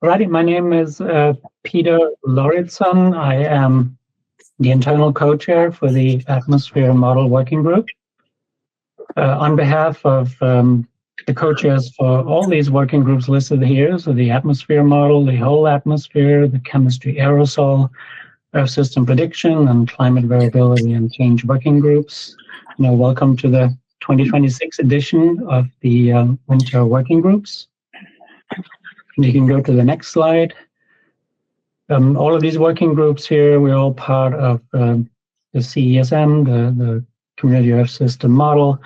Alrighty, my name is Peter Lauritsen. I am the internal co-chair for the Atmosphere Model Working Group. On behalf of the co-chairs for all these working groups listed here, so the atmosphere model, the whole atmosphere, the chemistry aerosol, Earth system prediction, and climate variability and change working groups. Welcome to the 2026 edition of the winter working groups. You can go to the next slide. All of these working groups here, we're all part of the CESM, the Community Earth System Model.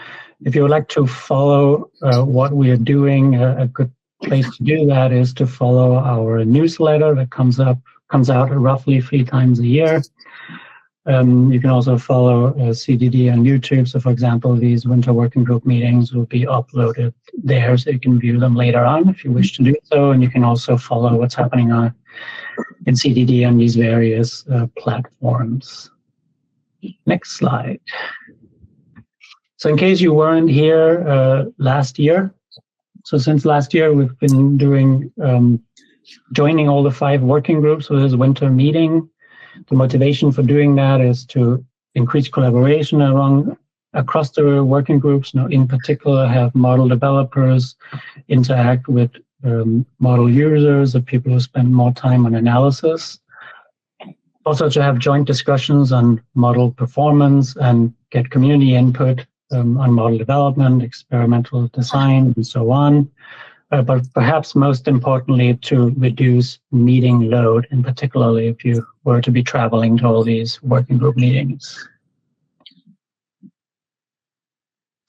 If you would like to follow what we are doing, a good place to do that is to follow our newsletter that comes out roughly 3 times a year. You can also follow CDD on YouTube. So for example, these winter working group meetings will be uploaded there, so you can view them later on if you wish to do so. And you can also follow what's happening in CDD on these various platforms. Next slide. So in case you weren't here last year, so since last year we've been doing joining all the 5 working groups for this winter meeting. The motivation for doing that is to increase collaboration across the working groups. In particular, have model developers interact with model users, or people who spend more time on analysis. Also to have joint discussions on model performance and get community input on model development, experimental design, and so on. But perhaps most importantly, to reduce meeting load, and particularly if you were to be traveling to all these working group meetings.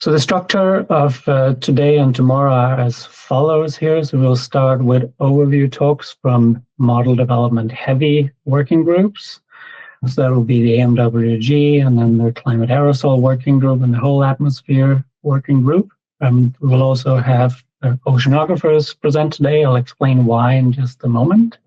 So the structure of today and tomorrow are as follows here. So we'll start with overview talks from model development heavy working groups. So that will be the AMWG, and then the climate aerosol working group, and the whole atmosphere working group. We will also have oceanographers present today. I'll explain why in just a moment.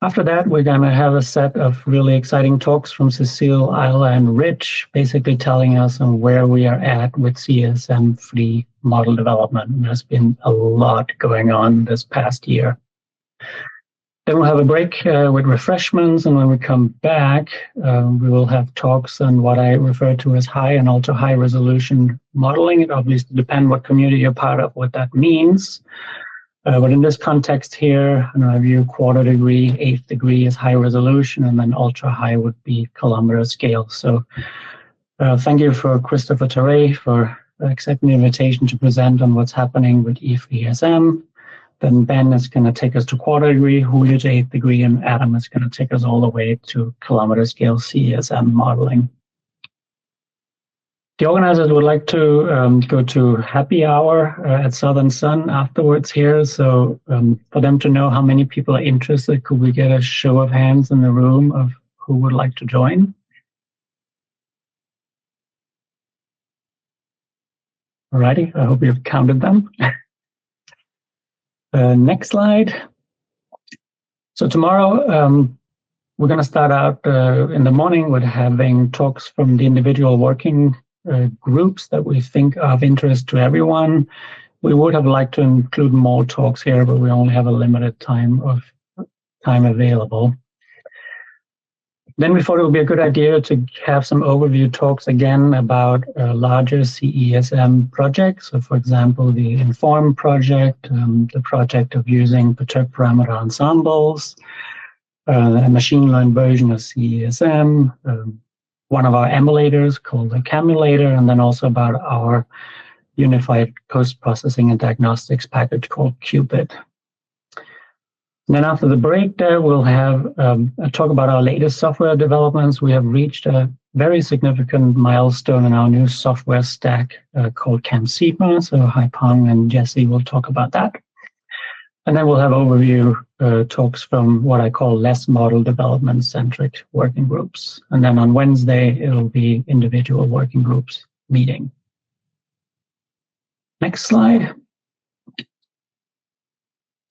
After that, we're going to have a set of really exciting talks from Cecile, Isla, and Rich, basically telling us on where we are at with CSM-free model development. There's been a lot going on this past year. Then we'll have a break with refreshments, and when we come back, we will have talks on what I refer to as high and ultra high resolution modeling. It obviously depends what community you're part of, what that means. But in this context here, I view quarter degree, 1/8 degree is high resolution, and then ultra high would be kilometer scale. So thank you for Christopher Teray for accepting the invitation to present on what's happening with E3SM. Then Ben is going to take us to quarter degree, Julio to 1/8 degree, and Adam is going to take us all the way to kilometer scale CSM modeling. The organizers would like to go to happy hour at Southern Sun afterwards here. So for them to know how many people are interested, could we get a show of hands in the room of who would like to join? Alrighty, I hope you've counted them. Next slide. So tomorrow, we're going to start out in the morning with having talks from the individual working groups that we think are of interest to everyone. We would have liked to include more talks here, but we only have a limited time available. Then we thought it would be a good idea to have some overview talks again about larger CESM projects. So for example, the INFORM project, the project of using perturbed parameter ensembles, a machine learned version of CESM, one of our emulators called the Camulator, and then also about our unified post-processing and diagnostics package called Qubit. And then after the break there, we'll have a talk about our latest software developments. We have reached a very significant milestone in our new software stack called CAMSIPA. So Haipeng and Jesse will talk about that. And then we'll have overview talks from what I call less model development-centric working groups. And then on Wednesday, it'll be individual working groups meeting. Next slide.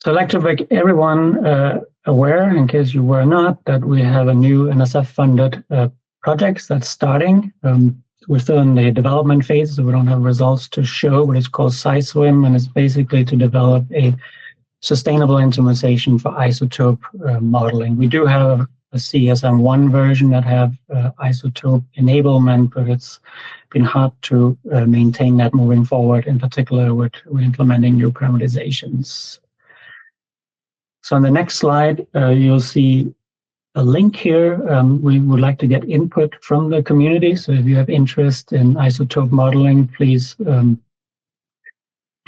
So I'd like to make everyone aware, in case you were not, that we have a new NSF-funded project that's starting. We're still in the development phase, so we don't have results to show, but it's called SciSwim, and it's basically to develop a sustainable optimization for isotope modeling. We do have a CSM1 version that have isotope enablement, but it's been hard to maintain that moving forward, in particular with implementing new parameterizations. So on the next slide, you'll see a link here. We would like to get input from the community. So if you have interest in isotope modeling, please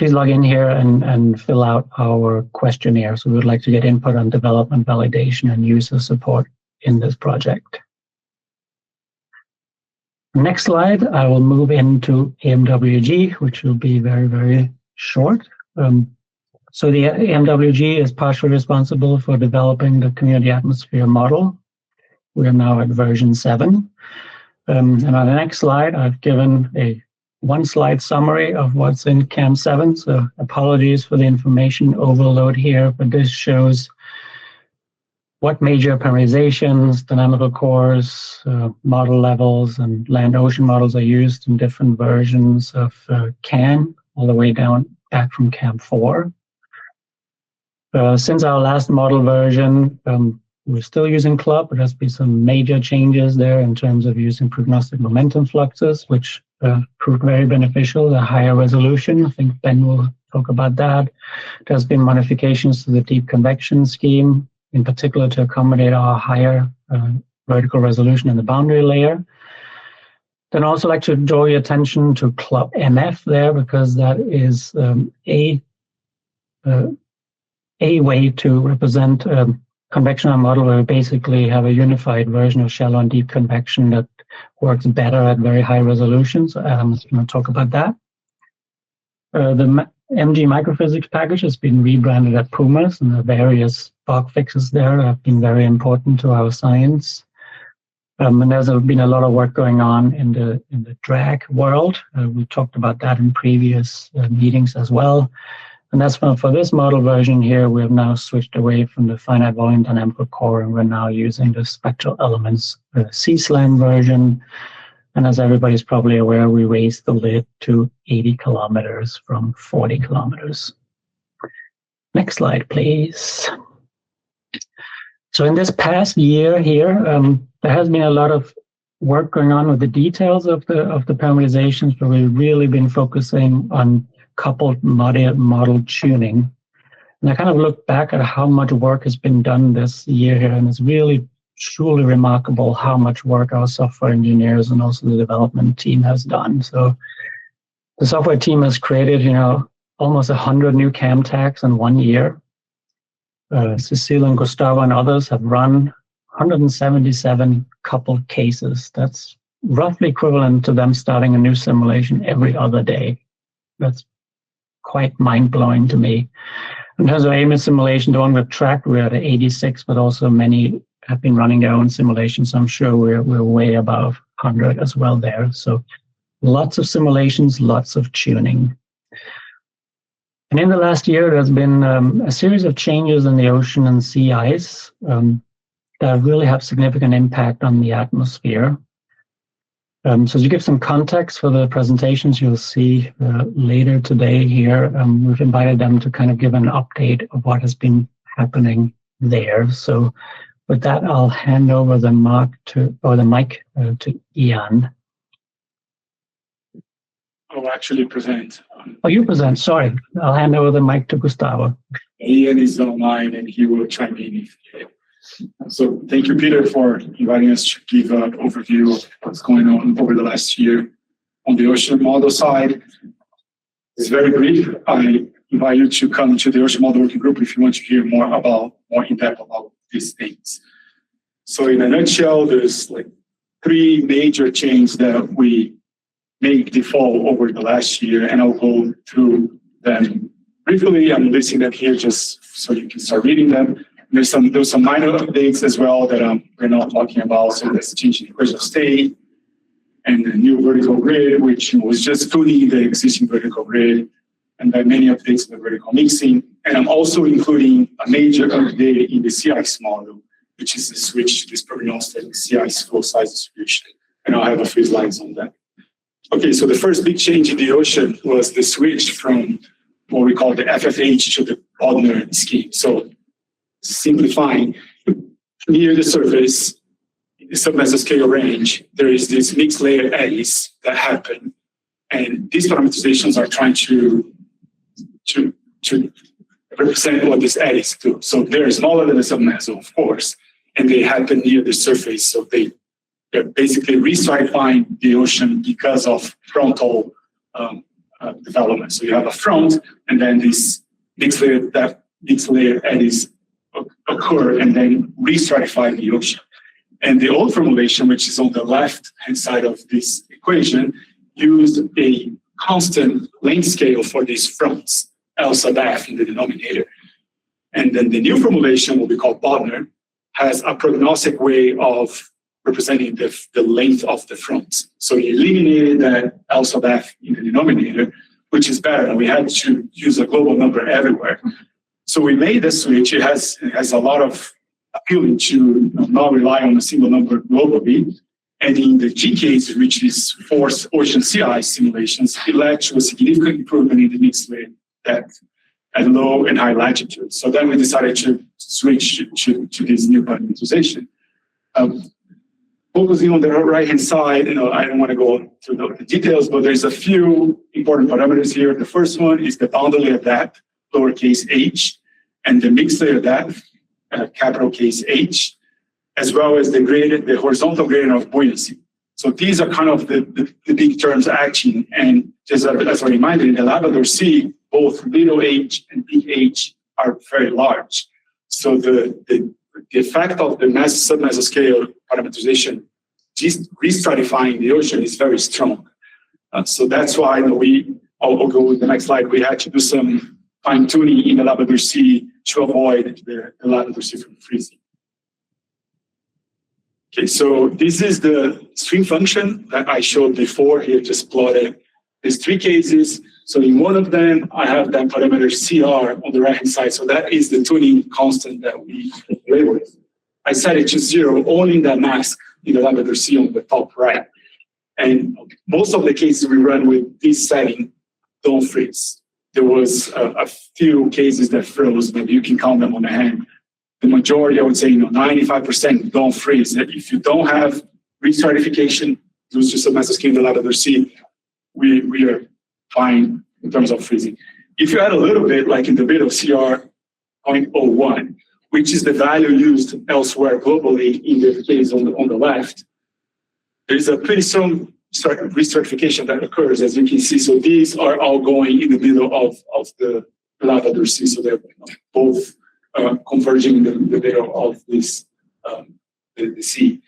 log in here and fill out our questionnaire. So we would like to get input on development, validation, and user support in this project. Next slide, I will move into AMWG, which will be very, very short. So the AMWG is partially responsible for developing the community atmosphere model. We are now at version 7. And on the next slide, I've given a one-slide summary of what's in CAM 7. So apologies for the information overload here, but this shows what major parameterizations, dynamical cores, model levels, and land-ocean models are used in different versions of CAM, all the way down back from CAM 4. Since our last model version, we're still using CLUB, but there's been some major changes there in terms of using prognostic momentum fluxes, which proved very beneficial, the higher resolution. I think Ben will talk about that. There's been modifications to the deep convection scheme, in particular to accommodate our higher vertical resolution in the boundary layer. Then also like to draw your attention to CLUB MF there, because that is a way to represent convectional model where we basically have a unified version of shallow and deep convection that works better at very high resolution. So Adam's going to talk about that. The MG microphysics package has been rebranded at Pumas, and the various bug fixes there have been very important to our science. And there's been a lot of work going on in the drag world. We talked about that in previous meetings as well. And that's for this model version here, we have now switched away from the finite volume dynamical core, and we're now using the spectral elements CSLAM version. And as everybody's probably aware, we raised the lid to 80 kilometers from 40 kilometers. Next slide, please. So in this past year here, there has been a lot of work going on with the details of the parameterizations, but we've really been focusing on coupled model tuning. And I kind of look back at how much work has been done this year here, and it's really truly remarkable how much work our software engineers and also the development team has done. So the software team has created, almost 100 new CAM tags in 1 year. Cecile and Gustavo and others have run 177 coupled cases. That's roughly equivalent to them starting a new simulation every other day. That's quite mind-blowing to me. In terms of AMS simulation, the one we've tracked, we're at 86, but also many have been running their own simulations. So I'm sure we're way above 100 as well there. So lots of simulations, lots of tuning. And in the last year, there's been a series of changes in the ocean and sea ice that really have significant impact on the atmosphere. So to give some context for the presentations you'll see later today here, we've invited them to kind of give an update of what has been happening there. So with that, I'll hand over the mic to Ian. I'll actually present. Oh, you present, sorry. I'll hand over the mic to Gustavo. Ian is online and he will chime in if needed. So thank you, Peter, for inviting us to give an overview of what's going on over the last year on the ocean model side. It's very brief. I invite you to come to the Ocean Model Working Group if you want to hear more in depth about these things. So in a nutshell, there's like 3 major changes that we made default over the last year, and I'll go through them briefly. I'm listing them here just so you can start reading them. There's some minor updates as well that we're not talking about. So there's change in equation of state and the new vertical grid, which was just tuning the existing vertical grid, and by many updates in the vertical mixing. And I'm also including a major update in the sea ice model, which is the switch to this prognostic sea ice flow size distribution. And I'll have a few slides on that. Okay, so the first big change in the ocean was the switch from what we call the FFH to the Bodner scheme. So simplifying, near the surface, in the submesoscale range, there is these mixed layer eddies that happen. And these parameterizations are trying to represent what these eddies do. So they're smaller than the submeso, of course, and they happen near the surface. So they're basically restrifying the ocean because of frontal development. So you have a front, and then these mixed layer eddies occur and then restratify the ocean. And the old formulation, which is on the left-hand side of this equation, used a constant length scale for these fronts, L sub f in the denominator. And then the new formulation, what we call Bodner, has a prognostic way of representing the length of the fronts. So you eliminated that L sub f in the denominator, which is better. And we had to use a global number everywhere. So we made the switch. It has a lot of appealing to not rely on a single number globally. And in the G case, which is forced ocean sea ice simulations, it led to a significant improvement in the mixed layer depth at low and high latitude. So then we decided to switch to this new parameterization. Focusing on the right-hand side, I don't want to go through the details, but there's a few important parameters here. The first one is the boundary layer depth, lowercase h, and the mixed layer depth, capital case H, as well as the horizontal gradient of buoyancy. So these are kind of the big terms acting. And just as a reminder, in the Labrador Sea, both little h and big H are very large. So the effect of the submesoscale parameterization, just restratifying the ocean, is very strong. So that's why I'll go with the next slide. We had to do some fine-tuning in the Labrador Sea to avoid the Labrador Sea from freezing. Okay, so this is the stream function that I showed before. Here, just plotted. There's three cases. So in one of them, I have that parameter CR on the right-hand side. So that is the tuning constant that we play with. I set it to 0 only in that mask in the Labrador Sea on the top right. And most of the cases we run with this setting don't freeze. There was a few cases that froze, but you can count them on the hand. The majority, I would say, 95% don't freeze. If you don't have restratification due to submesoscale in the Labrador Sea, we are fine in terms of freezing. If you add a little bit, like in the middle, CR 0.01, which is the value used elsewhere globally in the case on the left, there's a pretty strong restratification that occurs, as you can see. So these are all going in the middle of the Labrador Sea. So they're both converging in the middle of this the sea.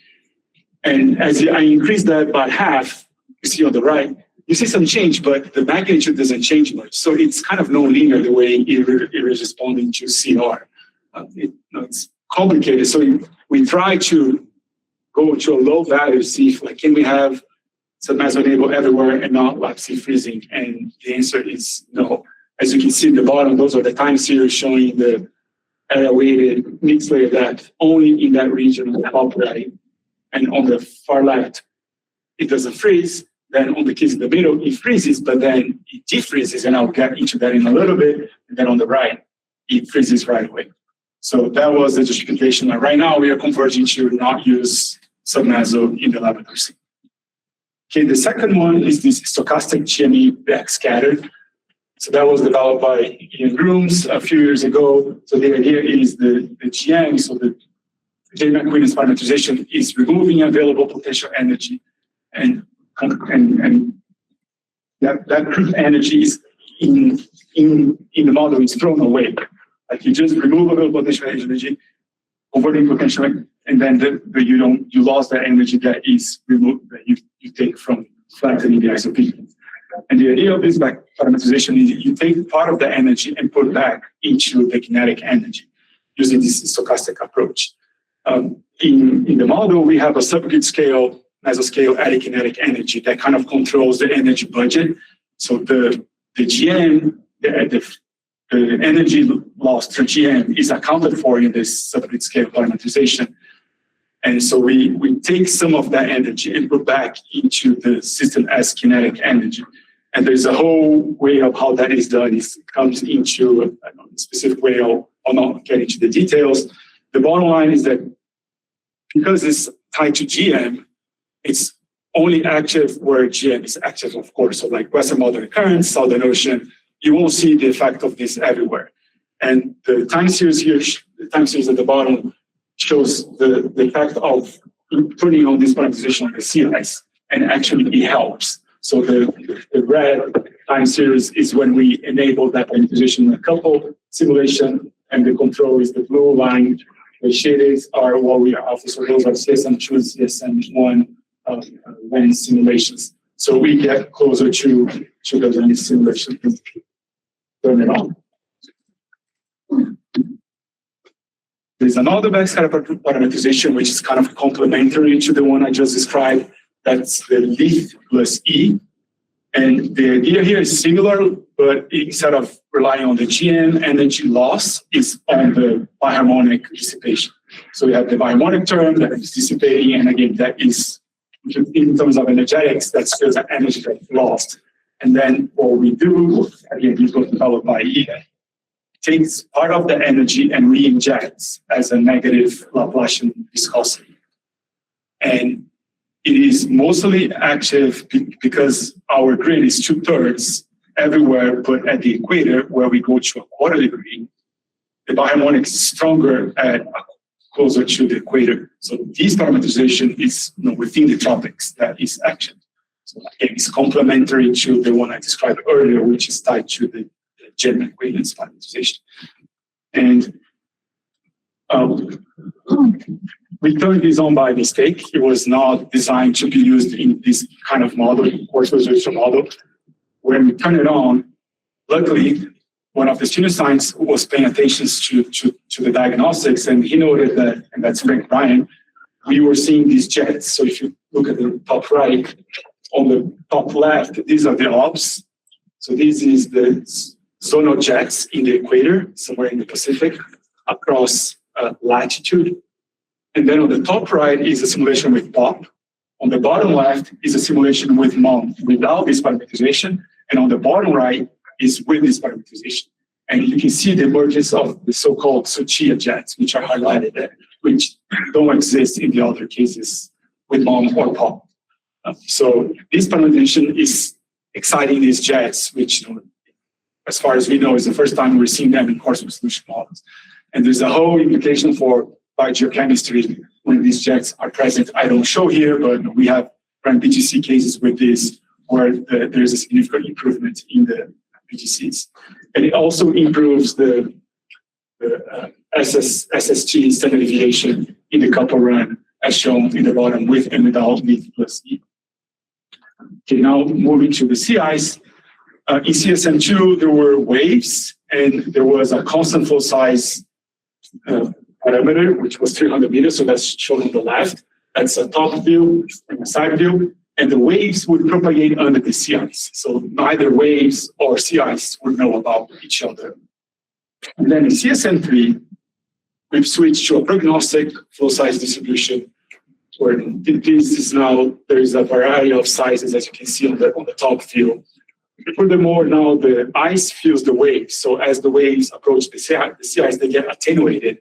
And as I increase that by half, you see on the right, you see some change, but the magnitude doesn't change much. So it's kind of non-linear the way it is responding to CR. It's complicated. So we try to go to a low value, see if can we have submeso enable everywhere and not lap sea freezing? And the answer is no. As you can see at the bottom, those are the time series showing the area-weighted mixed layer depth only in that region on the top right. And on the far left, it doesn't freeze. Then on the case in the middle, it freezes, but then it defreezes, and I'll get into that in a little bit. And then on the right, it freezes right away. So that was the justification. And right now, we are converging to not use submeso in the Labrador Sea. Okay, the second one is this stochastic GME backscattered. So that was developed by Ian Grooms a few years ago. So the idea is the GM, so the J-McQueen's parameterization is removing available potential energy, and that energy is in the model is thrown away. Like you just remove available potential energy, converting potential, and then you lost that energy that is removed, that you take from flattening the isopycon. And the idea of this back parameterization is you take part of the energy and put back into the kinetic energy using this stochastic approach. In the model, we have a subgrid scale, mesoscale eddy kinetic energy that kind of controls the energy budget. So the GM, the energy loss through GM is accounted for in this subgrid scale parameterization. And so we take some of that energy and put back into the system as kinetic energy. And there's a whole way of how that is done. It comes into a specific way. I'll not get into the details. The bottom line is that because it's tied to GM, it's only active where GM is active, of course. So like Western Modern Currents, Southern Ocean, you won't see the effect of this everywhere. And the time series here, the time series at the bottom shows the effect of turning on this parameterization on the sea ice, and actually it helps. So the red time series is when we enable that parameterization in a couple simulation, and the control is the blue line. The shaded are what we are after. So those are CSM2, CSM1 lens simulations. So we get closer to the lens simulation. Turn it on. There's another backscatter parameterization, which is kind of complementary to the one I just described. That's the lift plus E. And the idea here is similar, but instead of relying on the GM energy loss, is on the biharmonic dissipation. So we have the biharmonic term that is dissipating, and again, that is, in terms of energetics, that's just an energy that's lost. And then what we do, again, this was developed by E, takes part of the energy and re-injects as a negative Laplacian viscosity. And it is mostly active because our grid is 2/3 everywhere, but at the equator, where we go to a quarter degree, the biharmonic is stronger at closer to the equator. So this parameterization is within the tropics that is active. So again, it's complementary to the one I described earlier, which is tied to the German equivalence parameterization. And we turned this on by mistake. It was not designed to be used in this kind of model, force resolution model. When we turned it on, luckily, one of the student scientists was paying attention to the diagnostics, and he noted that, and that's Frank Ryan, we were seeing these jets. So if you look at the top right, on the top left, these are the ops. So this is the zonal jets in the equator, somewhere in the Pacific, across latitude. And then on the top right is a simulation with POP. On the bottom left is a simulation with MOM without this parameterization. And on the bottom right is with this parameterization. And you can see the emergence of the so-called Suchia jets, which are highlighted there, which don't exist in the other cases with MOM or POP. So this parameterization is exciting these jets, which, as far as we know, is the first time we're seeing them in coarse resolution models. And there's a whole implication for biogeochemistry when these jets are present. I don't show here, but we have run PGC cases with this where there's a significant improvement in the PGCs. And it also improves the SST standard deviation in the couple run, as shown in the bottom with and without lift plus E. Okay, now moving to the sea ice. In CSM2, there were waves, and there was a constant flow size parameter, which was 300 meters, so that's shown on the left. That's a top view and a side view, and the waves would propagate under the sea ice. So neither waves or sea ice would know about each other. And then in CSM3, we've switched to a prognostic flow size distribution, where this is now, there is a variety of sizes, as you can see on the top view. Furthermore, now the ice feels the waves. So as the waves approach the sea ice, they get attenuated.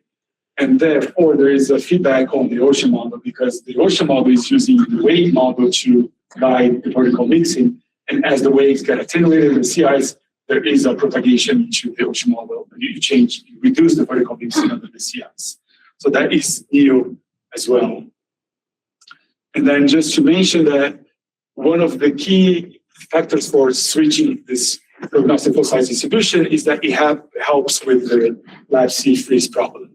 And therefore, there is a feedback on the ocean model, because the ocean model is using the wave model to guide the vertical mixing. And as the waves get attenuated in the sea ice, there is a propagation to the ocean model. You reduce the vertical mixing under the sea ice. So that is new as well. And then just to mention that one of the key factors for switching this prognostic flow size distribution is that it helps with the lab C freeze problem.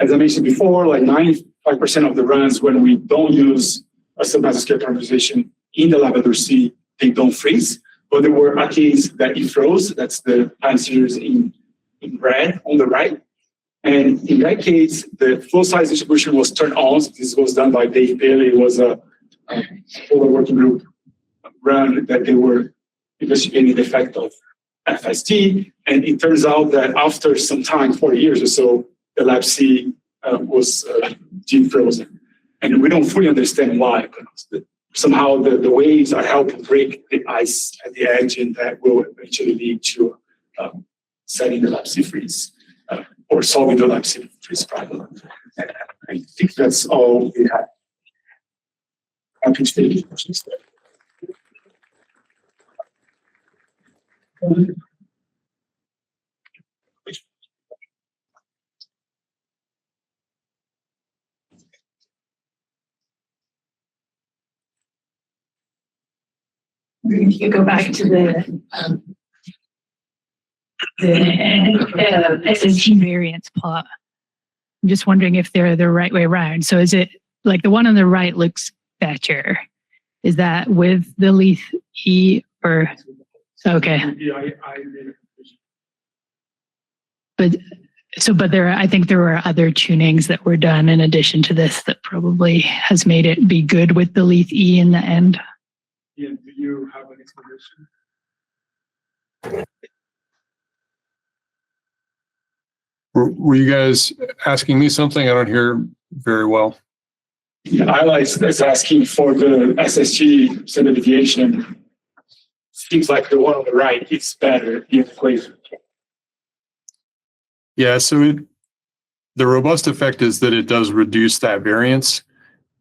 As I mentioned before, like 95% of the runs, when we don't use a submesoscale parameterization in the Labrador Sea, they don't freeze. But there were a case that it froze. That's the time series in red on the right. And in that case, the flow size distribution was turned on. This was done by Dave Bailey. It was a polar working group run that they were investigating the effect of FST. And it turns out that after some time, 40 years or so, the lab C was deep frozen. And we don't fully understand why, but somehow the waves are helping break the ice at the edge, and that will eventually lead to setting the Leipzig freeze or solving the Leipzig freeze problem. And I think that's all we have. Happy to take questions there. If you go back to the SST variance plot, I'm just wondering if they're the right way around. So is it like the one on the right looks better? Is that with the Leith E or okay? But I think there were other tunings that were done in addition to this that probably has made it be good with the Leith E in the end. Ian, do you have an explanation? Were you guys asking me something? I don't hear very well. Yeah, Ayla is asking for the SSG standard deviation. Seems like the one on the right is better in the equation. Yeah, so the robust effect is that it does reduce that variance.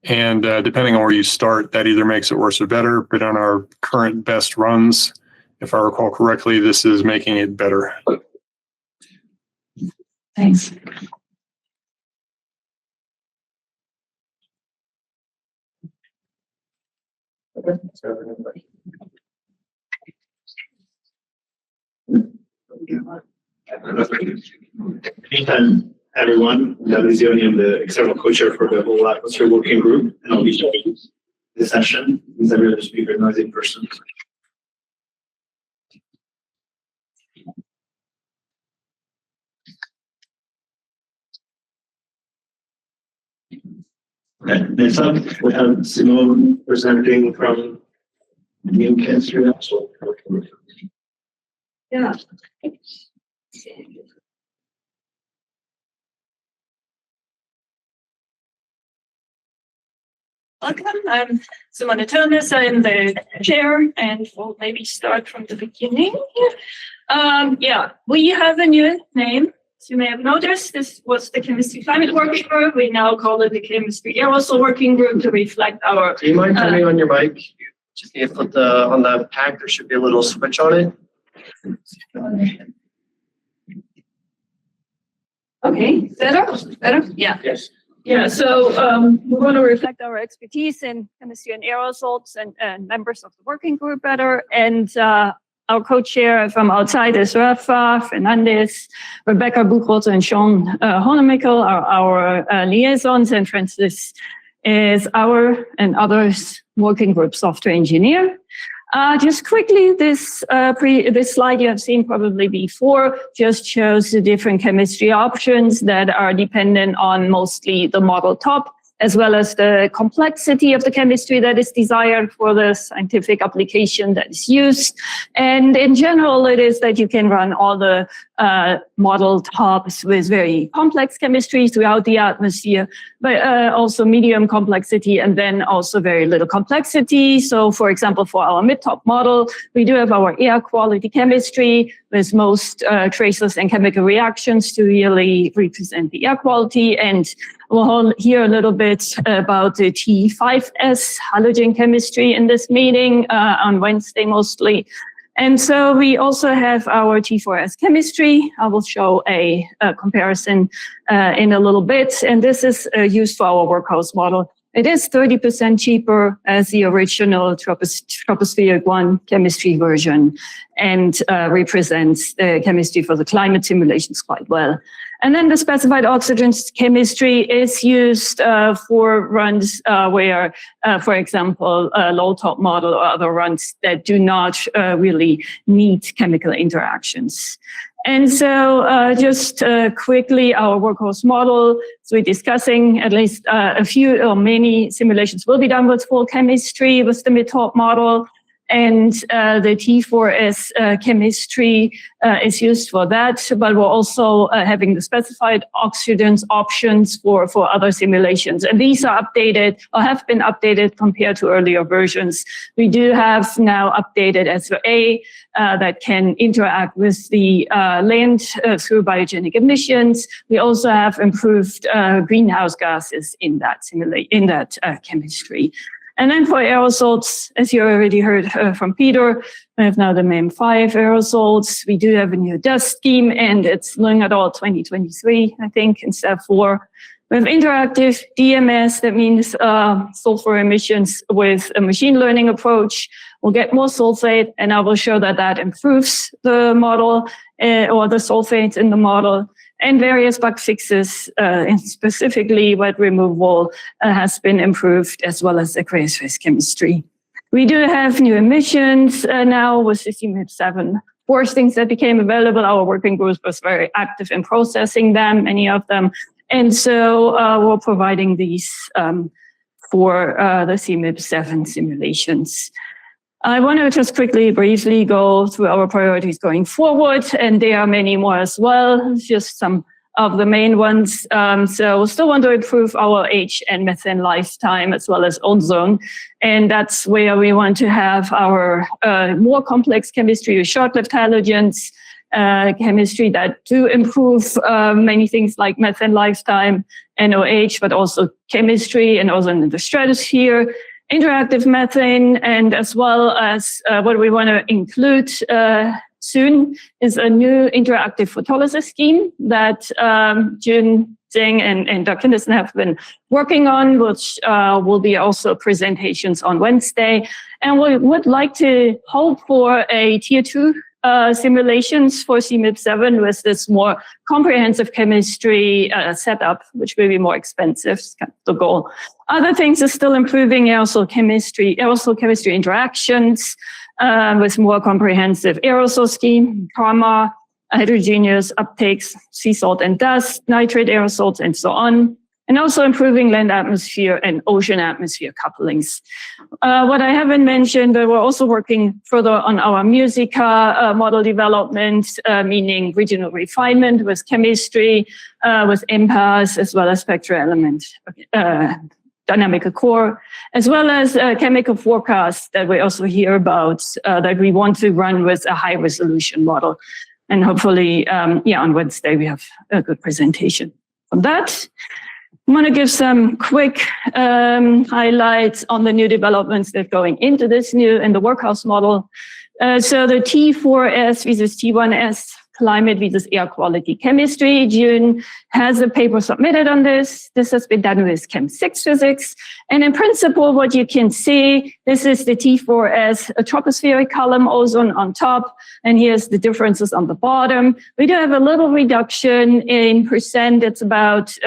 And depending on where you start, that either makes it worse or better. But on our current best runs, if I recall correctly, this is making it better. Thanks. Anytime, everyone. I'm the external co-chair for the whole atmosphere working group, and I'll be sharing this session. Is every other speaker noisy person? Okay, next up, we have Simone presenting from New Chemistry Council. Yeah. Welcome. I'm Simone Thomas. I'm the chair, and we'll maybe start from the beginning. Yeah, we have a new name. As you may have noticed, this was the Chemistry Climate Working Group. We now call it the Chemistry Aerosol Working Group to reflect our. Do you mind turning on your mic? Just need to put on the pack. There should be a little switch on it. Okay, better? Yeah. Yes. Yeah, so we want to reflect our expertise in chemistry and aerosols and members of the working group better. And our co-chair from outside is Rafa Fernandez, Rebecca Buchholzer, and Sean Honemickel are our liaisons, and Francis is our and others working group software engineer. Just quickly, this slide you have seen probably before just shows the different chemistry options that are dependent on mostly the model top, as well as the complexity of the chemistry that is desired for the scientific application that is used. And in general, it is that you can run all the model tops with very complex chemistry throughout the atmosphere, but also medium complexity and then also very little complexity. So for example, for our mid-top model, we do have our air quality chemistry with most traces and chemical reactions to really represent the air quality. And we'll hear a little bit about the T5S halogen chemistry in this meeting on Wednesday mostly. And so we also have our T4S chemistry. I will show a comparison in a little bit. And this is used for our workhouse model. It is 30% cheaper as the original tropospheric 1 chemistry version and represents the chemistry for the climate simulations quite well. And then the specified oxygen chemistry is used for runs where, for example, a low top model or other runs that do not really need chemical interactions. And so just quickly, our workhorse model, so we're discussing at least a few or many simulations will be done with full chemistry with the mid-top model. and the T4S chemistry is used for that, but we're also having the specified oxidant options for other simulations. And these are updated or have been updated compared to earlier versions. We do have now updated SOA that can interact with the land through biogenic emissions. We also have improved greenhouse gases in that chemistry. And then for aerosols, as you already heard from Peter, we have now the MEM5 aerosols. We do have a new dust scheme, and it's Learning at All 2023, I think, instead of 4. We have interactive DMS, that means sulfur emissions with a machine learning approach. We'll get more sulfate, and I will show that that improves the model or the sulfates in the model. And various bug fixes, and specifically wet removal, has been improved, as well as aqueous phase chemistry. We do have new emissions now with the CMIP7 forcings that became available. Our working group was very active in processing them, many of them. And so we're providing these for the CMIP7 simulations. I want to just briefly go through our priorities going forward, and there are many more as well, just some of the main ones. So we still want to improve our H and methane lifetime as well as ozone. And that's where we want to have our more complex chemistry with short-lived halogens, chemistry that do improve many things like methane lifetime, NOH, but also chemistry and ozone in the stratosphere. Interactive methane, and as well as what we want to include soon is a new interactive photolysis scheme that Jun Zheng and Dr. Nissen have been working on, which will be also presentations on Wednesday. And we would like to hope for a tier 2 simulations for CMIP7 with this more comprehensive chemistry setup, which will be more expensive. It's kind of the goal. Other things are still improving aerosol chemistry interactions with more comprehensive aerosol scheme, karma, heterogeneous uptakes, sea salt and dust, nitrate aerosols, and so on. And also improving land atmosphere and ocean atmosphere couplings. What I haven't mentioned, but we're also working further on our Musica model development, meaning regional refinement with chemistry, with MPAS, as well as spectral element dynamical core, as well as chemical forecasts that we also hear about that we want to run with a high resolution model. And hopefully, on Wednesday, we have a good presentation on that. I want to give some quick highlights on the new developments that are going into this new in the workhouse model. So the T4S versus T1S climate versus air quality chemistry. June has a paper submitted on this. This has been done with Chem 6 physics. And in principle, what you can see, this is the T4S tropospheric column, ozone on top. And here's the differences on the bottom. We do have a little reduction in percent. It's about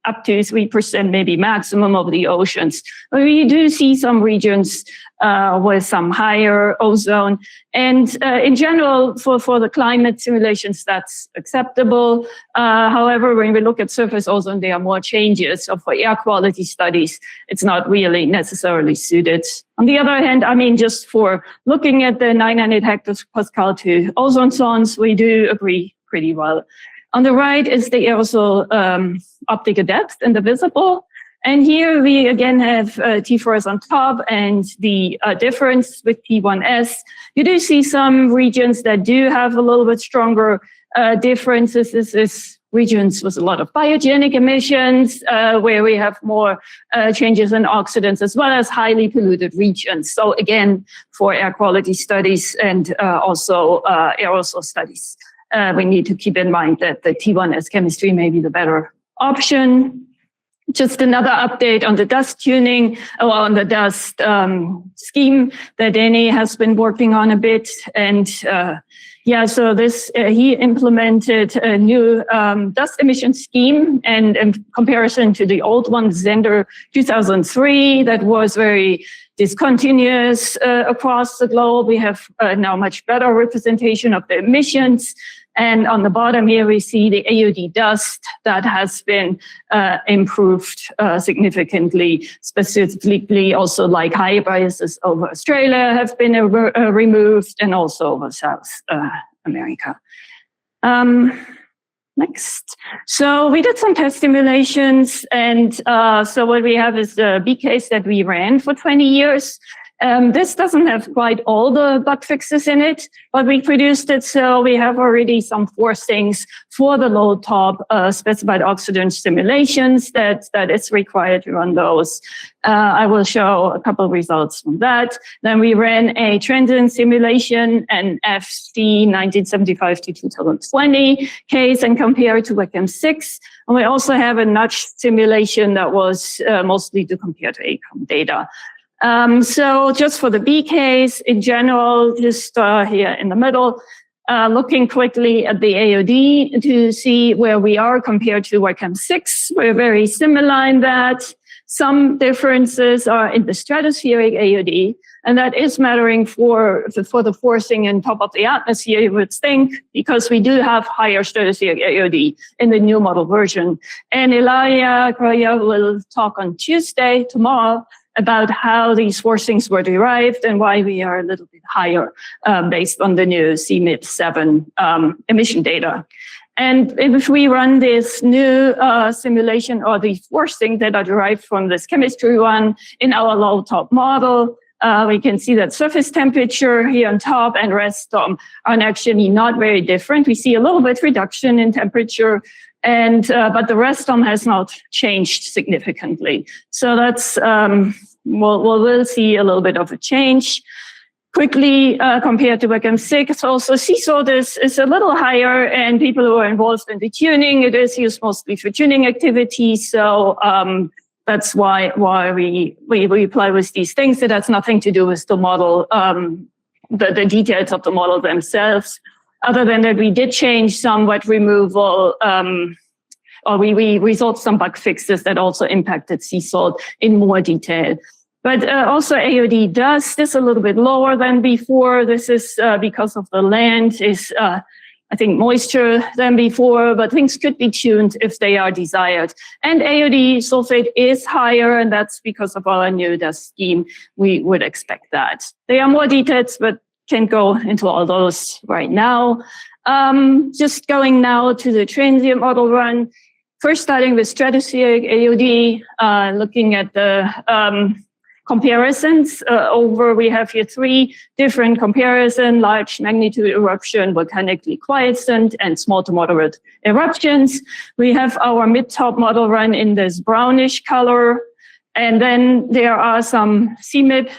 up to 3%, maybe maximum of the oceans. But we do see some regions with some higher ozone. And in general, for the climate simulations, that's acceptable. However, when we look at surface ozone, there are more changes. So for air quality studies, it's not really necessarily suited. On the other hand, I mean, just for looking at the 900 hectopascal to ozone zones, we do agree pretty well. On the right is the aerosol optical depth and the visible. And here we again have T4S on top and the difference with T1S. You do see some regions that do have a little bit stronger differences. This is regions with a lot of biogenic emissions, where we have more changes in oxidants, as well as highly polluted regions. So again, for air quality studies and also aerosol studies. We need to keep in mind that the T1S chemistry may be the better option. Just another update on the dust tuning, or on the dust scheme that Danny has been working on a bit. And so this, he implemented a new dust emission scheme, and in comparison to the old one, Zender 2003, that was very discontinuous across the globe. We have now much better representation of the emissions. And on the bottom here, we see the AOD dust that has been improved significantly, specifically also like high biases over Australia have been removed, and also over South America. Next. So we did some test simulations, and so what we have is the B case that we ran for 20 years. This doesn't have quite all the bug fixes in it, but we produced it, so we have already some forcings for the low top specified oxygen simulations that is required to run those. I will show a couple of results from that. Then we ran a transient simulation, an FC 1975 to 2020 case, and compare it to WACM 6. And we also have a nudge simulation that was mostly to compare to ACOM data. So just for the B case, in general, just here in the middle, looking quickly at the AOD to see where we are compared to WACM 6. We're very similar in that. Some differences are in the stratospheric AOD, and that is mattering for the forcing in top of the atmosphere, you would think, because we do have higher stratospheric AOD in the new model version. And Ilaria Correa will talk on Tuesday, tomorrow, about how these forcings were derived and why we are a little bit higher based on the new CMIP7 emission data. And if we run this new simulation or the forcing that are derived from this chemistry one in our low top model, we can see that surface temperature here on top and rest storm are actually not very different. We see a little bit reduction in temperature, and but the rest storm has not changed significantly. So that's we'll see a little bit of a change. Quickly compared to WACM 6, also CSOT is a little higher, and people who are involved in the tuning, it is used mostly for tuning activities. So that's why we apply with these things. It has nothing to do with the model, the details of the model themselves. Other than that, we did change some wet removal, or we resolved some bug fixes that also impacted CSOT in more detail. But also AOD dust is a little bit lower than before. This is because of the land is, I think, moisture than before, but things could be tuned if they are desired. And AOD sulfate is higher, and that's because of our new dust scheme. We would expect that. There are more details, but can't go into all those right now. Just going now to the transient model run. First starting with stratospheric AOD, looking at the comparisons we have here 3 different comparisons: large magnitude eruption, volcanically quiescent, and small to moderate eruptions. We have our mid-top model run in this brownish color. And then there are some CMIP.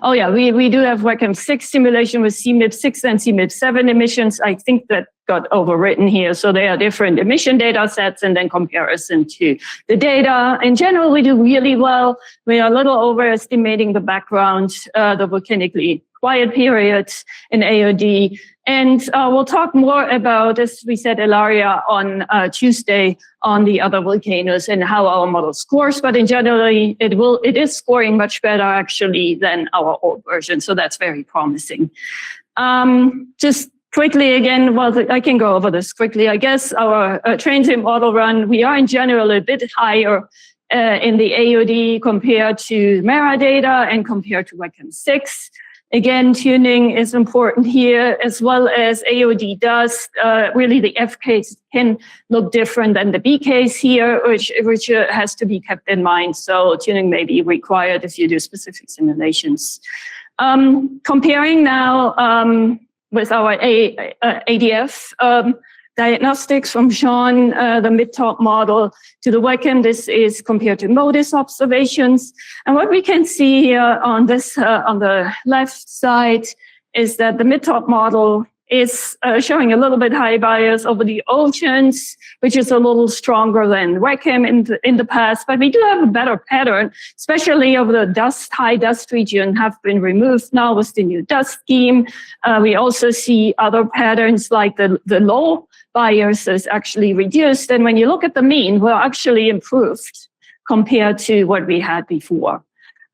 Oh yeah, we do have WACM 6 simulation with CMIP 6 and CMIP 7 emissions. I think that got overwritten here. So there are different emission data sets and then comparison to the data. In general, we do really well. We are a little overestimating the background, the volcanically quiet periods in AOD. And we'll talk more about, as we said, Ilaria, on Tuesday on the other volcanoes and how our model scores. But in general, it is scoring much better actually than our old version. So that's very promising. Just quickly again, well, I can go over this quickly. I guess our transient model run, we are in general a bit higher in the AOD compared to MERA data and compared to WACM 6. Again, tuning is important here, as well as AOD dust. Really, the F case can look different than the B case here, which has to be kept in mind. So tuning may be required if you do specific simulations. Comparing now with our ADF diagnostics from Sean, the mid-top model, to the WACM. This is compared to MODIS observations. And what we can see here on this, on the left side, is that the mid-top model is showing a little bit high bias over the oceans, which is a little stronger than WACM in the past. But we do have a better pattern, especially over the dust, high dust region have been removed now with the new dust scheme. We also see other patterns like the low bias is actually reduced. And when you look at the mean, we're actually improved compared to what we had before.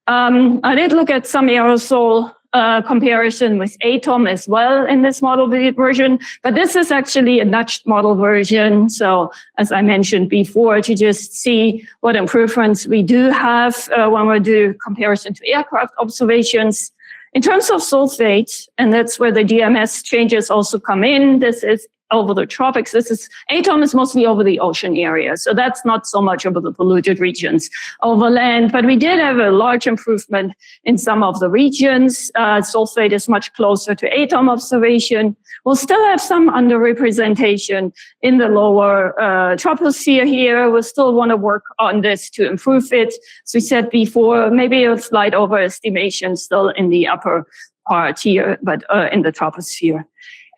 I did look at some aerosol comparison with ATOM as well in this model version, but this is actually a nudged model version. So as I mentioned before, to just see what improvements we do have when we do comparison to aircraft observations. In terms of sulfate, and that's where the DMS changes also come in, this is over the tropics. ATOM is mostly over the ocean area. So that's not so much over the polluted regions over land, but we did have a large improvement in some of the regions. Sulfate is much closer to ATOM observation. We'll still have some underrepresentation in the lower troposphere here. We'll still want to work on this to improve it. As we said before, maybe a slight overestimation still in the upper part here, but in the troposphere.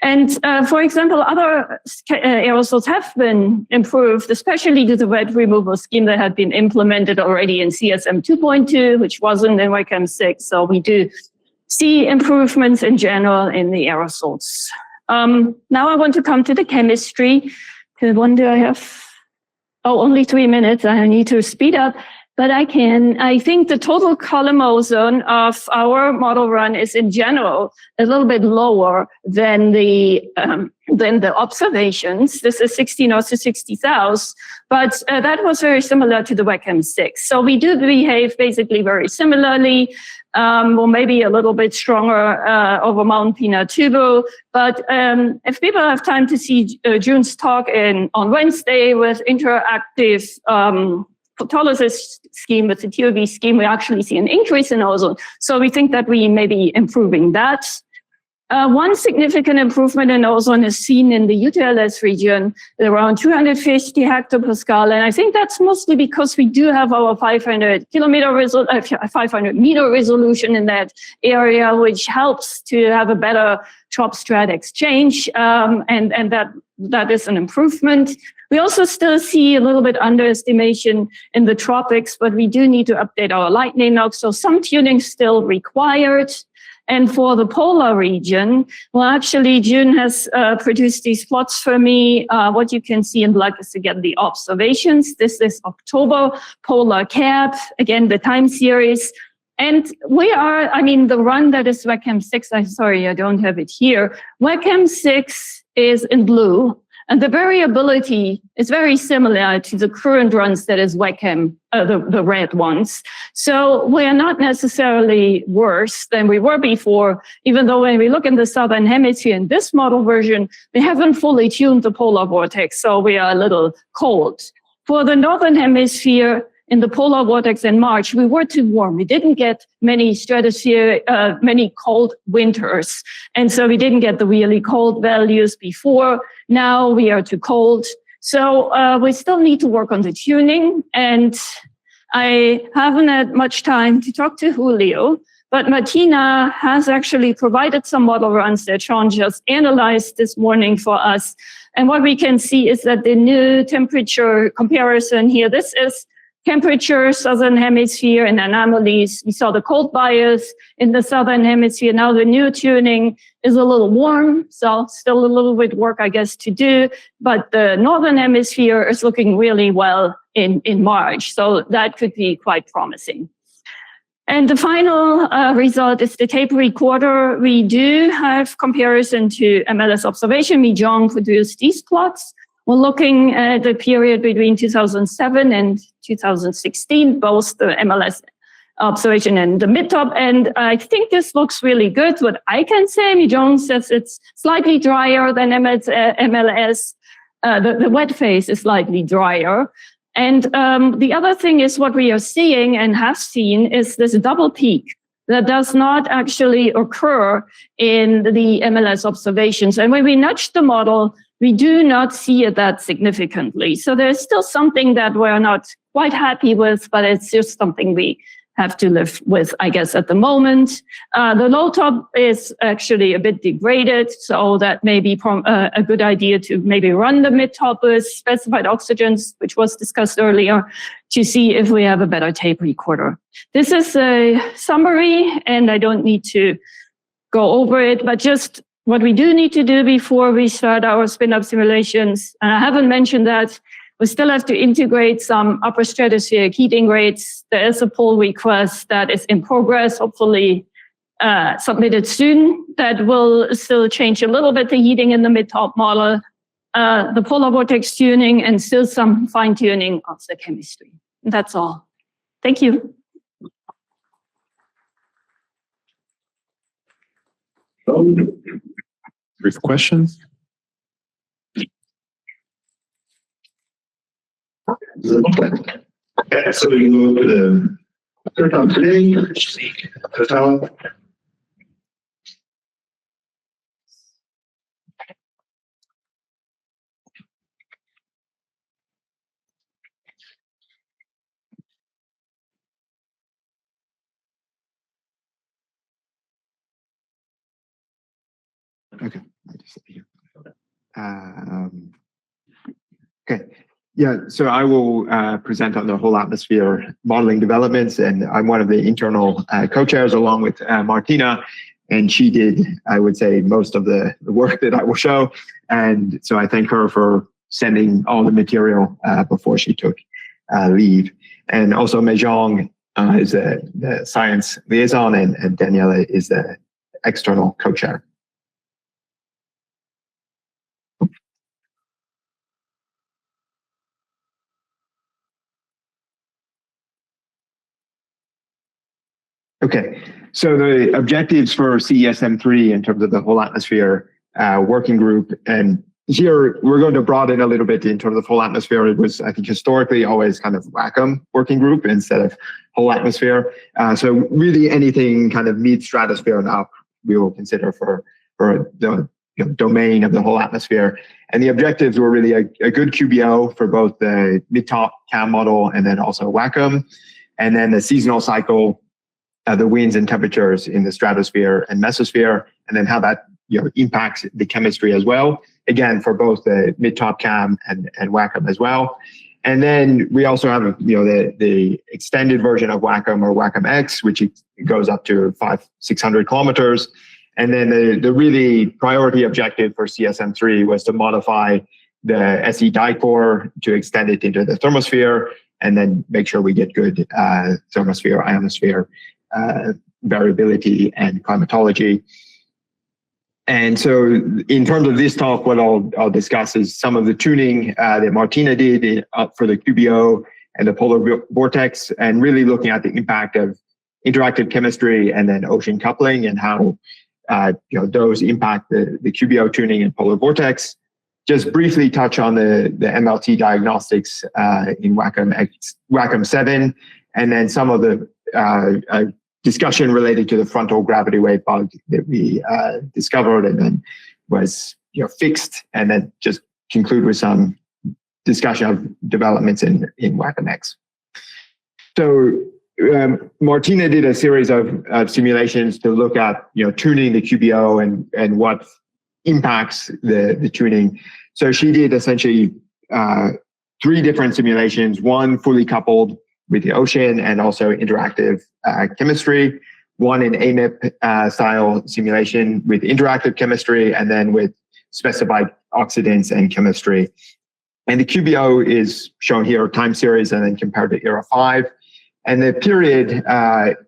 And for example, other aerosols have been improved, especially to the wet removal scheme that had been implemented already in CSM 2.2, which wasn't in WCAM 6. So we do see improvements in general in the aerosols. Now I want to come to the chemistry. When do I have? Oh, only 3 minutes. I need to speed up. But I can. I think the total column ozone of our model run is in general a little bit lower than the observations. This is 60 knots to 60 thous, but that was very similar to the WCAM 6. So we do behave basically very similarly, or maybe a little bit stronger over Mount Pinatubo. But if people have time to see June's talk on Wednesday with interactive photolysis scheme, with the TOV scheme, we actually see an increase in ozone. So we think that we may be improving that. One significant improvement in ozone is seen in the UTLS region, around 250 hectopascal. And I think that's mostly because we do have our 500 meter resolution in that area, which helps to have a better trop-strat exchange. And that is an improvement. We also still see a little bit underestimation in the tropics, but we do need to update our lightning log. So some tuning still required. And for the polar region, well, actually, June has produced these plots for me. What you can see in black is again the observations. This is October polar cap, again, the time series. And the run that is WCAM 6, I don't have it here. WCAM 6 is in blue. And the variability is very similar to the current runs that is WCAM, the red ones. So we are not necessarily worse than we were before, even though when we look in the southern hemisphere in this model version, we haven't fully tuned the polar vortex, so we are a little cold. For the northern hemisphere, in the polar vortex in March, we were too warm. We didn't get many many cold winters. And so we didn't get the really cold values before. Now we are too cold. So we still need to work on the tuning. And I haven't had much time to talk to Julio, but Martina has actually provided some model runs that Sean just analyzed this morning for us. And what we can see is that the new temperature comparison here, this is temperature, southern hemisphere, and anomalies. We saw the cold bias in the southern hemisphere. Now the new tuning is a little warm, so still a little bit work, I guess, to do. But the northern hemisphere is looking really well in March, so that could be quite promising. And the final result is the tape recorder. We do have comparison to MLS observation. Mi-Jong produced these plots. We're looking at the period between 2007 and 2016, both the MLS observation and the mid-top. And I think this looks really good. What I can say, Mi-Jong says it's slightly drier than MLS. The wet phase is slightly drier. And the other thing is what we are seeing and have seen is this double peak that does not actually occur in the MLS observations. And when we nudge the model, we do not see it that significantly. So there's still something that we're not quite happy with, but it's just something we have to live with, I guess, at the moment. The low top is actually a bit degraded, so that may be a good idea to maybe run the mid-top with specified oxygens, which was discussed earlier, to see if we have a better tape recorder. This is a summary, and I don't need to go over it, but just what we do need to do before we start our spin-up simulations, and I haven't mentioned that, we still have to integrate some upper stratospheric heating rates. There is a pull request that is in progress. Hopefully submitted soon that will still change a little bit the heating in the mid-top model, the polar vortex tuning, and still some fine-tuning of the chemistry. That's all. Thank you. Brief questions? Okay, so we can go over the third time today. Total. Okay. Okay. Yeah, so I will present on the whole atmosphere modeling developments, and I'm one of the internal co-chairs along with Martina, and she did, I would say, most of the work that I will show. And so I thank her for sending all the material before she took leave. And also Mei Zhang is the science liaison, and Daniela is the external co-chair. Okay, so the objectives for CESM3 in terms of the whole atmosphere working group, and here we're going to broaden a little bit in terms of whole atmosphere. It was, I think, historically always kind of WACM working group instead of whole atmosphere. So really anything kind of mid-stratosphere and up, we will consider for the domain of the whole atmosphere. And the objectives were really a good QBO for both the mid-top CAM model and then also WACM, and then the seasonal cycle, the winds and temperatures in the stratosphere and mesosphere, and then how that impacts the chemistry as well. Again, for both the mid-top CAM and WACM as well. And then we also have the extended version of WACM or WACM X, which it goes up to 600 kilometers. And then the really priority objective for CSM3 was to modify the SE dicore to extend it into the thermosphere, and then make sure we get good thermosphere, ionosphere variability and climatology. And so in terms of this talk, what I'll discuss is some of the tuning that Martina did for the QBO and the polar vortex, and really looking at the impact of interactive chemistry and then ocean coupling and how those impact the QBO tuning and polar vortex. Just briefly touch on the MLT diagnostics in WACM 7, and then some of the discussion related to the frontal gravity wave bug that we discovered and then was fixed, and then just conclude with some discussion of developments in WACM X. So Martina did a series of simulations to look at tuning the QBO and what impacts the tuning. So she did essentially 3 different simulations, one fully coupled with the ocean and also interactive chemistry, one in AMIP style simulation with interactive chemistry, and then with specified oxidants and chemistry. And the QBO is shown here, time series, and then compared to era 5. And the period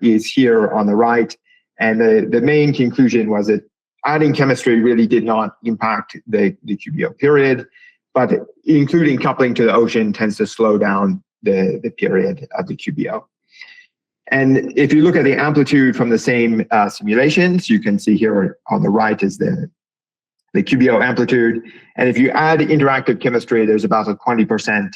is here on the right. And the main conclusion was that adding chemistry really did not impact the QBO period, but including coupling to the ocean tends to slow down the period of the QBO. And if you look at the amplitude from the same simulations, you can see here on the right is the QBO amplitude. And if you add interactive chemistry, there's about a 20%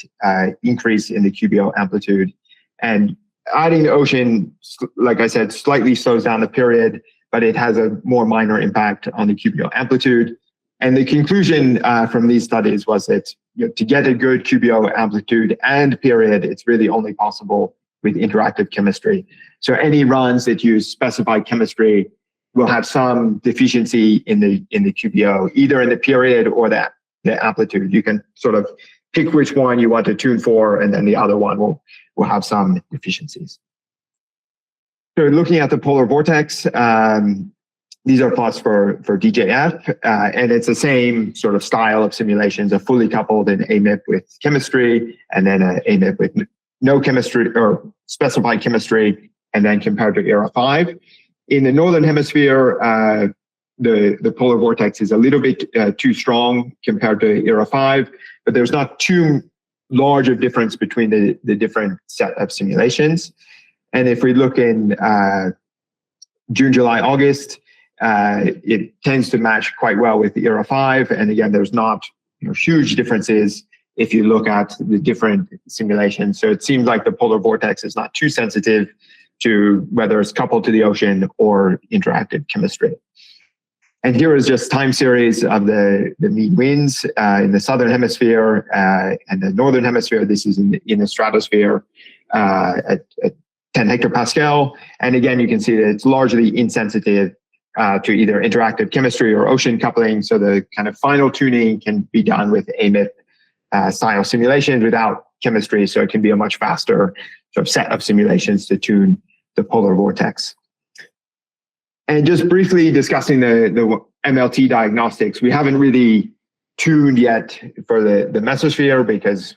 increase in the QBO amplitude. And adding the ocean, like I said, slightly slows down the period, but it has a more minor impact on the QBO amplitude. And the conclusion from these studies was that to get a good QBO amplitude and period, it's really only possible with interactive chemistry. So any runs that use specified chemistry will have some deficiency in the QBO, either in the period or the amplitude. You can sort of pick which one you want to tune for, and then the other one will have some deficiencies. So looking at the polar vortex, these are plots for DJF, and it's the same sort of style of simulations, a fully coupled in AMIP with chemistry, and then an AMIP with no chemistry or specified chemistry, and then compared to era 5. In the northern hemisphere, the polar vortex is a little bit too strong compared to era 5, but there's not too large a difference between the different set of simulations. And if we look in June, July, August, it tends to match quite well with the era 5. And again, there's not huge differences if you look at the different simulations. So it seems like the polar vortex is not too sensitive to whether it's coupled to the ocean or interactive chemistry. And here is just time series of the mean winds in the southern hemisphere and the northern hemisphere. This is in the stratosphere at 10 hectopascal. And again, you can see that it's largely insensitive to either interactive chemistry or ocean coupling. So the kind of final tuning can be done with AMIP style simulations without chemistry. So it can be a much faster sort of set of simulations to tune the polar vortex. And just briefly discussing the MLT diagnostics, we haven't really tuned yet for the mesosphere because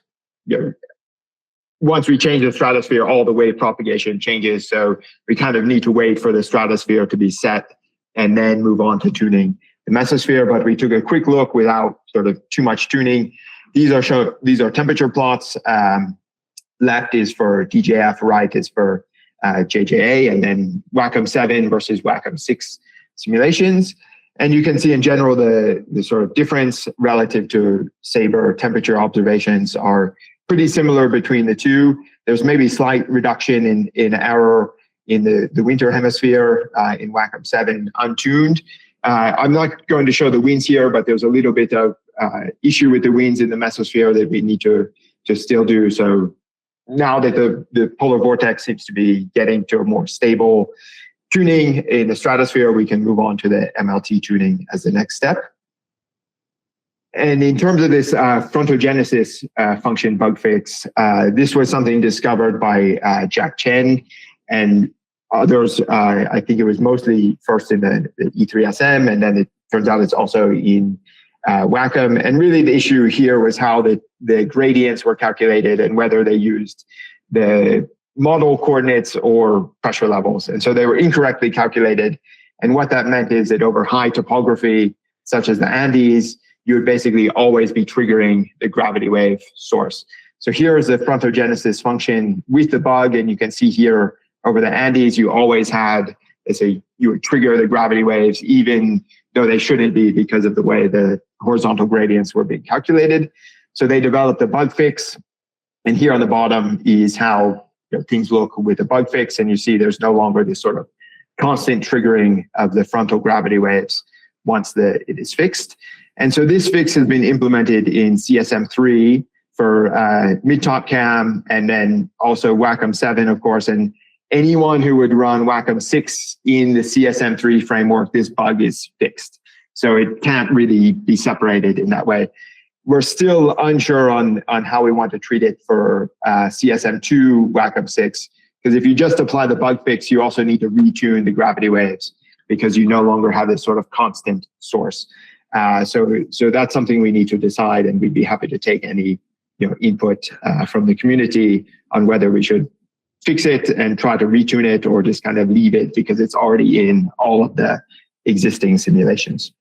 once we change the stratosphere, all the wave propagation changes. So we kind of need to wait for the stratosphere to be set and then move on to tuning the mesosphere. But we took a quick look without sort of too much tuning. These are temperature plots. Left is for DJF, right is for JJA, and then WACM 7 versus WACM 6 simulations. And you can see in general the sort of difference relative to SABRE temperature observations are pretty similar between the two. There's maybe slight reduction in error in the winter hemisphere in WACM 7 untuned. I'm not going to show the winds here, but there's a little bit of issue with the winds in the mesosphere that we need to still do. So now that the polar vortex seems to be getting to a more stable tuning in the stratosphere, we can move on to the MLT tuning as the next step. And in terms of this frontogenesis function bug fix, this was something discovered by Jack Chen and others. I think it was mostly first in the E3SM, and then it turns out it's also in WACM. And really the issue here was how the gradients were calculated and whether they used the model coordinates or pressure levels. And so they were incorrectly calculated. And what that meant is that over high topography, such as the Andes, you would basically always be triggering the gravity wave source. So here is the frontogenesis function with the bug. And you can see here over the Andes, you always had, you would trigger the gravity waves, even though they shouldn't be because of the way the horizontal gradients were being calculated. So they developed a bug fix. And here on the bottom is how things look with the bug fix. And you see there's no longer this sort of constant triggering of the frontal gravity waves once it is fixed. And so this fix has been implemented in CSM3 for mid-top cam, and then also WACM 7, of course. And anyone who would run WACM 6 in the CSM3 framework, this bug is fixed. So it can't really be separated in that way. We're still unsure on how we want to treat it for CSM2 WACM 6, because if you just apply the bug fix, you also need to retune the gravity waves because you no longer have this sort of constant source. So that's something we need to decide, and we'd be happy to take any input from the community on whether we should fix it and try to retune it or just kind of leave it because it's already in all of the existing simulations.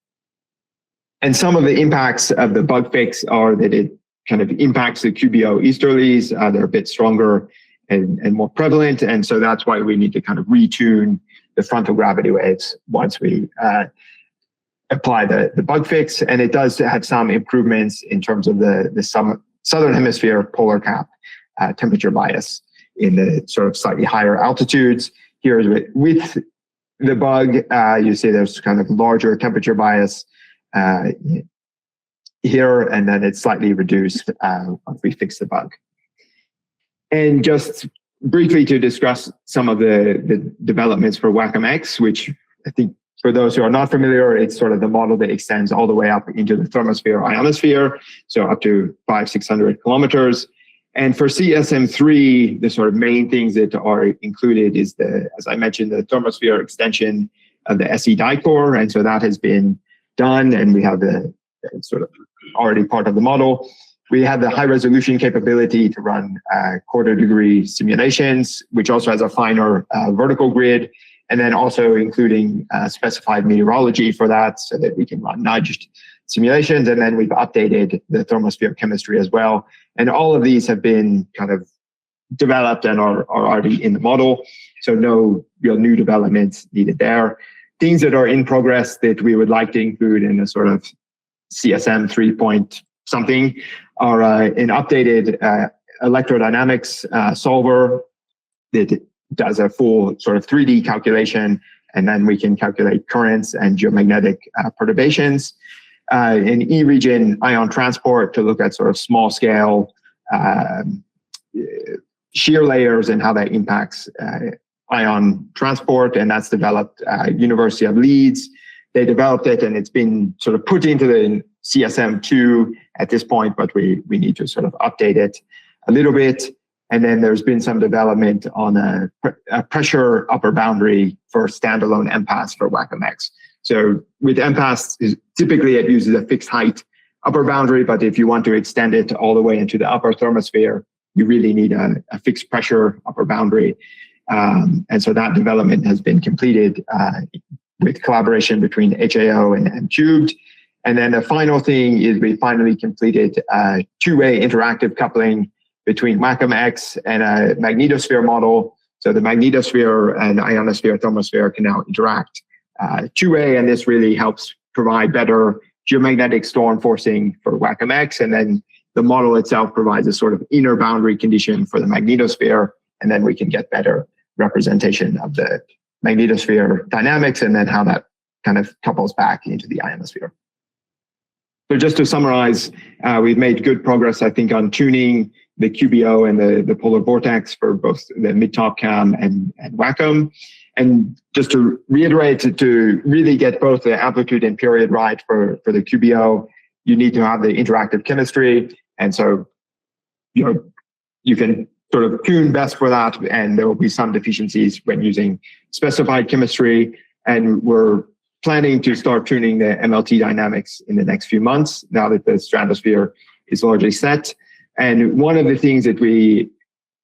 And some of the impacts of the bug fix are that it kind of impacts the QBO easterlies. They're a bit stronger and more prevalent. And so that's why we need to kind of retune the frontal gravity waves once we apply the bug fix. And it does have some improvements in terms of the southern hemisphere polar cap temperature bias in the sort of slightly higher altitudes. Here with the bug, you see there's kind of larger temperature bias here, and then it's slightly reduced once we fix the bug. And just briefly to discuss some of the developments for WACM X, which I think for those who are not familiar, it's sort of the model that extends all the way up into the thermosphere, ionosphere, so up to 500-600 kilometers. And for CSM3, the sort of main things that are included is as I mentioned, the thermosphere extension of the SE dicore. And so that has been done, and we have the sort of already part of the model. We have the high resolution capability to run quarter degree simulations, which also has a finer vertical grid. and then also including specified meteorology for that so that we can run nudged simulations. And then we've updated the thermosphere chemistry as well. And all of these have been kind of developed and are already in the model. So no real new developments needed there. Things that are in progress that we would like to include in a sort of CSM 3 point something are an updated electrodynamics solver that does a full sort of 3D calculation, and then we can calculate currents and geomagnetic perturbations. An E-region ion transport to look at sort of small scale shear layers and how that impacts ion transport, and that's developed University of Leeds. They developed it, and it's been sort of put into the CSM2 at this point, but we need to sort of update it a little bit. And then there's been some development on a pressure upper boundary for standalone MPAS for WACMX. So with MPAS, typically it uses a fixed height upper boundary, but if you want to extend it all the way into the upper thermosphere, you really need a fixed pressure upper boundary. And so that development has been completed with collaboration between HAO and Cubed. And then the final thing is we finally completed two-way interactive coupling between WACMX and a magnetosphere model. So the magnetosphere and ionosphere thermosphere can now interact two-way, and this really helps provide better geomagnetic storm forcing for WACMX. And then the model itself provides a sort of inner boundary condition for the magnetosphere, and then we can get better representation of the magnetosphere dynamics and then how that kind of couples back into the ionosphere. So just to summarize, we've made good progress, I think, on tuning the QBO and the polar vortex for both the mid-top cam and WACM. And just to reiterate, to really get both the amplitude and period right for the QBO, you need to have the interactive chemistry. And so, you can sort of tune best for that, and there will be some deficiencies when using specified chemistry. And we're planning to start tuning the MLT dynamics in the next few months, now that the stratosphere is largely set. And one of the things that we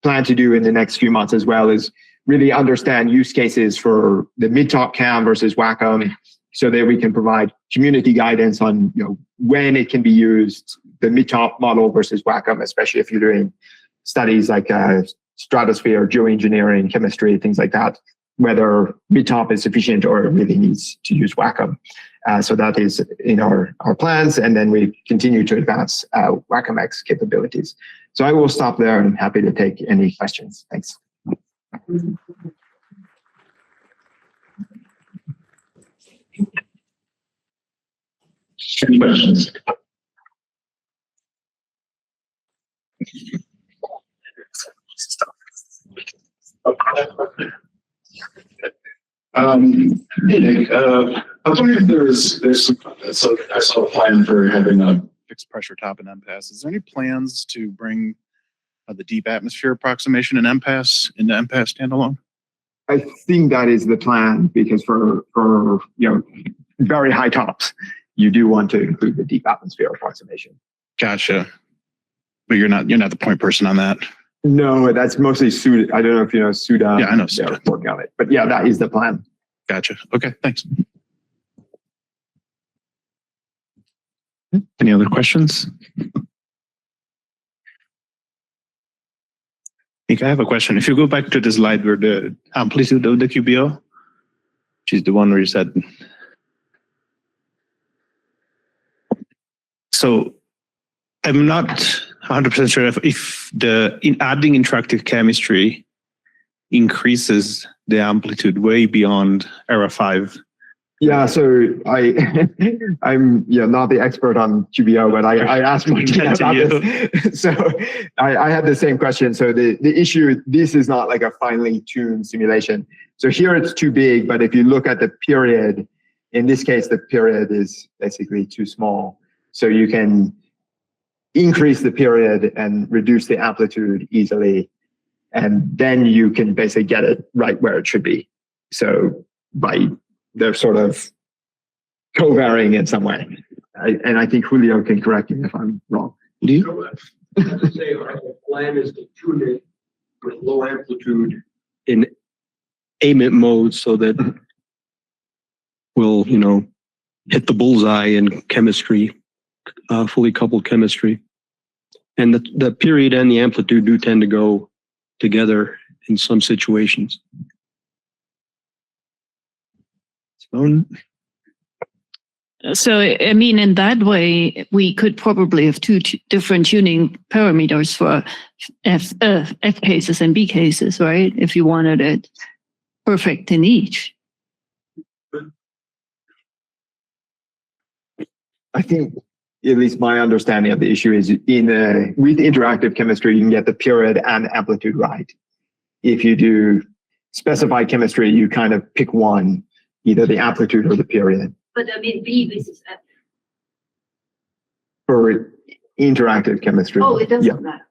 plan to do in the next few months as well is really understand use cases for the mid-top cam versus WACM, so that we can provide community guidance on when it can be used, the mid-top model versus WACM, especially if you're doing studies like stratosphere, geoengineering, chemistry, things like that, whether mid-top is sufficient or it really needs to use WACM. So that is in our plans, and then we continue to advance WACMX capabilities. So I will stop there, and I'm happy to take any questions. Thanks. Any questions? Hey Nick, I was wondering if there's some, so I saw a plan for having a fixed pressure top in MPAS. Is there any plans to bring the deep atmosphere approximation in MPAS into MPAS standalone? I think that is the plan, because for very high tops, you do want to include the deep atmosphere approximation. Gotcha. But you're not the point person on that. No, that's mostly Suda. I don't know if you know Suda. Yeah, I know Suda. They're working on it, but yeah, that is the plan. Gotcha. Okay, thanks. Any other questions? Nick, I have a question. If you go back to the slide where the amplitude of the QBO, which is the one where you said, so I'm not 100% sure if adding interactive chemistry increases the amplitude way beyond era 5. Yeah, so I'm not the expert on QBO, but I asked Martin about this. So I had the same question. So the issue, this is not like a finely tuned simulation. So here it's too big, but if you look at the period, in this case, the period is basically too small. So you can increase the period and reduce the amplitude easily, and then you can basically get it right where it should be. So they're sort of co-varying in some way. And I think Julio can correct me if I'm wrong. Do you? Say our plan is to tune it with low amplitude in aim it mode so that we'll, hit the bullseye in chemistry, fully coupled chemistry. And the period and the amplitude do tend to go together in some situations. So, I mean, in that way, we could probably have two different tuning parameters for F cases and B cases, right? If you wanted it perfect in each. I think, at least my understanding of the issue is with interactive chemistry, you can get the period and amplitude right. If you do specified chemistry, you kind of pick one, either the amplitude or the period. But I mean, B versus F. For interactive chemistry. Oh, it doesn't Yeah. matter.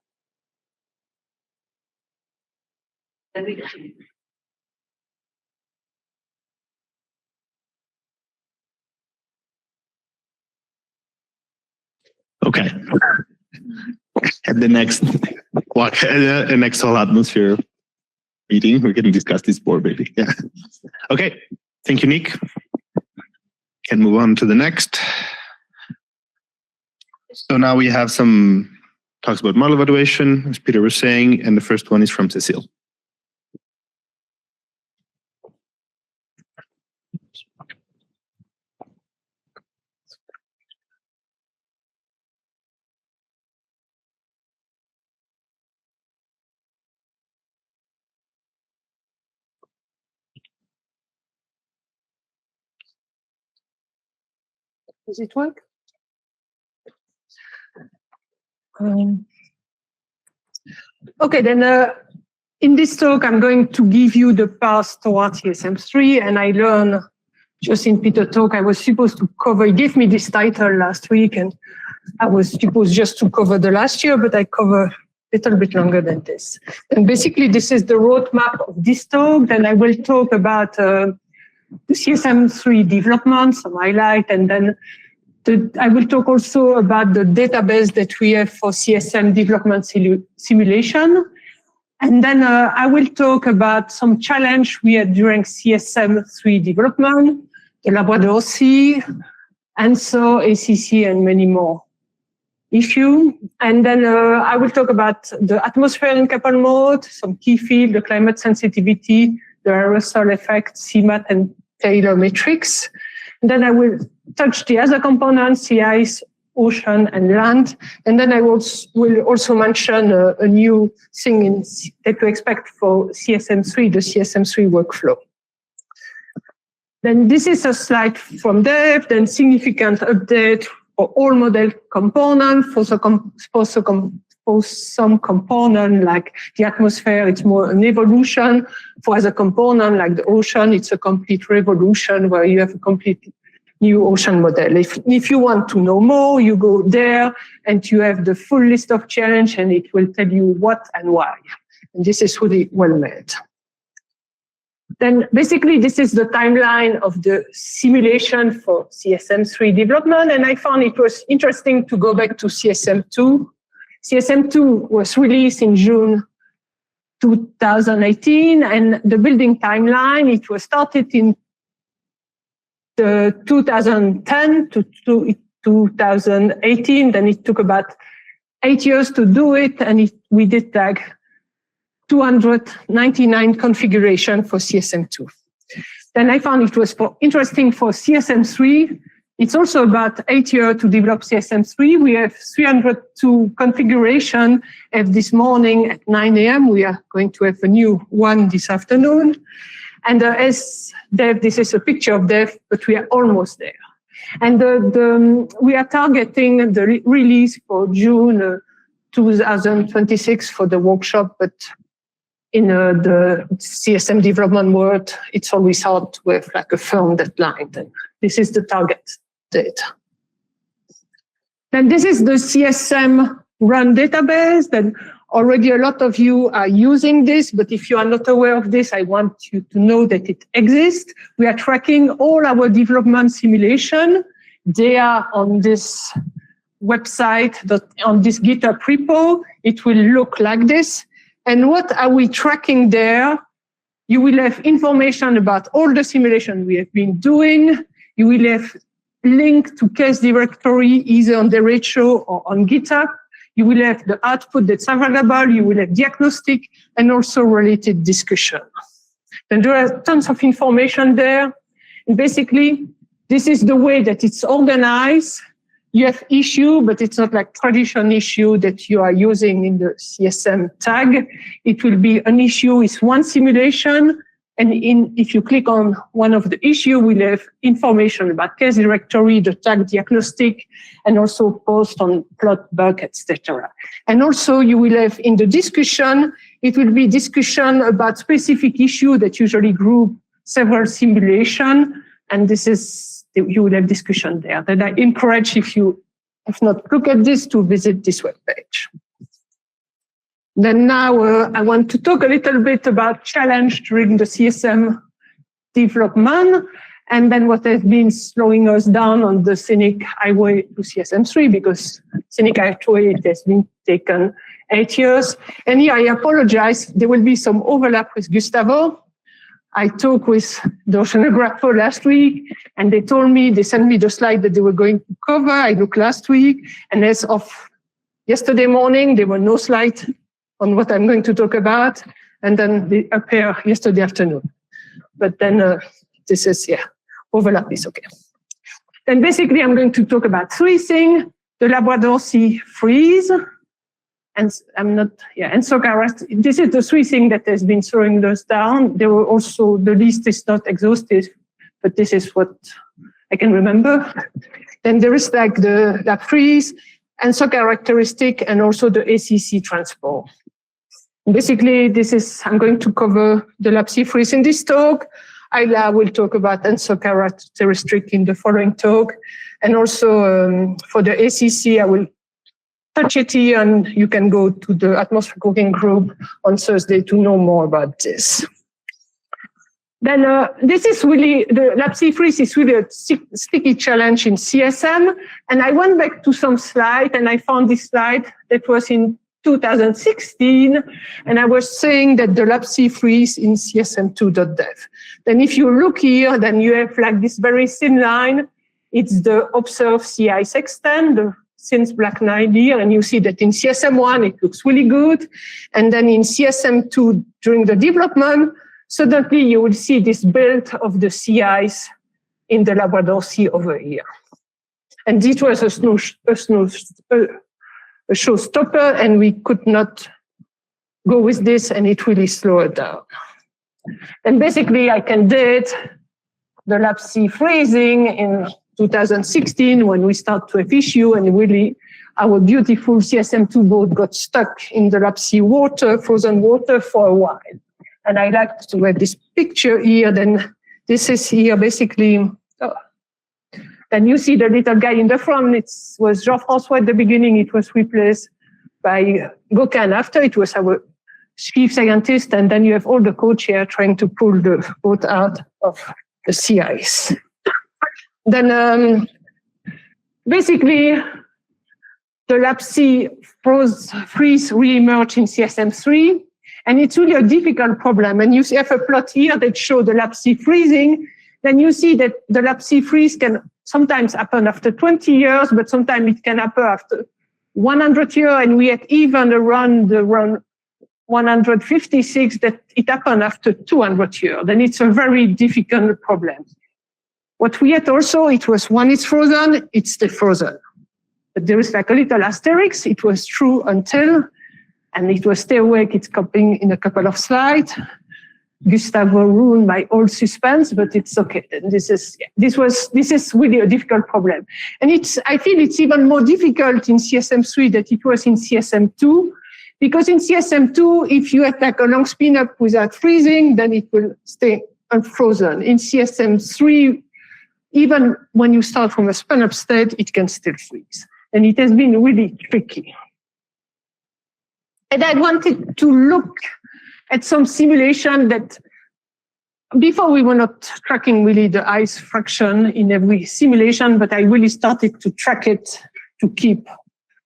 Okay. At the next whole atmosphere meeting, we can discuss this more, maybe. Yeah. Okay. Thank you, Nick. Can move on to the next. So now we have some talks about model evaluation, as Peter was saying, and the first one is from Cecile. Does it work? Okay, then in this talk, I'm going to give you the path towards CSM3, and I learned just in Peter's talk, I was supposed to cover, he gave me this title last week, and I was supposed just to cover the last year, but I cover a little bit longer than this. And basically, this is the roadmap of this talk. Then I will talk about the CSM3 development, some highlight, and then I will talk also about the database that we have for CSM development simulation. And then I will talk about some challenge we had during CSM3 development, the Labrador Sea, ANSO, ACC, and many more issues. And then I will talk about the atmosphere in couple mode, some key field, the climate sensitivity, the aerosol effect, CMAT, and Taylor matrix. And then I will touch the other components, sea ice, ocean, and land. And then I will also mention a new thing that we expect for CSM3, the CSM3 workflow. Then this is a slide from Dave, then significant update for all model components. For some component like the atmosphere, it's more an evolution. For other component like the ocean, it's a complete revolution where you have a complete new ocean model. If you want to know more, you go there and you have the full list of challenge and it will tell you what and why. And this is really well made. Then basically this is the timeline of the simulation for CSM3 development. And I found it was interesting to go back to CSM2. CSM2 was released in June 2018, and the building timeline, it was started in 2010 to 2018. Then it took about 8 years to do it, and we did like 299 configuration for CSM2. Then I found it was interesting for CSM3. It's also about 8 years to develop CSM3. We have 302 configuration. And this morning at 9 a.m., we are going to have a new one this afternoon. And as Dev, this is a picture of Dev, but we are almost there. And we are targeting the release for June 2026 for the workshop, but in the CSM development world, it's always hard to have like a firm deadline. And this is the target date. Then this is the CSM run database. Then already a lot of you are using this, but if you are not aware of this, I want you to know that it exists. We are tracking all our development simulation. They are on this website, on this GitHub repo. It will look like this. And what are we tracking there? You will have information about all the simulation we have been doing. You will have link to case directory either on the retro or on GitHub. You will have the output that's available. You will have diagnostic and also related discussion. And there are tons of information there. And basically, this is the way that it's organized. You have issue, but it's not like traditional issue that you are using in the CSM tag. It will be an issue with one simulation. And if you click on one of the issue, we'll have information about case directory, the tag diagnostic, and also post on plot bug, etc. And also you will have in the discussion, it will be discussion about specific issue that usually group several simulation. And this is, you will have discussion there. That I encourage, if you have not looked at this, to visit this webpage. Then now I want to talk a little bit about challenge during the CSM development, and then what has been slowing us down on the scenic highway to CSM3, because scenic highway, it has been taken 8 years. And here I apologize, there will be some overlap with Gustavo. I talked with the oceanographer last week, and they told me, they sent me the slide that they were going to cover. I looked last week, and as of yesterday morning, there were no slides on what I'm going to talk about, and then they appear yesterday afternoon. But then this is, yeah, overlap is okay. Then basically I'm going to talk about three things: the Labrador Sea freeze, and I'm not, yeah, and so this is the three things that has been slowing us down. There were also, the list is not exhaustive, but this is what I can remember. Then there is like the lab freeze, and so characteristic, and also the ACC transport. Basically, this is, I'm going to cover the lab sea freeze in this talk. Ayla will talk about ENSO characteristic in the following talk. And also for the ACC, I will touch it here, and you can go to the atmospheric working group on Thursday to know more about this. Then this is really, the lab sea freeze is really a sticky challenge in CSM. And I went back to some slide, and I found this slide that was in 2016, and I was saying that the lab sea freeze in CSM2.dev. Then if you look here, then you have like this very thin line. It's the observed sea ice extent, the since black line here, and you see that in CSM1 it looks really good, and then in CSM2 during the development, suddenly you will see this build of the sea ice in the Labrador Sea over here. And this was a showstopper, and we could not go with this, and it really slowed down. And basically, I can date the lab sea freezing in 2016 when we start to have issue, and really our beautiful CSM2 boat got stuck in the lab sea water, frozen water, for a while. And I like to have this picture here. Then this is here basically. Then you see the little guy in the front. It was Jean-François at the beginning. It was replaced by Gokan after. It was our chief scientist. And then you have all the co-chair trying to pull the boat out of the sea ice. Then basically, the lab sea freeze re-emerged in CSM3. And it's really a difficult problem. And you have a plot here that shows the lab sea freezing. Then you see that the lab sea freeze can sometimes happen after 20 years, but sometimes it can happen after 100 years. And we had even around 156 that it happened after 200 years. Then it's a very difficult problem. What we had also, it was when it's frozen, it's still frozen. But there is like a little asterisk. It was true until, and it was stay awake. It's coming in a couple of slides. Gustavo ruined my old suspense, but it's okay. This is really a difficult problem. And I feel it's even more difficult in CSM3 than it was in CSM2, because in CSM2, if you had like a long spin up without freezing, then it will stay unfrozen. In CSM3, even when you start from a spun up state, it can still freeze. And it has been really tricky. And I wanted to look at some simulation that before we were not tracking really the ice fraction in every simulation, but I really started to track it to keep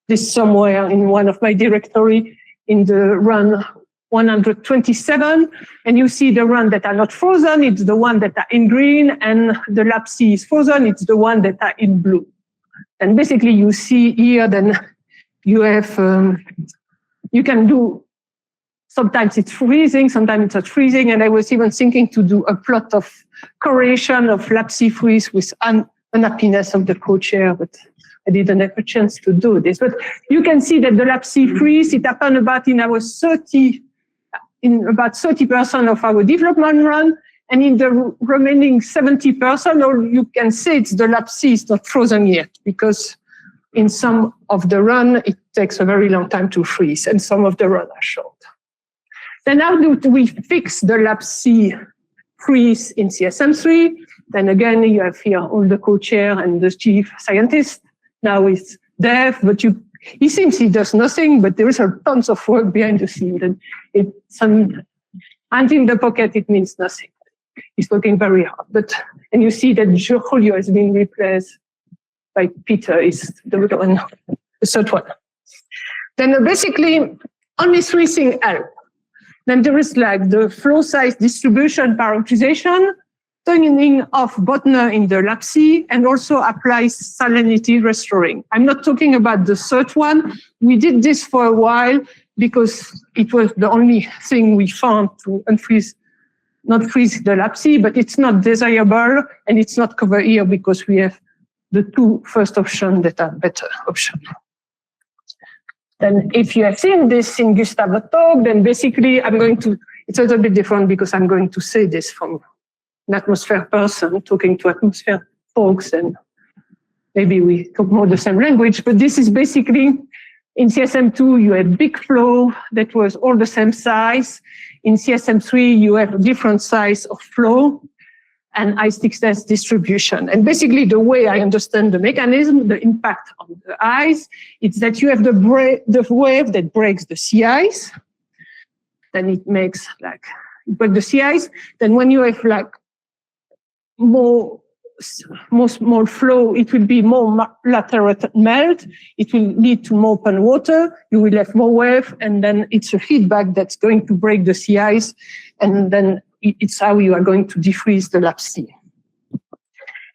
this somewhere in one of my directory in the run 127. And you see the run that are not frozen, it's the one that are in green, and the lap C is frozen, it's the one that are in blue. And basically you see here, then you have, you can do, sometimes it's freezing, sometimes it's not freezing. And I was even thinking to do a plot of correlation of lap C freeze with unhappiness of the co-chair, but I didn't have a chance to do this. But you can see that the lap C freeze, it happened about in about 30% of our development run. And in the remaining 70%, or you can say it's the lap C is not frozen yet, because in some of the run, it takes a very long time to freeze, and some of the run are short. Then how do we fix the lap C freeze in CSM3? Then again, you have here all the co-chair and the chief scientist. Now it's Dev, but he seems he does nothing, but there is a tons of work behind the scenes. And hand in the pocket, it means nothing. He's working very hard. And you see that Julio has been replaced by Peter, is the third one. Then basically, only three things help. Then there is like the flow size distribution parameterization, turning off Botner in the lap C, and also applies salinity restoring. I'm not talking about the third one. We did this for a while because it was the only thing we found to unfreeze, not freeze the lap C, but it's not desirable and it's not covered here because we have the two first options that are better options. Then if you have seen this in Gustavo's talk, then basically it's a little bit different because I'm going to say this from an atmosphere person talking to atmosphere folks, and maybe we talk more the same language, but this is basically in CSM2, you have big flow that was all the same size. In CSM3, you have a different size of flow and high-thickness distribution. And basically the way I understand the mechanism, the impact on the ice, it's that you have the wave that breaks the sea ice, then it makes break the sea ice. Then when you have more small flow, it will be more lateral melt. It will lead to more open water. You will have more wave, and then it's a feedback that's going to break the sea ice, and then it's how you are going to defreeze the lap C.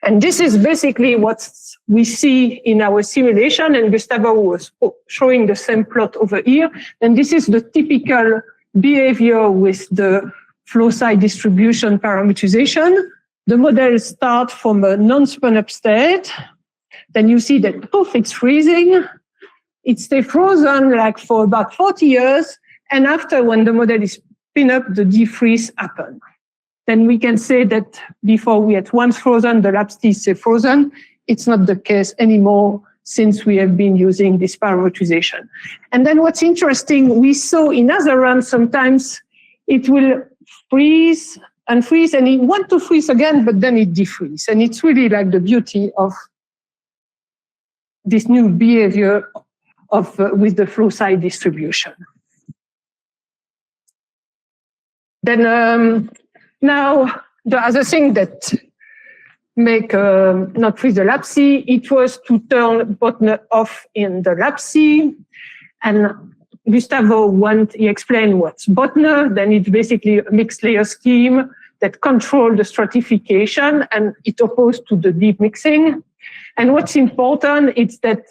And this is basically what we see in our simulation, and Gustavo was showing the same plot over here. And this is the typical behavior with the flow side distribution parameterization. The model starts from a non-spun up state. Then you see that poof, it's freezing. It stays frozen for about 40 years. And after, when the model is spin up, the defreeze happens. Then we can say that before we had once frozen, the lap C stay frozen. It's not the case anymore since we have been using this parameterization. And then what's interesting, we saw in other runs, sometimes it will freeze, unfreeze, and it wants to freeze again, but then it defreeze. And it's really like the beauty of this new behavior of with the flow side distribution. Then now the other thing that make not freeze the lap C, it was to turn Botner off in the lap C. And Gustavo he explained what's Botner. Then it's basically a mixed layer scheme that control the stratification, and it opposed to the deep mixing. And what's important is that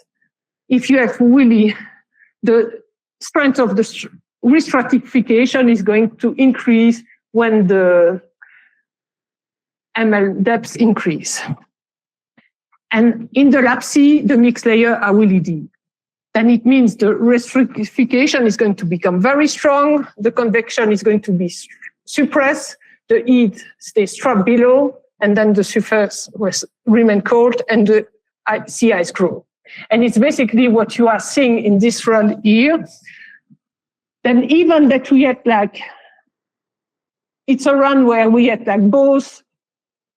if you have really the strength of the restratification is going to increase when the ML depths increase. And in the lap C, the mixed layer are really deep. Then it means the restratification is going to become very strong. The convection is going to be suppressed. The heat stays trapped below, and then the surface remain cold, and the sea ice grow. And it's basically what you are seeing in this run here. Then even that we had it's a run where we had both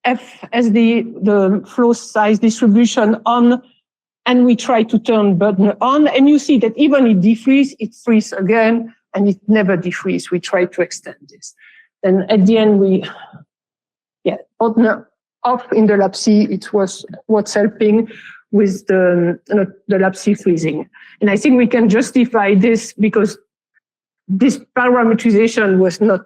F as the flow size distribution on, and we try to turn Botner on, and you see that even it defreeze, it freeze again, and it never defreeze. We try to extend this. Then at the end, Botner off in the lap C, it was what's helping with the lap C freezing. And I think we can justify this because this parametrization was not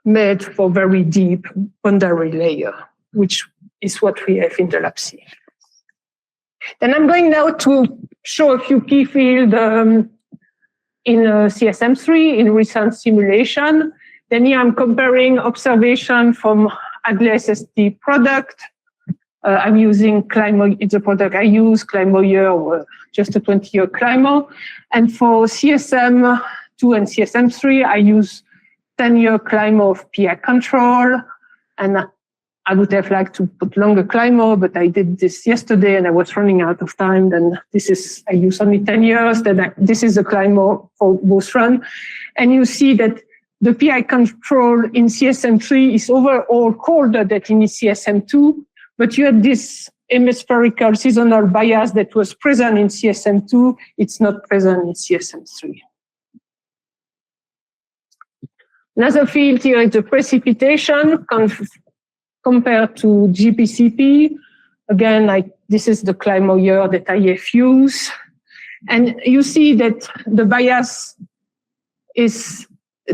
made for very deep boundary layer, which is what we have in the LabC. Then I'm going now to show a few key fields in CSM3 in recent simulation. Then here I'm comparing observation from Adler SST product. I'm using Climo, it's a product I use, Climo year, just a 20-year Climo. And for CSM2 and CSM3, I use 10-year Climo of PI control. And I would have liked to put longer Climo, but I did this yesterday and I was running out of time. Then I use only 10 years. Then this is the Climo for both run. And you see that the PI control in CSM3 is overall colder than in CSM2, but you had this hemispherical seasonal bias that was present in CSM2. It's not present in CSM3. Another field here is the precipitation compared to GPCP. Again, this is the Climo year that I have used. And you see that the bias is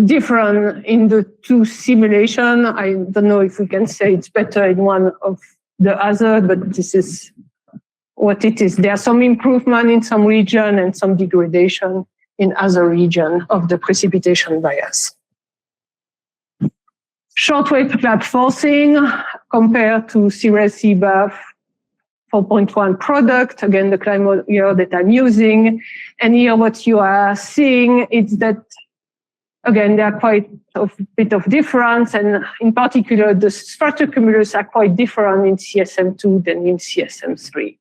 different in the two simulations. I don't know if we can say it's better in one of the other, but this is what it is. There are some improvement in some region and some degradation in other region of the precipitation bias. Shortwave cloud forcing compared to Cirrus CBAF 4.1 product, again, the Climo year that I'm using. And here what you are seeing is that, again, there are quite a bit of difference. And in particular, the stratocumulus are quite different in CSM2 than in CSM3.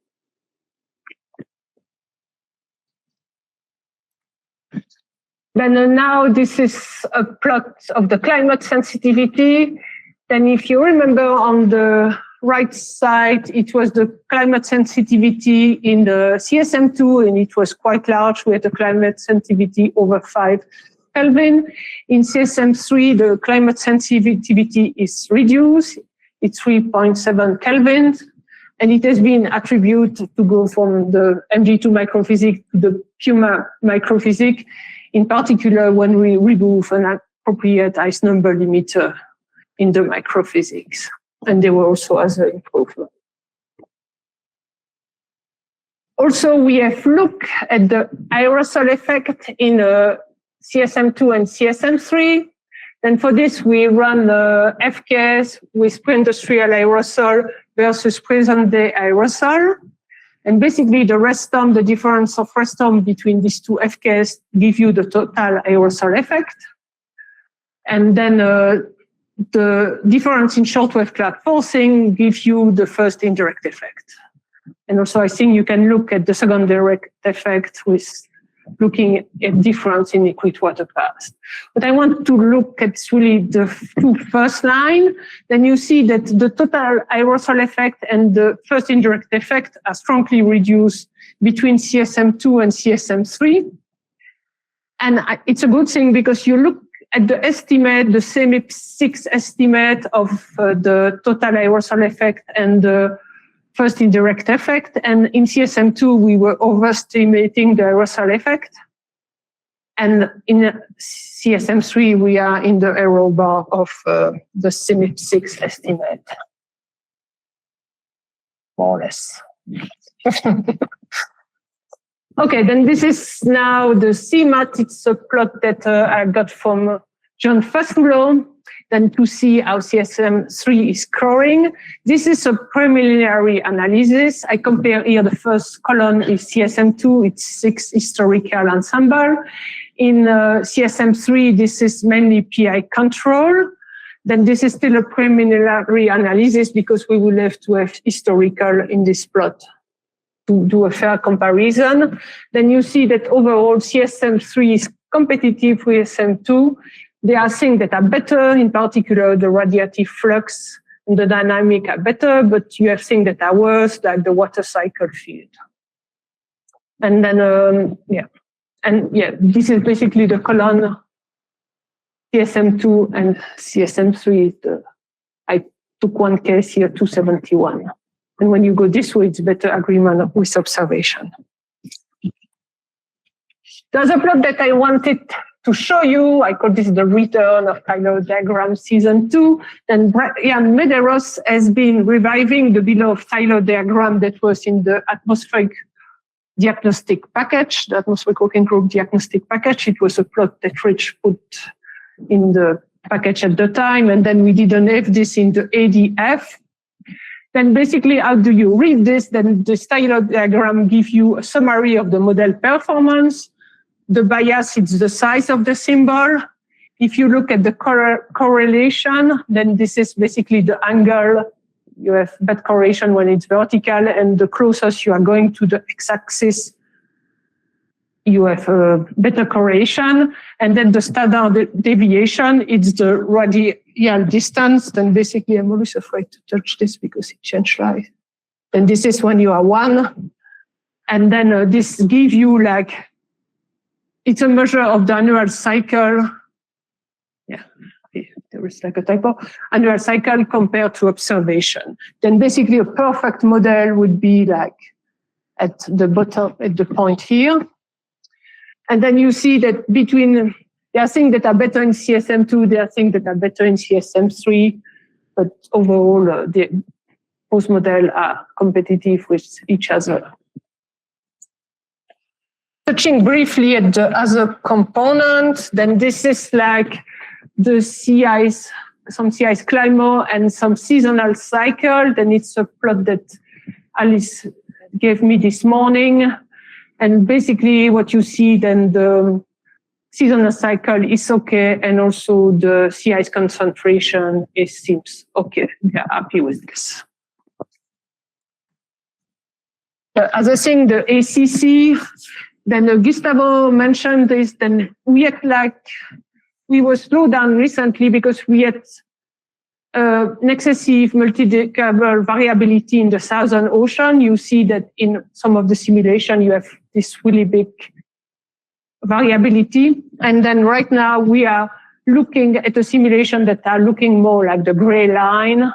Then now this is a plot of the climate sensitivity. Then if you remember on the right side, it was the climate sensitivity in the CSM2, and it was quite large. We had a climate sensitivity over 5 Kelvin. In CSM3, the climate sensitivity is reduced. It's 3.7 Kelvin. And it has been attributed to go from the MG2 microphysics to the Puma microphysics, in particular when we remove an appropriate ice number limiter in the microphysics. And there were also other improvements. Also, we have looked at the aerosol effect in CSM2 and CSM3. And for this, we run the FKS with pre-industrial aerosol versus present-day aerosol. And basically, the rest term, the difference of rest term between these two FKS give you the total aerosol effect. And then the difference in shortwave cloud forcing gives you the first indirect effect. And also, I think you can look at the second direct effect with looking at difference in liquid water path. But I want to look at really the two first line. Then you see that the total aerosol effect and the first indirect effect are strongly reduced between CSM2 and CSM3. And it's a good thing because you look at the estimate, the CMIP6 estimate of the total aerosol effect and the first indirect effect. And in CSM2, we were overestimating the aerosol effect. And in CSM3, we are in the error bar of the CMIP6 estimate, more or less. Okay, then this is now the CMAT. It's a plot that I got from John Fasulo. Then to see how CSM3 is growing. This is a preliminary analysis. I compare here the first column is CSM2, it's 6 historical ensemble. In CSM3, this is mainly PI control. Then this is still a preliminary analysis because we will have to have historical in this plot to do a fair comparison. Then you see that overall CSM3 is competitive with CSM2. There are things that are better, in particular the radiative flux and the dynamic are better, but you have things that are worse, like the water cycle field. And then, this is basically the column CSM2 and CSM3. I took one case here, 271. And when you go this way, it's better agreement with observation. There's a plot that I wanted to show you, I call this the return of Taylor diagram season 2. Then Brian Medeiros has been reviving the below of Taylor diagram that was in the atmospheric diagnostic package, the atmospheric working group diagnostic package. It was a plot that Rich put in the package at the time, and then we didn't have this in the ADF. Then basically, how do you read this? Then the Taylor diagram gives you a summary of the model performance. The bias is the size of the symbol. If you look at the correlation, then this is basically the angle. You have bad correlation when it's vertical, and the closest you are going to the x-axis, you have a better correlation. And then the standard deviation, it's the radial distance. Then basically, I'm always afraid to touch this because it changed light. And this is when you are 1. And then this gives you like, it's a measure of the annual cycle. Yeah, there is like a typo. Annual cycle compared to observation. Then basically a perfect model would be like at the bottom, at the point here. And then you see that between, there are things that are better in CSM2, there are things that are better in CSM3, but overall, both models are competitive with each other. Touching briefly at the other component, then this is like the CIs, some CIs climber and some seasonal cycle. Then it's a plot that Alice gave me this morning. And basically what you see then the seasonal cycle is okay. And also the CI's concentration seems okay. They're happy with this. The other thing, the ACC, then Gustavo mentioned this, then we had we were slowed down recently because we had an excessive multi-decadal variability in the Southern Ocean. You see that in some of the simulation, you have this really big variability. And then right now we are looking at a simulation that are looking more like the gray line.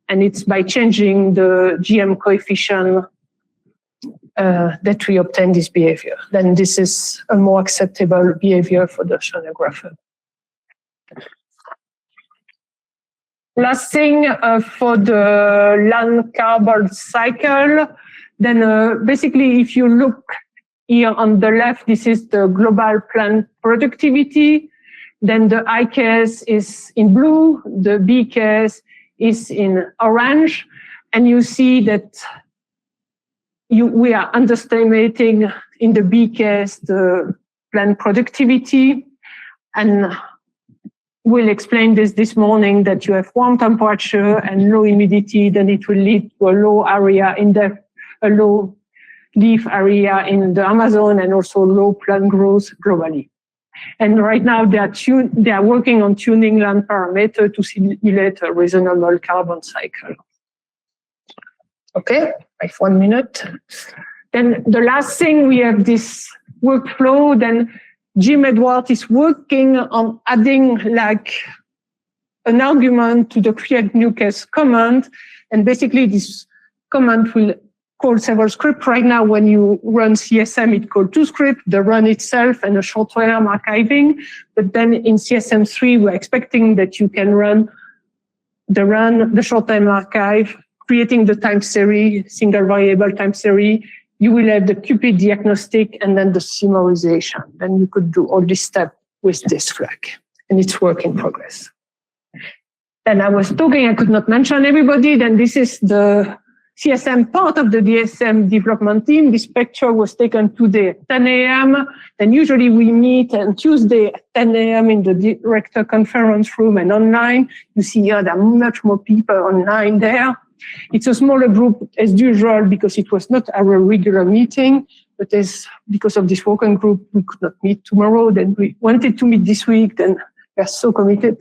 And it's by changing the GM coefficient that we obtain this behavior. Then this is a more acceptable behavior for the oceanographer. Last thing for the land carbon cycle, then basically if you look here on the left, this is the global plant productivity. Then the I case is in blue, the B case is in orange, and you see that we are underestimating in the B case the plant productivity, and we'll explain this morning that you have warm temperature and low humidity, then it will lead to a low area in a low leaf area in the Amazon and also low plant growth globally. And right now they are working on tuning land parameter to simulate a reasonable carbon cycle. Okay, I have 1 minute. Then the last thing, we have this workflow. Then Jim Edward is working on adding like an argument to the create new case command. And basically this command will call several scripts. Right now, when you run CSM, it calls 2 scripts, the run itself and a short-term archiving. But then in CSM3, we're expecting that you can run, the short-term archive, creating the time series, single variable time series. You will have the QP diagnostic and then the summarization. Then you could do all this step with this flag, and it's work in progress. Then I was talking, I could not mention everybody. Then this is the CSM part of the DSM development team. This picture was taken today at 10 a.m. Then usually we meet on Tuesday at 10 a.m. in the director conference room and online. You see here there are much more people online there. It's a smaller group as usual because it was not our regular meeting, but because of this working group, we could not meet tomorrow. Then we wanted to meet this week. Then we are so committed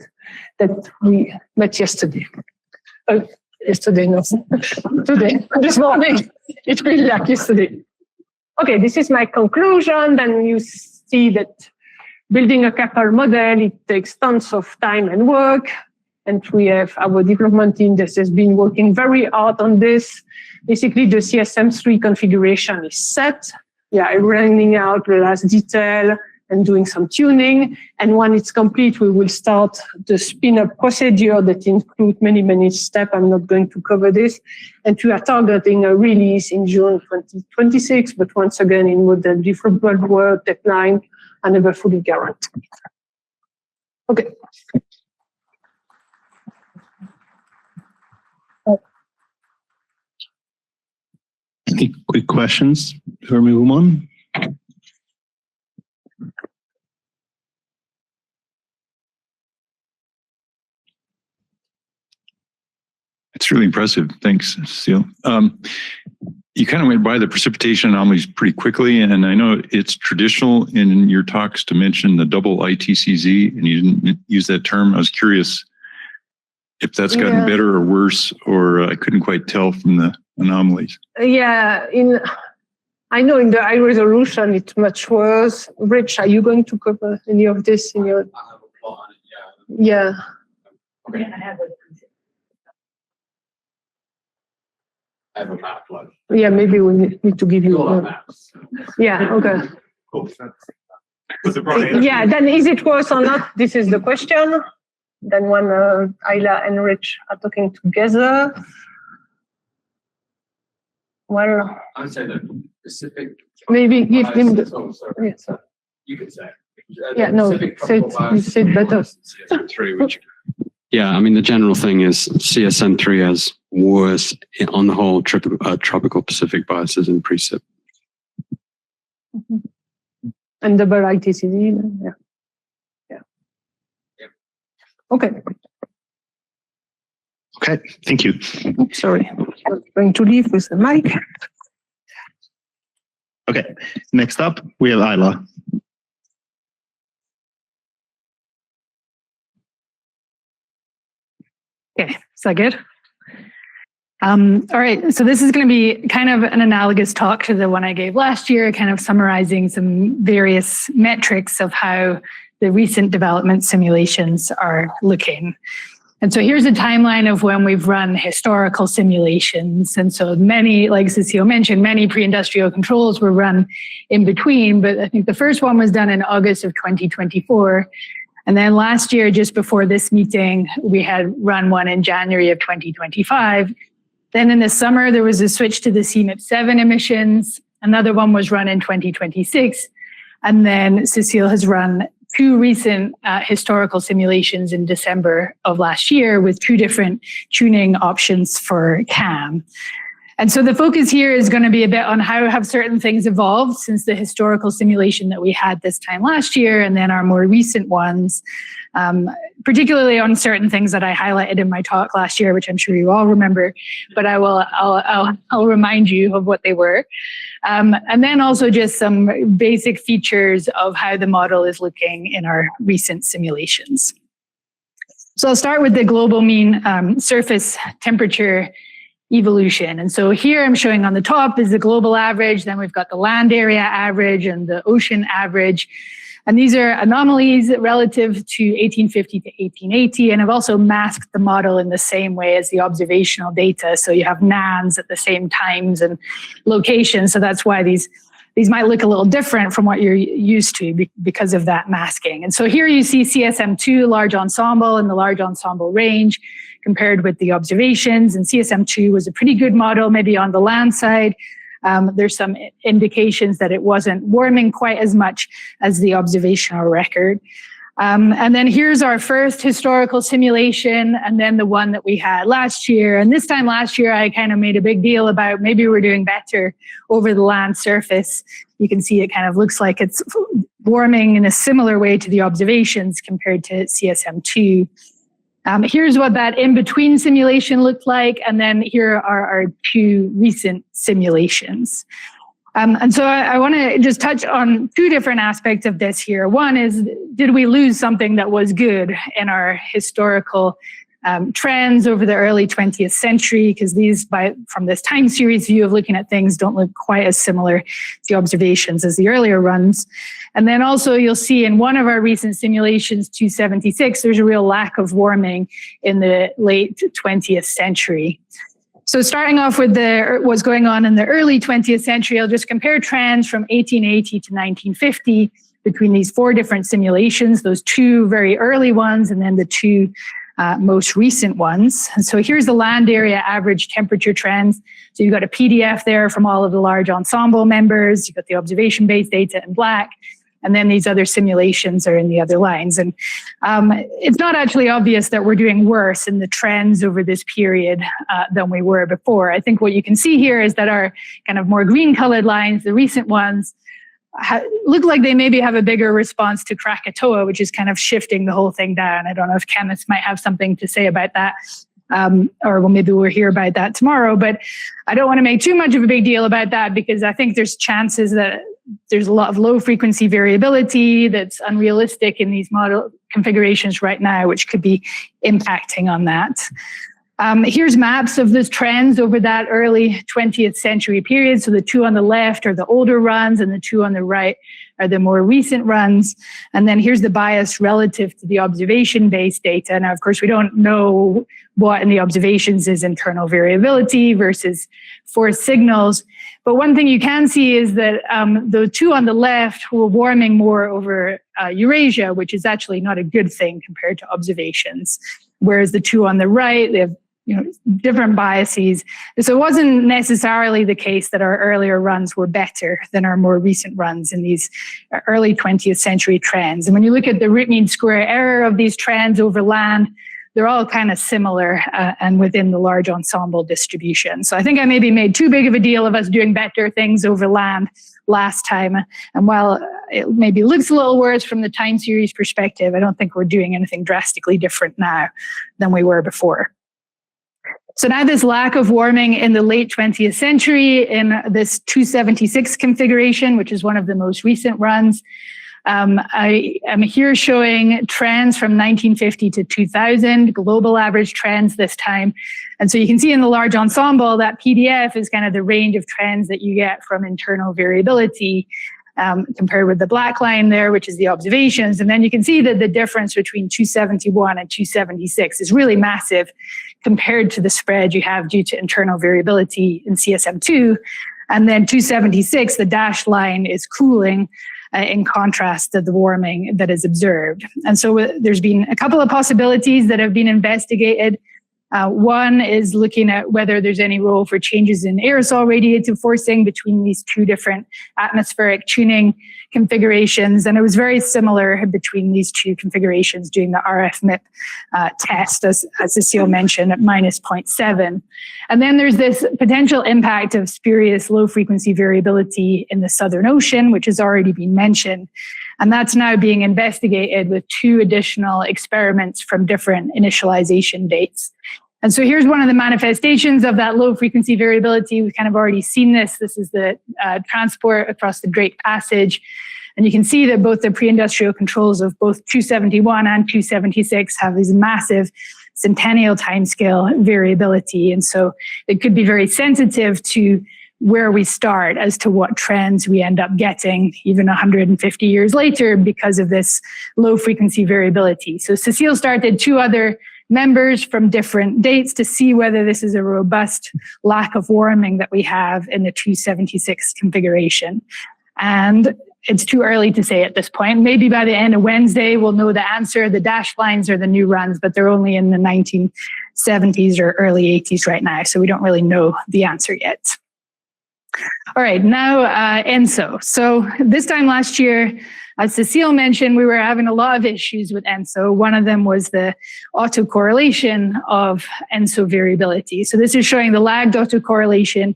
that we met yesterday. Yesterday, no, today, this morning. It feels like yesterday. Okay, this is my conclusion. Then you see that building a couple model, it takes tons of time and work. And we have our development team that has been working very hard on this. Basically, the CSM3 configuration is set. Yeah, running out the last detail, and doing some tuning. And when it's complete, we will start the spin-up procedure that includes many, many steps. I'm not going to cover this. And we are targeting a release in June 2026, but once again, in model different world, deadline, and never fully guaranteed. Okay. Any quick questions before we move on? It's really impressive. Thanks, Cecile. You kind of went by the precipitation anomalies pretty quickly, and I know it's traditional in your talks to mention the double ITCZ, and you didn't use that term. I was curious if that's gotten better or worse, or I couldn't quite tell from the anomalies. Yeah, I know in the high resolution it's much worse. Rich, are you going to cover any of this in your? Yeah. Okay. I have a map flood. Yeah, maybe we need to give you. Yeah. Okay. Yeah. Then is it worse or not? This is the question. Then when Ayla and Rich are talking together. Well, I would say the specific. Maybe give him the. Yeah, so you could say. Yeah, no, you said better. Yeah, I mean, the general thing is CSM3 has worse, on the whole, tropical Pacific biases in precip. And double ITCZ, yeah. Yeah. Okay. Okay, thank you. Sorry, I'm going to leave with the mic. Okay, next up, we have Ayla. Okay, is that good? All right, so this is going to be kind of an analogous talk to the one I gave last year, kind of summarizing some various metrics of how the recent development simulations are looking. And so here's a timeline of when we've run historical simulations. And so many, like Cecile mentioned, many pre-industrial controls were run in between, but I think the first one was done in August of 2024. And then last year, just before this meeting, we had run one in January of 2025. Then in the summer, there was a switch to the CMIP7 emissions. Another one was run in 2026. And then Cecile has run two recent historical simulations in December of last year with two different tuning options for CAM. And so the focus here is going to be a bit on how have certain things evolved since the historical simulation that we had this time last year, and then our more recent ones, particularly on certain things that I highlighted in my talk last year, which I'm sure you all remember, but I'll remind you of what they were. And then also just some basic features of how the model is looking in our recent simulations. So I'll start with the global mean surface temperature evolution. And so here I'm showing on the top is the global average, then we've got the land area average and the ocean average. And these are anomalies relative to 1850 to 1880. And I've also masked the model in the same way as the observational data. So you have NANs at the same times and locations. So that's why these might look a little different from what you're used to because of that masking. And so here you see CSM2, large ensemble, and the large ensemble range compared with the observations. And CSM2 was a pretty good model, maybe on the land side. There's some indications that it wasn't warming quite as much as the observational record. And then here's our first historical simulation, and then the one that we had last year. And this time last year, I kind of made a big deal about maybe we're doing better over the land surface. You can see it kind of looks like it's warming in a similar way to the observations compared to CSM2. Here's what that in-between simulation looked like, and then here are our two recent simulations. And so I want to just touch on two different aspects of this here. One is, did we lose something that was good in our historical trends over the early 20th century? Because these, from this time series view of looking at things, don't look quite as similar to the observations as the earlier runs. And then also you'll see in one of our recent simulations, 276, there's a real lack of warming in the late 20th century. So starting off with what's going on in the early 20th century, I'll just compare trends from 1880 to 1950. between these 4 different simulations, those 2 very early ones, and then the 2 most recent ones. And so here's the land area average temperature trends. So you've got a PDF there from all of the large ensemble members. You've got the observation-based data in black. And then these other simulations are in the other lines. And it's not actually obvious that we're doing worse in the trends over this period than we were before. I think what you can see here is that our kind of more green colored lines, the recent ones, look like they maybe have a bigger response to Krakatoa, which is kind of shifting the whole thing down. I don't know if chemists might have something to say about that, or well, maybe we'll hear about that tomorrow, but I don't want to make too much of a big deal about that because I think there's chances that there's a lot of low frequency variability that's unrealistic in these model configurations right now, which could be impacting on that. Here's maps of those trends over that early 20th century period. So the 2 on the left are the older runs and the 2 on the right are the more recent runs. And then here's the bias relative to the observation-based data. Now, of course, we don't know what in the observations is internal variability versus forced signals. But one thing you can see is that the 2 on the left were warming more over Eurasia, which is actually not a good thing compared to observations. Whereas the 2 on the right, they have different biases. So it wasn't necessarily the case that our earlier runs were better than our more recent runs in these early 20th century trends. And when you look at the root mean square error of these trends over land, they're all kind of similar and within the large ensemble distribution. So I think I maybe made too big of a deal of us doing better things over land last time. And while it maybe looks a little worse from the time series perspective, I don't think we're doing anything drastically different now than we were before. So now this lack of warming in the late 20th century in this 276 configuration, which is one of the most recent runs. I am here showing trends from 1950 to 2000, global average trends this time. And so you can see in the large ensemble that PDF is kind of the range of trends that you get from internal variability compared with the black line there, which is the observations. And then you can see that the difference between 271 and 276 is really massive compared to the spread you have due to internal variability in CSM2. And then 276, the dashed line, is cooling in contrast to the warming that is observed. And so there's been a couple of possibilities that have been investigated. One is looking at whether there's any role for changes in aerosol radiative forcing between these 2 different atmospheric tuning configurations. And it was very similar between these 2 configurations doing the RF-MIP test, as Cecile mentioned, at -0.7. And then there's this potential impact of spurious low frequency variability in the Southern Ocean, which has already been mentioned. And that's now being investigated with 2 additional experiments from different initialization dates. And so here's one of the manifestations of that low frequency variability. We've kind of already seen this. This is the transport across the Drake Passage. And you can see that both the pre-industrial controls of both 271 and 276 have these massive centennial timescale variability. And so it could be very sensitive to where we start as to what trends we end up getting even 150 years later because of this low frequency variability. So Cecile started 2 other members from different dates to see whether this is a robust lack of warming that we have in the 276 configuration. And it's too early to say at this point. Maybe by the end of Wednesday, we'll know the answer. The dashed lines are the new runs, but they're only in the 1970s or early 80s right now. So we don't really know the answer yet. All right, now ENSO. So this time last year, as Cecile mentioned, we were having a lot of issues with ENSO. One of them was the autocorrelation of ENSO variability. So this is showing the lagged autocorrelation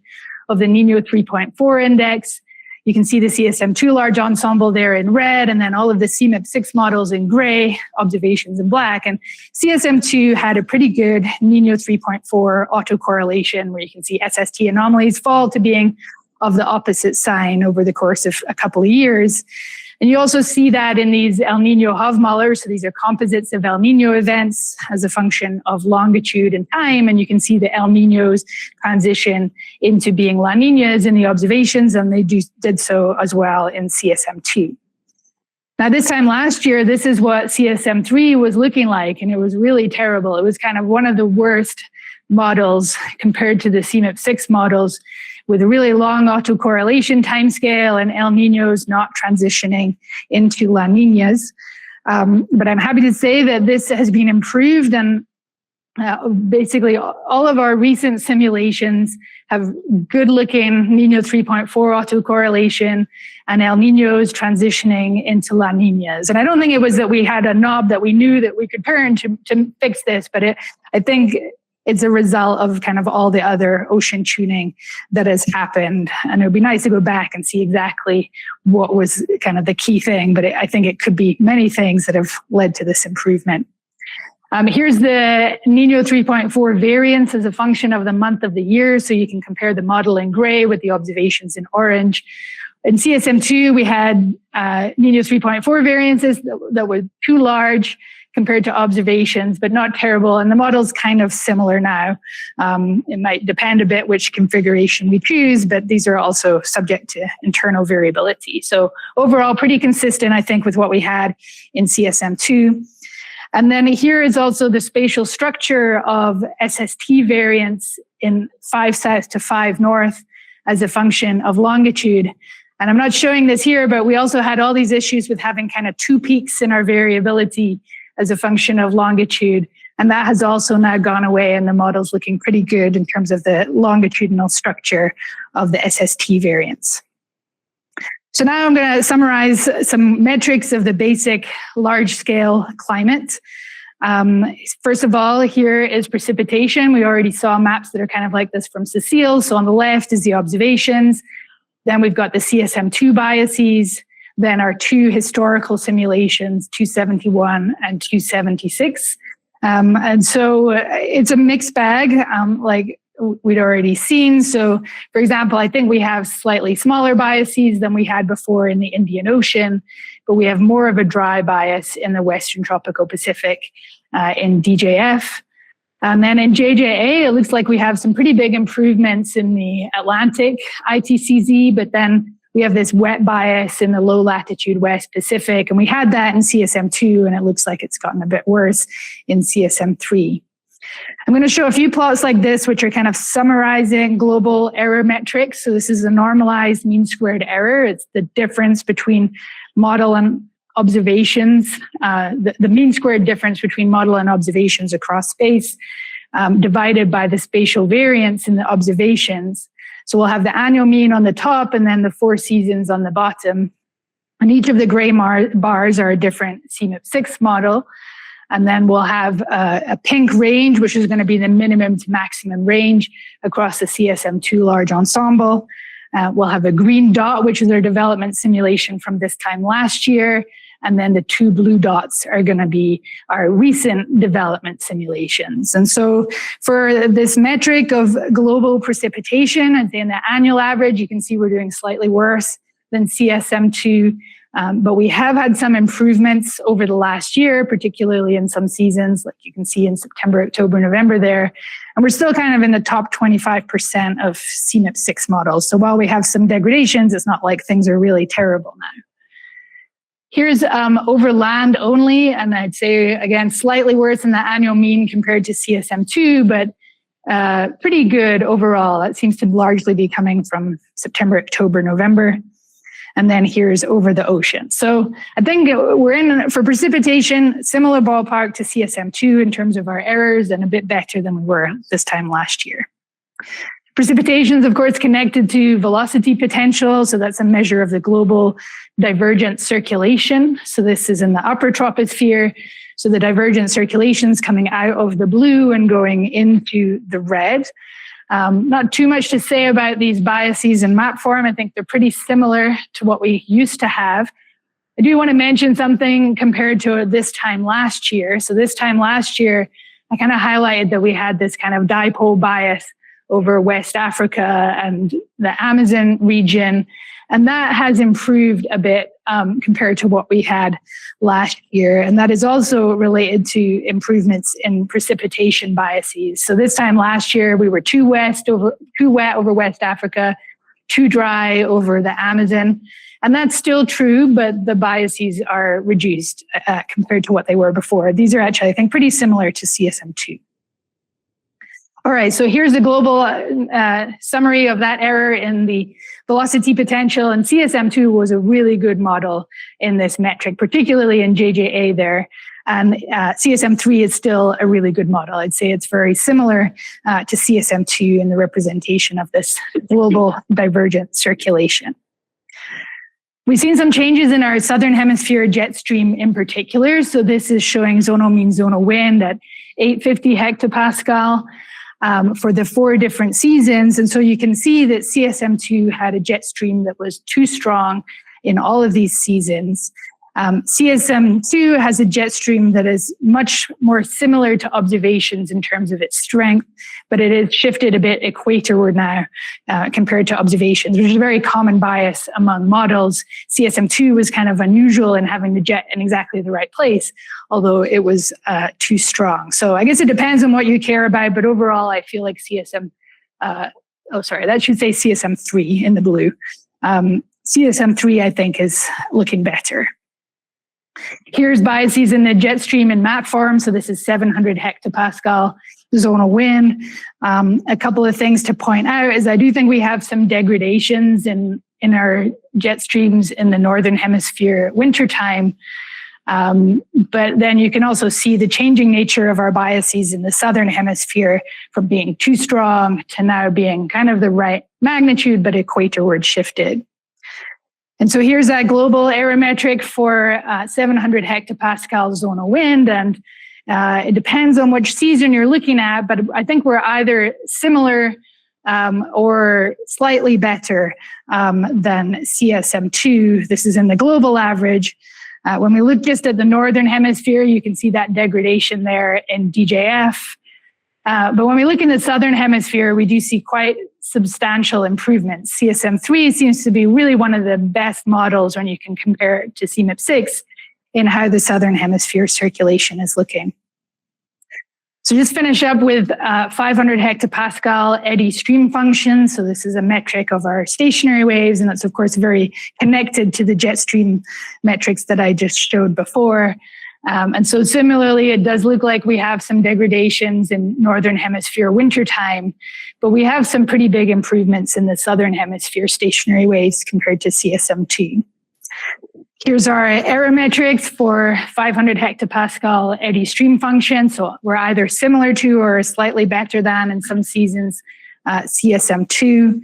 of the Nino 3.4 index. You can see the CSM2 large ensemble there in red, and then all of the CMIP6 models in gray, observations in black. And CSM2 had a pretty good Nino 3.4 autocorrelation where you can see SST anomalies fall to being of the opposite sign over the course of a couple of years. And you also see that in these El Nino Havmalers. So these are composites of El Nino events as a function of longitude and time. And you can see the El Ninos transition into being La Ninas in the observations, and they did so as well in CSM2. Now, this time last year, this is what CSM3 was looking like, and it was really terrible. It was kind of one of the worst models compared to the CMIP6 models, with a really long autocorrelation timescale and El Niños not transitioning into La Niñas. But I'm happy to say that this has been improved, and basically all of our recent simulations have good looking Niño 3.4 autocorrelation and El Niños transitioning into La Niñas. And I don't think it was that we had a knob that we knew that we could turn to fix this, but I think it's a result of kind of all the other ocean tuning that has happened. And it would be nice to go back and see exactly what was kind of the key thing, but I think it could be many things that have led to this improvement. Here's the Niño 3.4 variance as a function of the month of the year. So you can compare the model in gray with the observations in orange. In CSM2, we had Niño 3.4 variances that were too large compared to observations, but not terrible. And the model's kind of similar now. It might depend a bit which configuration we choose, but these are also subject to internal variability. So overall, pretty consistent, I think, with what we had in CSM2. And then here is also the spatial structure of SST variance in 5 south to 5 north as a function of longitude. And I'm not showing this here, but we also had all these issues with having kind of 2 peaks in our variability as a function of longitude. And that has also now gone away, and the model's looking pretty good in terms of the longitudinal structure of the SST variance. So now I'm going to summarize some metrics of the basic large-scale climate. First of all, here is precipitation. We already saw maps that are kind of like this from Cecile. So on the left is the observations. Then we've got the CSM2 biases. Then our 2 historical simulations, 271 and 276. And so it's a mixed bag, like we'd already seen. So, for example, I think we have slightly smaller biases than we had before in the Indian Ocean, but we have more of a dry bias in the Western Tropical Pacific in DJF. And then in JJA, it looks like we have some pretty big improvements in the Atlantic ITCZ, but then we have this wet bias in the low latitude West Pacific, and we had that in CSM2, and it looks like it's gotten a bit worse in CSM3. I'm going to show a few plots like this, which are kind of summarizing global error metrics. So this is a normalized mean squared error. It's the difference between model and observations, the mean squared difference between model and observations across space, divided by the spatial variance in the observations. So we'll have the annual mean on the top and then the 4 seasons on the bottom. And each of the gray bars are a different CMIP6 model. And then we'll have a pink range, which is going to be the minimum to maximum range across the CSM2 large ensemble. We'll have a green dot, which is our development simulation from this time last year. And then the 2 blue dots are going to be our recent development simulations. And so for this metric of global precipitation, and in the annual average, you can see we're doing slightly worse than CSM2. But we have had some improvements over the last year, particularly in some seasons, like you can see in September, October, November there. And we're still kind of in the top 25% of CMIP6 models. So while we have some degradations, it's not like things are really terrible now. Here's over land only, and I'd say, again, slightly worse than the annual mean compared to CSM2, but pretty good overall. That seems to largely be coming from September, October, November. And then here's over the ocean. So I think we're in, for precipitation, similar ballpark to CSM2 in terms of our errors, and a bit better than we were this time last year. Precipitation is, of course, connected to velocity potential. So that's a measure of the global divergent circulation. So this is in the upper troposphere. So the divergent circulation is coming out of the blue and going into the red. Not too much to say about these biases in map form. I think they're pretty similar to what we used to have. I do want to mention something compared to this time last year. So this time last year, I kind of highlighted that we had this kind of dipole bias over West Africa and the Amazon region. And that has improved a bit compared to what we had last year. And that is also related to improvements in precipitation biases. So this time last year, we were too wet over West Africa, too dry over the Amazon. And that's still true, but the biases are reduced compared to what they were before. These are actually, I think, pretty similar to CSM2. All right, so here's a global summary of that error in the velocity potential, and CSM2 was a really good model in this metric, particularly in JJA there. And CSM3 is still a really good model. I'd say it's very similar to CSM2 in the representation of this global divergent circulation. We've seen some changes in our southern hemisphere jet stream in particular. So this is showing zonal mean zonal wind at 850 hectopascal for the 4 different seasons. And so you can see that CSM2 had a jet stream that was too strong in all of these seasons. CSM2 has a jet stream that is much more similar to observations in terms of its strength, but it is shifted a bit equatorward now compared to observations, which is a very common bias among models. CSM2 was kind of unusual in having the jet in exactly the right place, although it was too strong. So I guess it depends on what you care about, but overall I feel like that should say CSM3 in the blue. CSM3 I think is looking better. Here's biases in the jet stream in map form. So this is 700 hectopascal zonal wind. A couple of things to point out is I do think we have some degradations in our jet streams in the northern hemisphere wintertime. But then you can also see the changing nature of our biases in the southern hemisphere from being too strong to now being kind of the right magnitude, but equatorward shifted. And so here's that global error metric for 700 hectopascal zonal wind. And it depends on which season you're looking at, but I think we're either similar or slightly better than CSM2. This is in the global average. When we look just at the northern hemisphere, you can see that degradation there in DJF. But when we look in the southern hemisphere, we do see quite substantial improvements. CSM3 seems to be really one of the best models when you can compare it to CMIP6 in how the southern hemisphere circulation is looking. So just finish up with 500 hectopascal eddy stream function. So this is a metric of our stationary waves, and that's of course very connected to the jet stream metrics that I just showed before. And so similarly, it does look like we have some degradations in northern hemisphere wintertime, but we have some pretty big improvements in the southern hemisphere stationary waves compared to CSM2. Here's our error metrics for 500 hectopascal eddy stream function. So we're either similar to or slightly better than in some seasons CSM2.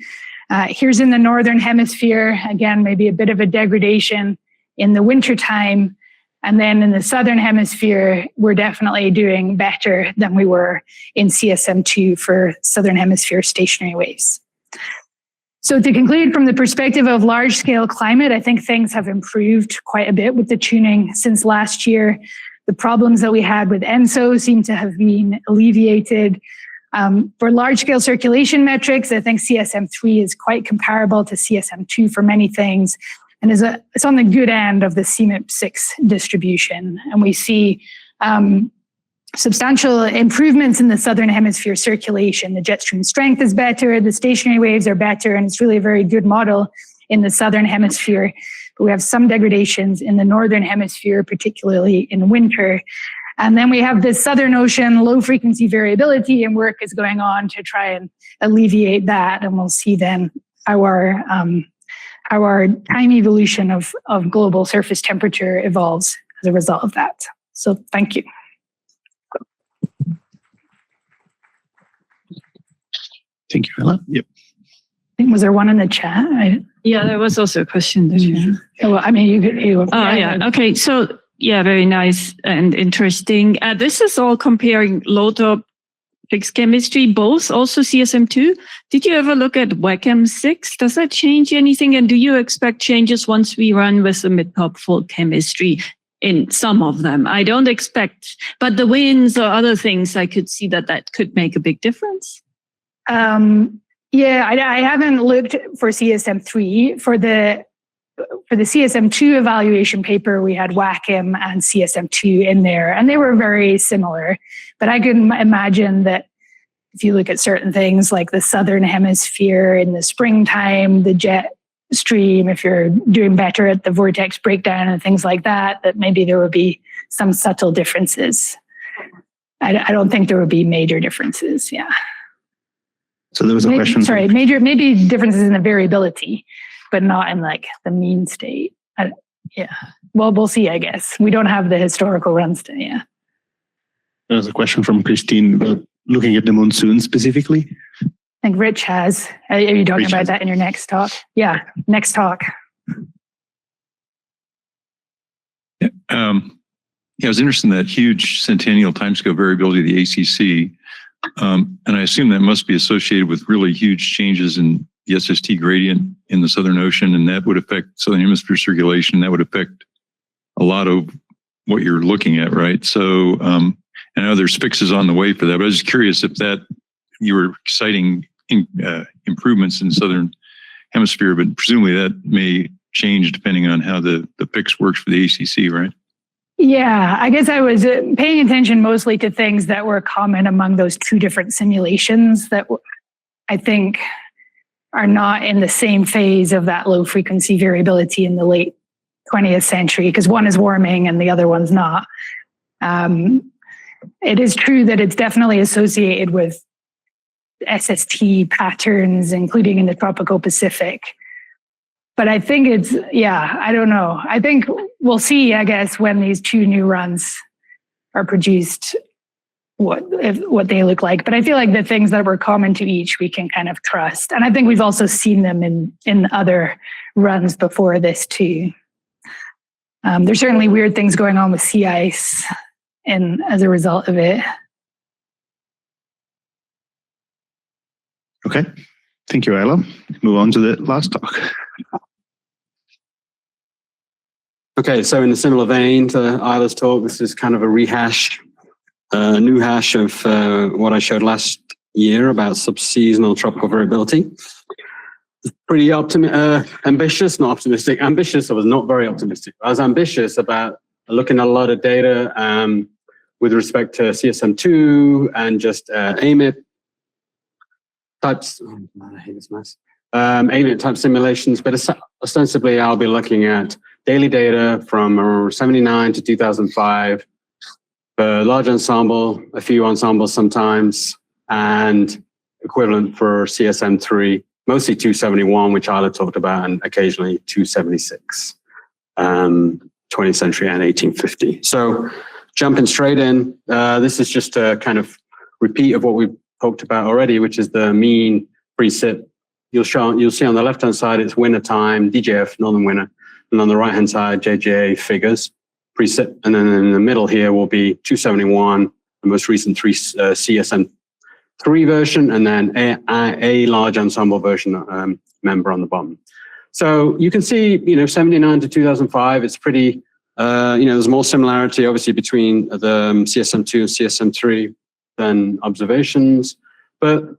Here's in the northern hemisphere, again, maybe a bit of a degradation in the wintertime. And then in the southern hemisphere, we're definitely doing better than we were in CSM2 for southern hemisphere stationary waves. So to conclude, from the perspective of large-scale climate, I think things have improved quite a bit with the tuning since last year. The problems that we had with ENSO seem to have been alleviated. For large-scale circulation metrics, I think CSM3 is quite comparable to CSM2 for many things, and it's on the good end of the CMIP6 distribution. And we see substantial improvements in the southern hemisphere circulation. The jet stream strength is better, the stationary waves are better, and it's really a very good model in the southern hemisphere. But we have some degradations in the northern hemisphere, particularly in winter. And then we have the Southern Ocean low frequency variability, and work is going on to try and alleviate that. And we'll see then how our time evolution of global surface temperature evolves as a result of that. So thank you. Thank you, Ella. Yep. Was there one in the chat? Yeah, there was also a question. Well, I mean, yeah. Okay. So yeah, very nice and interesting. This is all comparing low-top fixed chemistry, both also CSM2. Did you ever look at WACM6? Does that change anything? And do you expect changes once we run with the mid-top full chemistry in some of them? I don't expect, but the winds or other things, I could see that could make a big difference. Yeah, I haven't looked for CSM3. For the CSM2 evaluation paper, we had WACM and CSM2 in there, and they were very similar. But I can imagine that if you look at certain things like the southern hemisphere in the springtime, the jet stream, if you're doing better at the vortex breakdown and things like that, that maybe there would be some subtle differences. I don't think there would be major differences, yeah. So there was a question. Sorry, maybe differences in the variability, but not in like the mean state. Yeah. Well, we'll see, I guess. We don't have the historical runs to, yeah. There's a question from Christine about looking at the monsoon specifically. I think Rich has. Are you talking about that in your next talk? Yeah, next talk. Yeah, I was interested in that huge centennial timescale variability of the ACC. And I assume that must be associated with really huge changes in the SST gradient in the Southern Ocean, and that would affect Southern Hemisphere circulation. That would affect a lot of what you're looking at, right? So I know there's fixes on the way for that, but I was just curious if that you were citing improvements in Southern Hemisphere, but presumably that may change depending on how the fix works for the ACC, right? Yeah, I guess I was paying attention mostly to things that were common among those two different simulations that I think are not in the same phase of that low frequency variability in the late 20th century, because one is warming and the other one's not. It is true that it's definitely associated with SST patterns, including in the tropical Pacific. But I think it's, yeah, I don't know. I think we'll see, I guess, when these two new runs are produced, what they look like. But I feel like the things that were common to each, we can kind of trust. And I think we've also seen them in other runs before this too. There's certainly weird things going on with sea ice and as a result of it. Okay. Thank you, Ayla. Move on to the last talk. Okay, so in a similar vein to Ayla's talk, this is kind of a rehash, a new hash of what I showed last year about subseasonal tropical variability. Pretty ambitious, not optimistic. Ambitious, I was not very optimistic. I was ambitious about looking at a lot of data with respect to CSM2 and just AMIP types. Oh, man, I hate this mess. AMIP type simulations, but ostensibly I'll be looking at daily data from 79 to 2005, a large ensemble, a few ensembles sometimes, and equivalent for CSM3, mostly 271, which Ayla talked about, and occasionally 276, 20th century and 1850. So jumping straight in, this is just a kind of repeat of what we've talked about already, which is the mean precip. You'll see on the left-hand side, it's winter time, DJF, northern winter. And on the right-hand side, JJA figures, precip. And then in the middle here will be 271, the most recent CSM3 version, and then a large ensemble version member on the bottom. So you can see, 79 to 2005, it's pretty, there's more similarity, obviously, between the CSM2 and CSM3 than observations. But,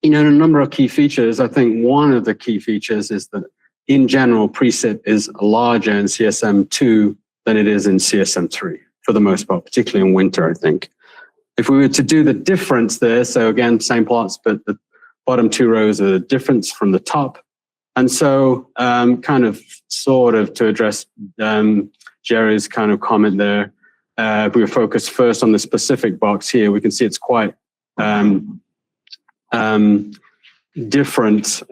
a number of key features, I think one of the key features is that in general, precip is larger in CSM2 than it is in CSM3 for the most part, particularly in winter, I think. If we were to do the difference there, so again, same plots, but the bottom two rows are the difference from the top. And so sort of to address Jerry's kind of comment there, if we were focused first on the specific box here, we can see it's quite different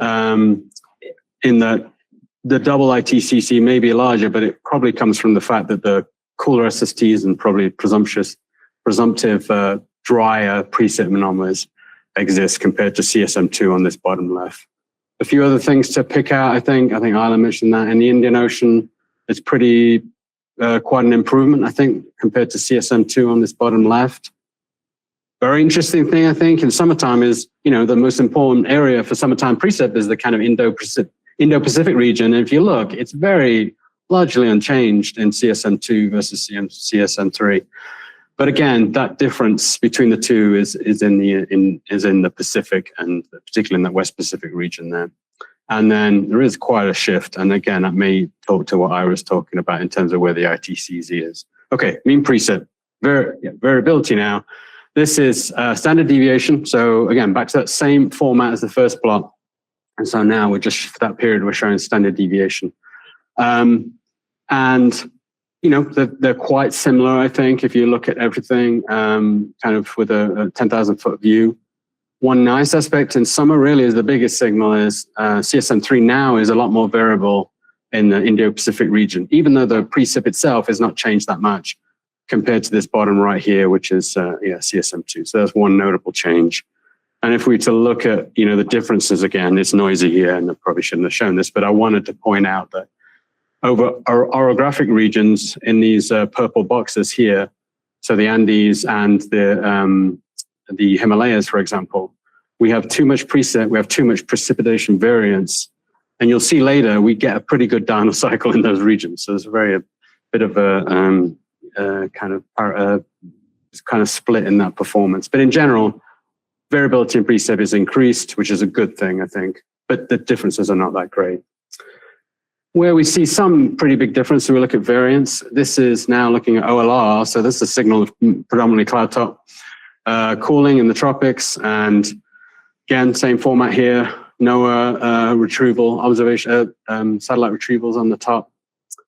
in that the double ITCC may be larger, but it probably comes from the fact that the cooler SSTs and probably presumptive drier precip anomalies exist compared to CSM2 on this bottom left. A few other things to pick out, I think Ayla mentioned that in the Indian Ocean, it's pretty quite an improvement, I think, compared to CSM2 on this bottom left. Very interesting thing, I think, in summertime is, the most important area for summertime precip is the kind of Indo-Pacific region. And if you look, it's very largely unchanged in CSM2 versus CSM3. But again, that difference between the two is in the Pacific, and particularly in the West Pacific region there. And then there is quite a shift. And again, that may talk to what I was talking about in terms of where the ITCZ is. Okay, mean precip, variability now. This is standard deviation. So again, back to that same format as the first plot. And so now we're just, for that period, we're showing standard deviation. They're quite similar, I think, if you look at everything kind of with a 10,000 foot view. one nice aspect in summer really is the biggest signal is CSM3 now is a lot more variable in the Indo-Pacific region, even though the precip itself has not changed that much compared to this bottom right here, which is CSM2. So that's one notable change. And if we were to look at, the differences again, it's noisy here and I probably shouldn't have shown this, but I wanted to point out that over our orographic regions in these purple boxes here, so the Andes and the Himalayas, for example, we have too much precip, we have too much precipitation variance. And you'll see later, we get a pretty good down cycle in those regions. So there's a bit of a kind of split in that performance. But in general, variability in precip is increased, which is a good thing, I think. But the differences are not that great. Where we see some pretty big difference, so we look at variance. This is now looking at OLR. So this is a signal of predominantly cloud top cooling in the tropics. And again, same format here. NOAA retrieval observation, satellite retrievals on the top,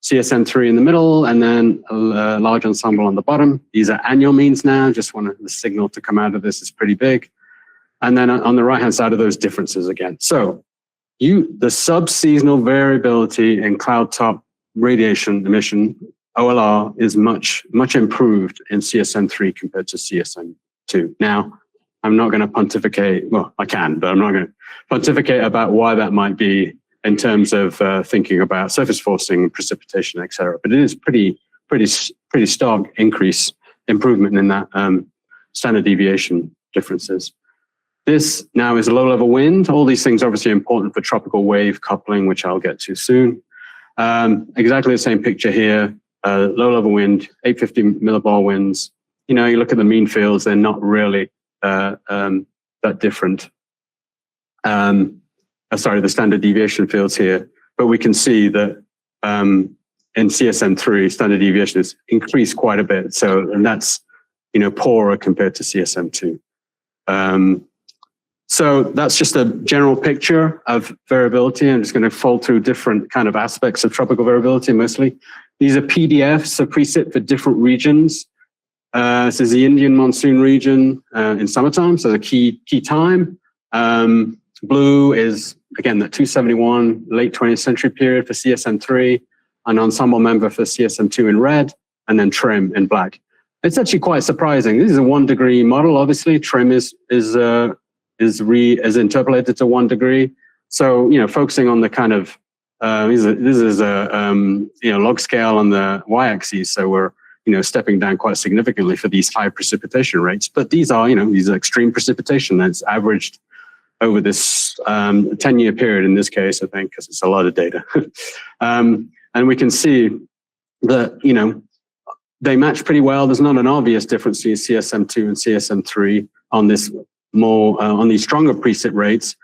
CSM3 in the middle, and then a large ensemble on the bottom. These are annual means now. Just wanted the signal to come out of this is pretty big. And then on the right-hand side of those differences again. So the sub-seasonal variability in cloud top radiation emission, OLR, is much, much improved in CSM3 compared to CSM2. Now, I'm not going to pontificate, well, I can, but I'm not going to pontificate about why that might be in terms of thinking about surface forcing, precipitation, et cetera. But it is pretty stark improvement in that standard deviation differences. This now is a low-level wind. All these things are obviously important for tropical wave coupling, which I'll get to soon. Exactly the same picture here. Low-level wind, 850 millibar winds. You look at the mean fields, they're not really that different. The standard deviation fields here. But we can see that in CSM3, standard deviation has increased quite a bit. And that's, poorer compared to CSM2. So that's just a general picture of variability. I'm just going to fold through different kind of aspects of tropical variability mostly. These are PDFs of precip for different regions. This is the Indian monsoon region in summertime, so the key time. Blue is, again, the 271 late 20th century period for CSM3, an ensemble member for CSM2 in red, and then TRIM in black. It's actually quite surprising. This is a 1 degree model, obviously. TRIM is interpolated to 1 degree. So, focusing on the kind of, this is a log scale on the y-axis. So we're, stepping down quite significantly for these high precipitation rates. But these are, these are extreme precipitation that's averaged over this 10-year period in this case, I think, because it's a lot of data. And we can see that, they match pretty well. There's not an obvious difference between CSM2 and CSM3 on this more, on these stronger precip rates.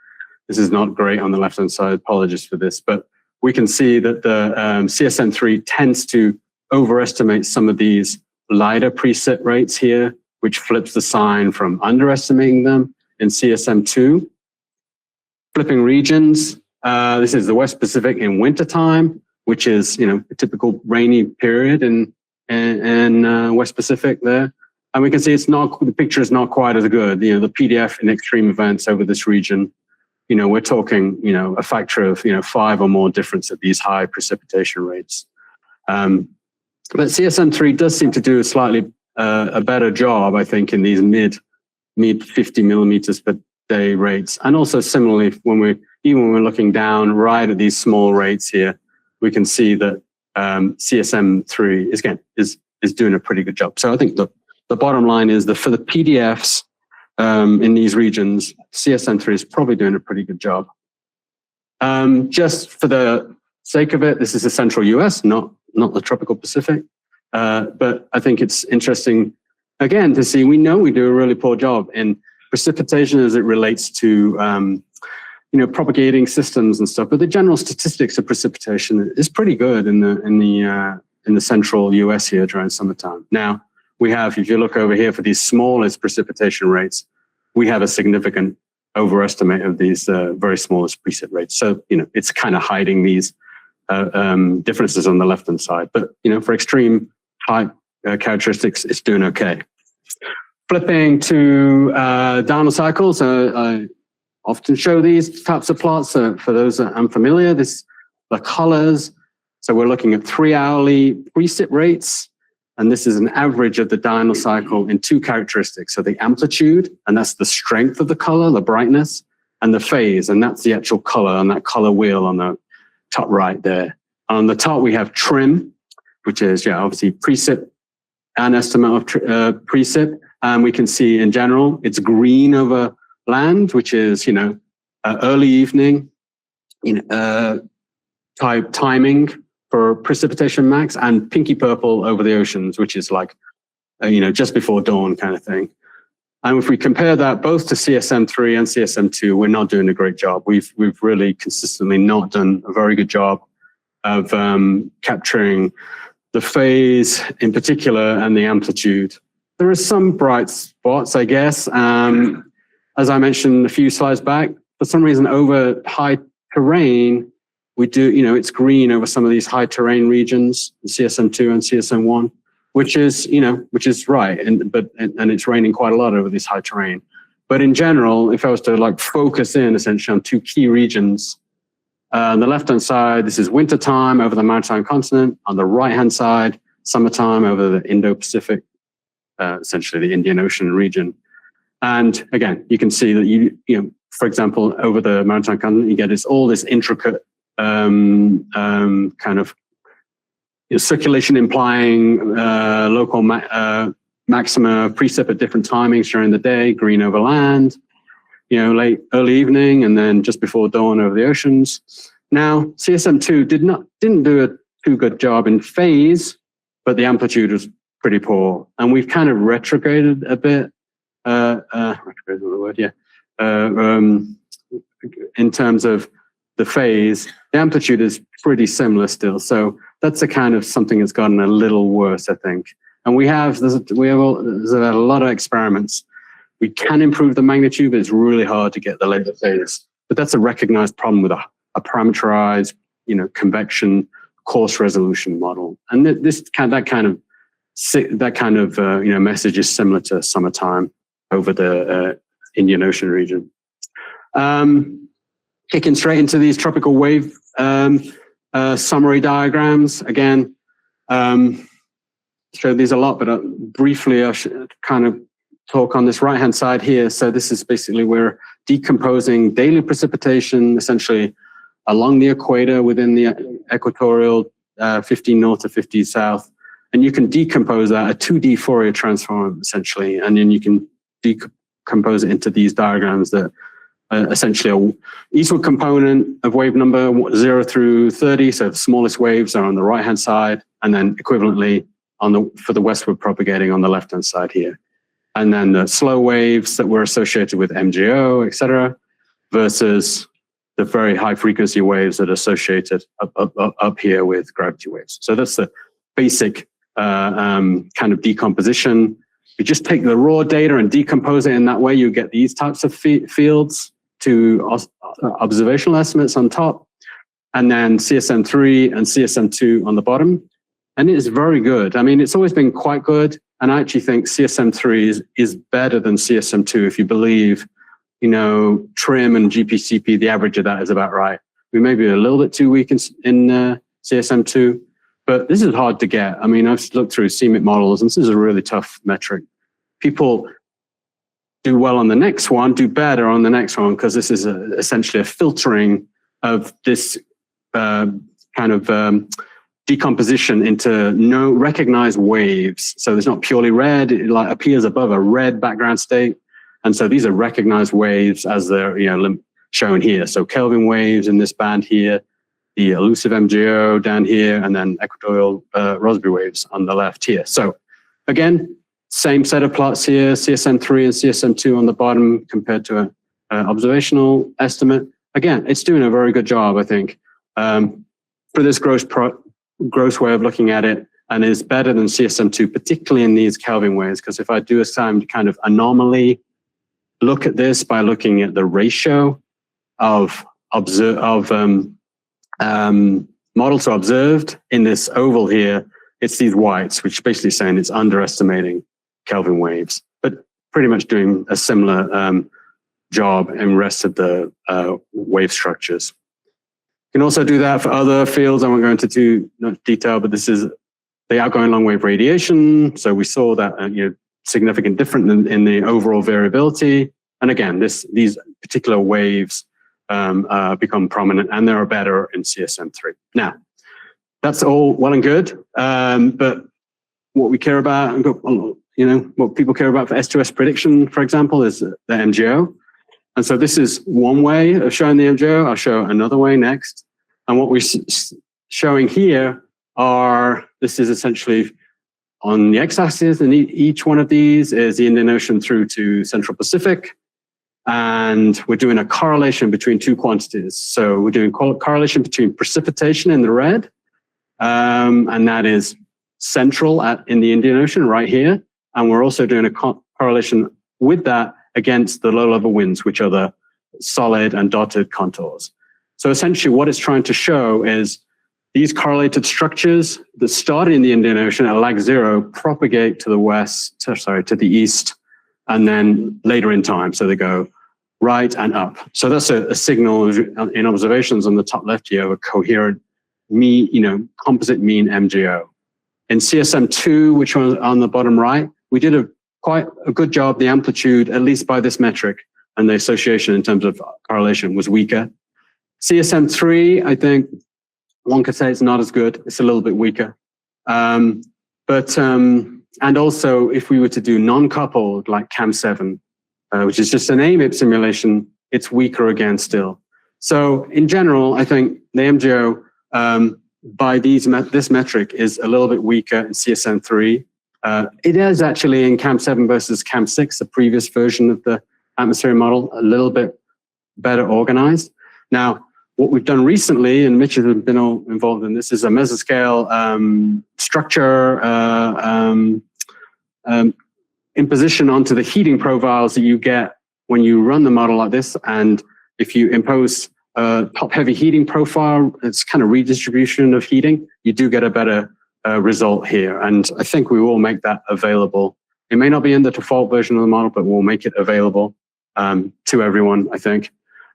This is not great on the left-hand side. Apologies for this, but we can see that the CSM3 tends to overestimate some of these lighter precip rates here, which flips the sign from underestimating them in CSM2. Flipping regions, this is the West Pacific in wintertime, which is, a typical rainy period in West Pacific there. And we can see the picture is not quite as good. The PDF in extreme events over this region, we're talking, a factor of, 5 or more difference at these high precipitation rates. But CSM3 does seem to do a slightly a better job, I think, in these mid 50 millimeters per day rates. And also similarly, when we're looking down right at these small rates here, we can see that CSM3 is doing a pretty good job. So I think the bottom line is that for the PDFs in these regions, CSM3 is probably doing a pretty good job. Just for the sake of it, this is the central US, not the tropical Pacific. But I think it's interesting, again, to see, we know we do a really poor job in precipitation as it relates to, propagating systems and stuff. But the general statistics of precipitation is pretty good in the central US here during summertime. Now, we have, if you look over here for these smallest precipitation rates, we have a significant overestimate of these very smallest precip rates. So, it's kind of hiding these differences on the left-hand side. But, for extreme high characteristics, it's doing okay. Flipping to diurnal cycles, I often show these types of plots. So for those that are unfamiliar, the colors. So we're looking at 3-hourly precip rates, and this is an average of the diurnal cycle in 2 characteristics. So the amplitude, and that's the strength of the color, the brightness, and the phase, and that's the actual color on that color wheel on the top right there. On the top, we have trim, which is obviously precip, an estimate of precip. And we can see in general, it's green over land, which is, early evening, type timing for precipitation max, and pinky purple over the oceans, which is like, just before dawn kind of thing. And if we compare that both to CSM3 and CSM2, we're not doing a great job. We've really consistently not done a very good job of capturing the phase in particular and the amplitude. There are some bright spots, I guess. As I mentioned a few slides back, for some reason over high terrain, we do, it's green over some of these high terrain regions, CSM2 and CSM1, which is right. And it's raining quite a lot over this high terrain. But in general, if I was to focus in essentially on 2 key regions, on the left-hand side, this is wintertime over the maritime continent. On the right-hand side, summertime over the Indo-Pacific, essentially the Indian Ocean region. And again, you can see that for example, over the maritime continent, you get all this intricate kind of circulation implying local maxima precip at different timings during the day, green over land, early evening, and then just before dawn over the oceans. Now, CSM2 didn't do a too good job in phase, but the amplitude was pretty poor, and we've kind of retrograded a bit. Retrograded the word, yeah. In terms of the phase, the amplitude is pretty similar still. So that's a kind of something that's gotten a little worse, I think. And there's a lot of experiments. We can improve the magnitude, but it's really hard to get the later phase. But that's a recognized problem with a parameterized, convection coarse resolution model. And that kind of message is similar to summertime over the Indian Ocean region. Kicking straight into these tropical wave summary diagrams. Again, showed these a lot, but briefly I should kind of talk on this right-hand side here. So this is basically we're decomposing daily precipitation essentially along the equator within the equatorial 15 north to 50 south. And you can decompose that, a 2D Fourier transform essentially, and then you can decompose it into these diagrams that essentially a eastward component of wave number 0 through 30. So the smallest waves are on the right-hand side, and then equivalently for the westward propagating on the left-hand side here. And then the slow waves that were associated with MGO, et cetera, versus the very high frequency waves that are associated up here with gravity waves. So that's the basic kind of decomposition. You just take the raw data and decompose it in that way, you get these types of fields to observational estimates on top, and then CSM3 and CSM2 on the bottom. And it is very good. I mean, it's always been quite good. And I actually think CSM3 is better than CSM2 if you believe, TRIM and GPCP, the average of that is about right. We may be a little bit too weak in CSM2, but this is hard to get. I mean, I've looked through CMIT models, and this is a really tough metric. People do well on the next one, do better on the next one, because this is essentially a filtering of this kind of decomposition into no recognized waves. So it's not purely red, it appears above a red background state. And so these are recognized waves as they're shown here. So Kelvin waves in this band here, the elusive MGO down here, and then equatorial Rossby waves on the left here. So again, same set of plots here, CSM3 and CSM2 on the bottom compared to an observational estimate. Again, it's doing a very good job, I think, for this gross way of looking at it, and is better than CSM2, particularly in these Kelvin waves, because if I do some kind of anomaly, look at this by looking at the ratio of model to observed in this oval here, it's these whites, which basically saying it's underestimating Kelvin waves. But pretty much doing a similar job in the rest of the wave structures. You can also do that for other fields. I won't go into too much detail, but this is the outgoing long wave radiation. So we saw that significant difference in the overall variability. And again, these particular waves become prominent, and they are better in CSM3. Now, that's all well and good, but what we care about, what people care about for S2S prediction, for example, is the MGO. And so this is one way of showing the MGO. I'll show another way next. And what we're showing here this is essentially on the x-axis, and each one of these is the Indian Ocean through to Central Pacific. And we're doing a correlation between two quantities. So we're doing correlation between precipitation in the red, and that is central in the Indian Ocean right here. And we're also doing a correlation with that against the low-level winds, which are the solid and dotted contours. So essentially what it's trying to show is these correlated structures that start in the Indian Ocean at lag 0 propagate to the east, and then later in time. So they go right and up. So that's a signal in observations on the top left here of a coherent mean, composite mean MGO. In CSM2, which was on the bottom right, we did quite a good job. The amplitude, at least by this metric, and the association in terms of correlation was weaker. CSM3, I think one could say it's not as good. It's a little bit weaker. And also if we were to do non-coupled like CAM7, which is just an AMIP simulation, it's weaker again still. So in general, I think the MGO by this metric is a little bit weaker in CSM3. It is actually in CAM7 versus CAM6, the previous version of the atmospheric model, a little bit better organized. Now, what we've done recently, and Mitch has been all involved in this, is a mesoscale structure imposition onto the heating profiles that you get when you run the model like this. And if you impose a top-heavy heating profile, it's kind of redistribution of heating, you do get a better result here. And I think we will make that available. It may not be in the default version of the model, but we'll make it available to everyone, I think,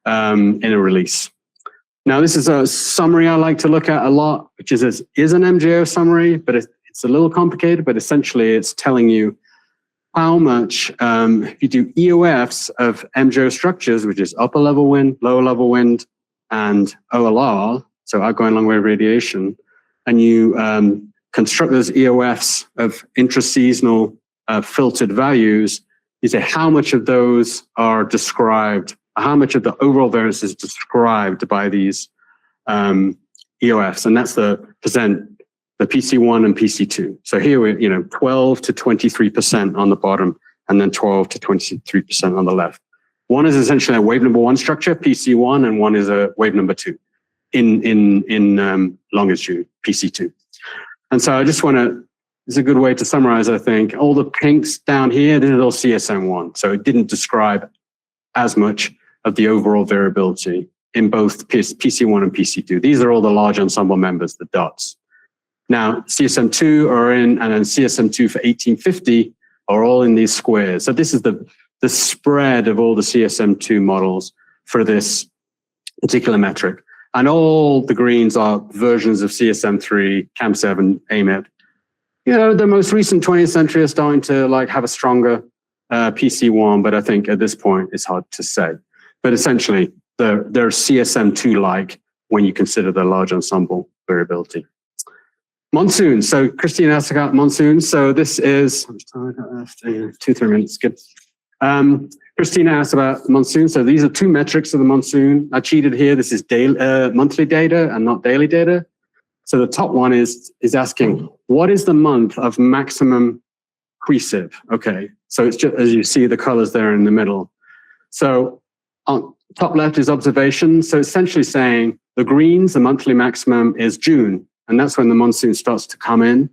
in a release. Now, this is a summary I like to look at a lot, which is an MGO summary, but it's a little complicated, but essentially it's telling you how much, if you do EOFs of MGO structures, which is upper level wind, lower level wind, and OLR, so outgoing long wave radiation, and you construct those EOFs of intraseasonal filtered values, you say how much of those are described, how much of the overall variance is described by these EOFs, and that's the PC1 and PC2. So here we're 12 to 23% on the bottom, and then 12 to 23% on the left. One is essentially a wave number 1 structure, PC1, and one is a wave number 2 in longitude, PC2. And so I just it's a good way to summarize, I think. All the pinks down here, this is all CSM1. So it didn't describe as much of the overall variability in both PC1 and PC2. These are all the large ensemble members, the dots. Now, CSM2 are in, and then CSM2 for 1850 are all in these squares. So this is the spread of all the CSM2 models for this particular metric. And all the greens are versions of CSM3, CAM7, AMIP. The most recent 20th century are starting to have a stronger PC1, but I think at this point it's hard to say. But essentially, they're CSM2-like when you consider the large ensemble variability. Monsoon. So Christine asked about monsoon. So this is 2-3 minutes. Good. Christina asked about monsoon. So these are two metrics of the monsoon. I cheated here. This is monthly data and not daily data. So the top one is asking, what is the month of maximum precip? Okay. So it's just, as you see the colors there in the middle. So on top left is observation. So essentially saying the greens, the monthly maximum is June. And that's when the monsoon starts to come in.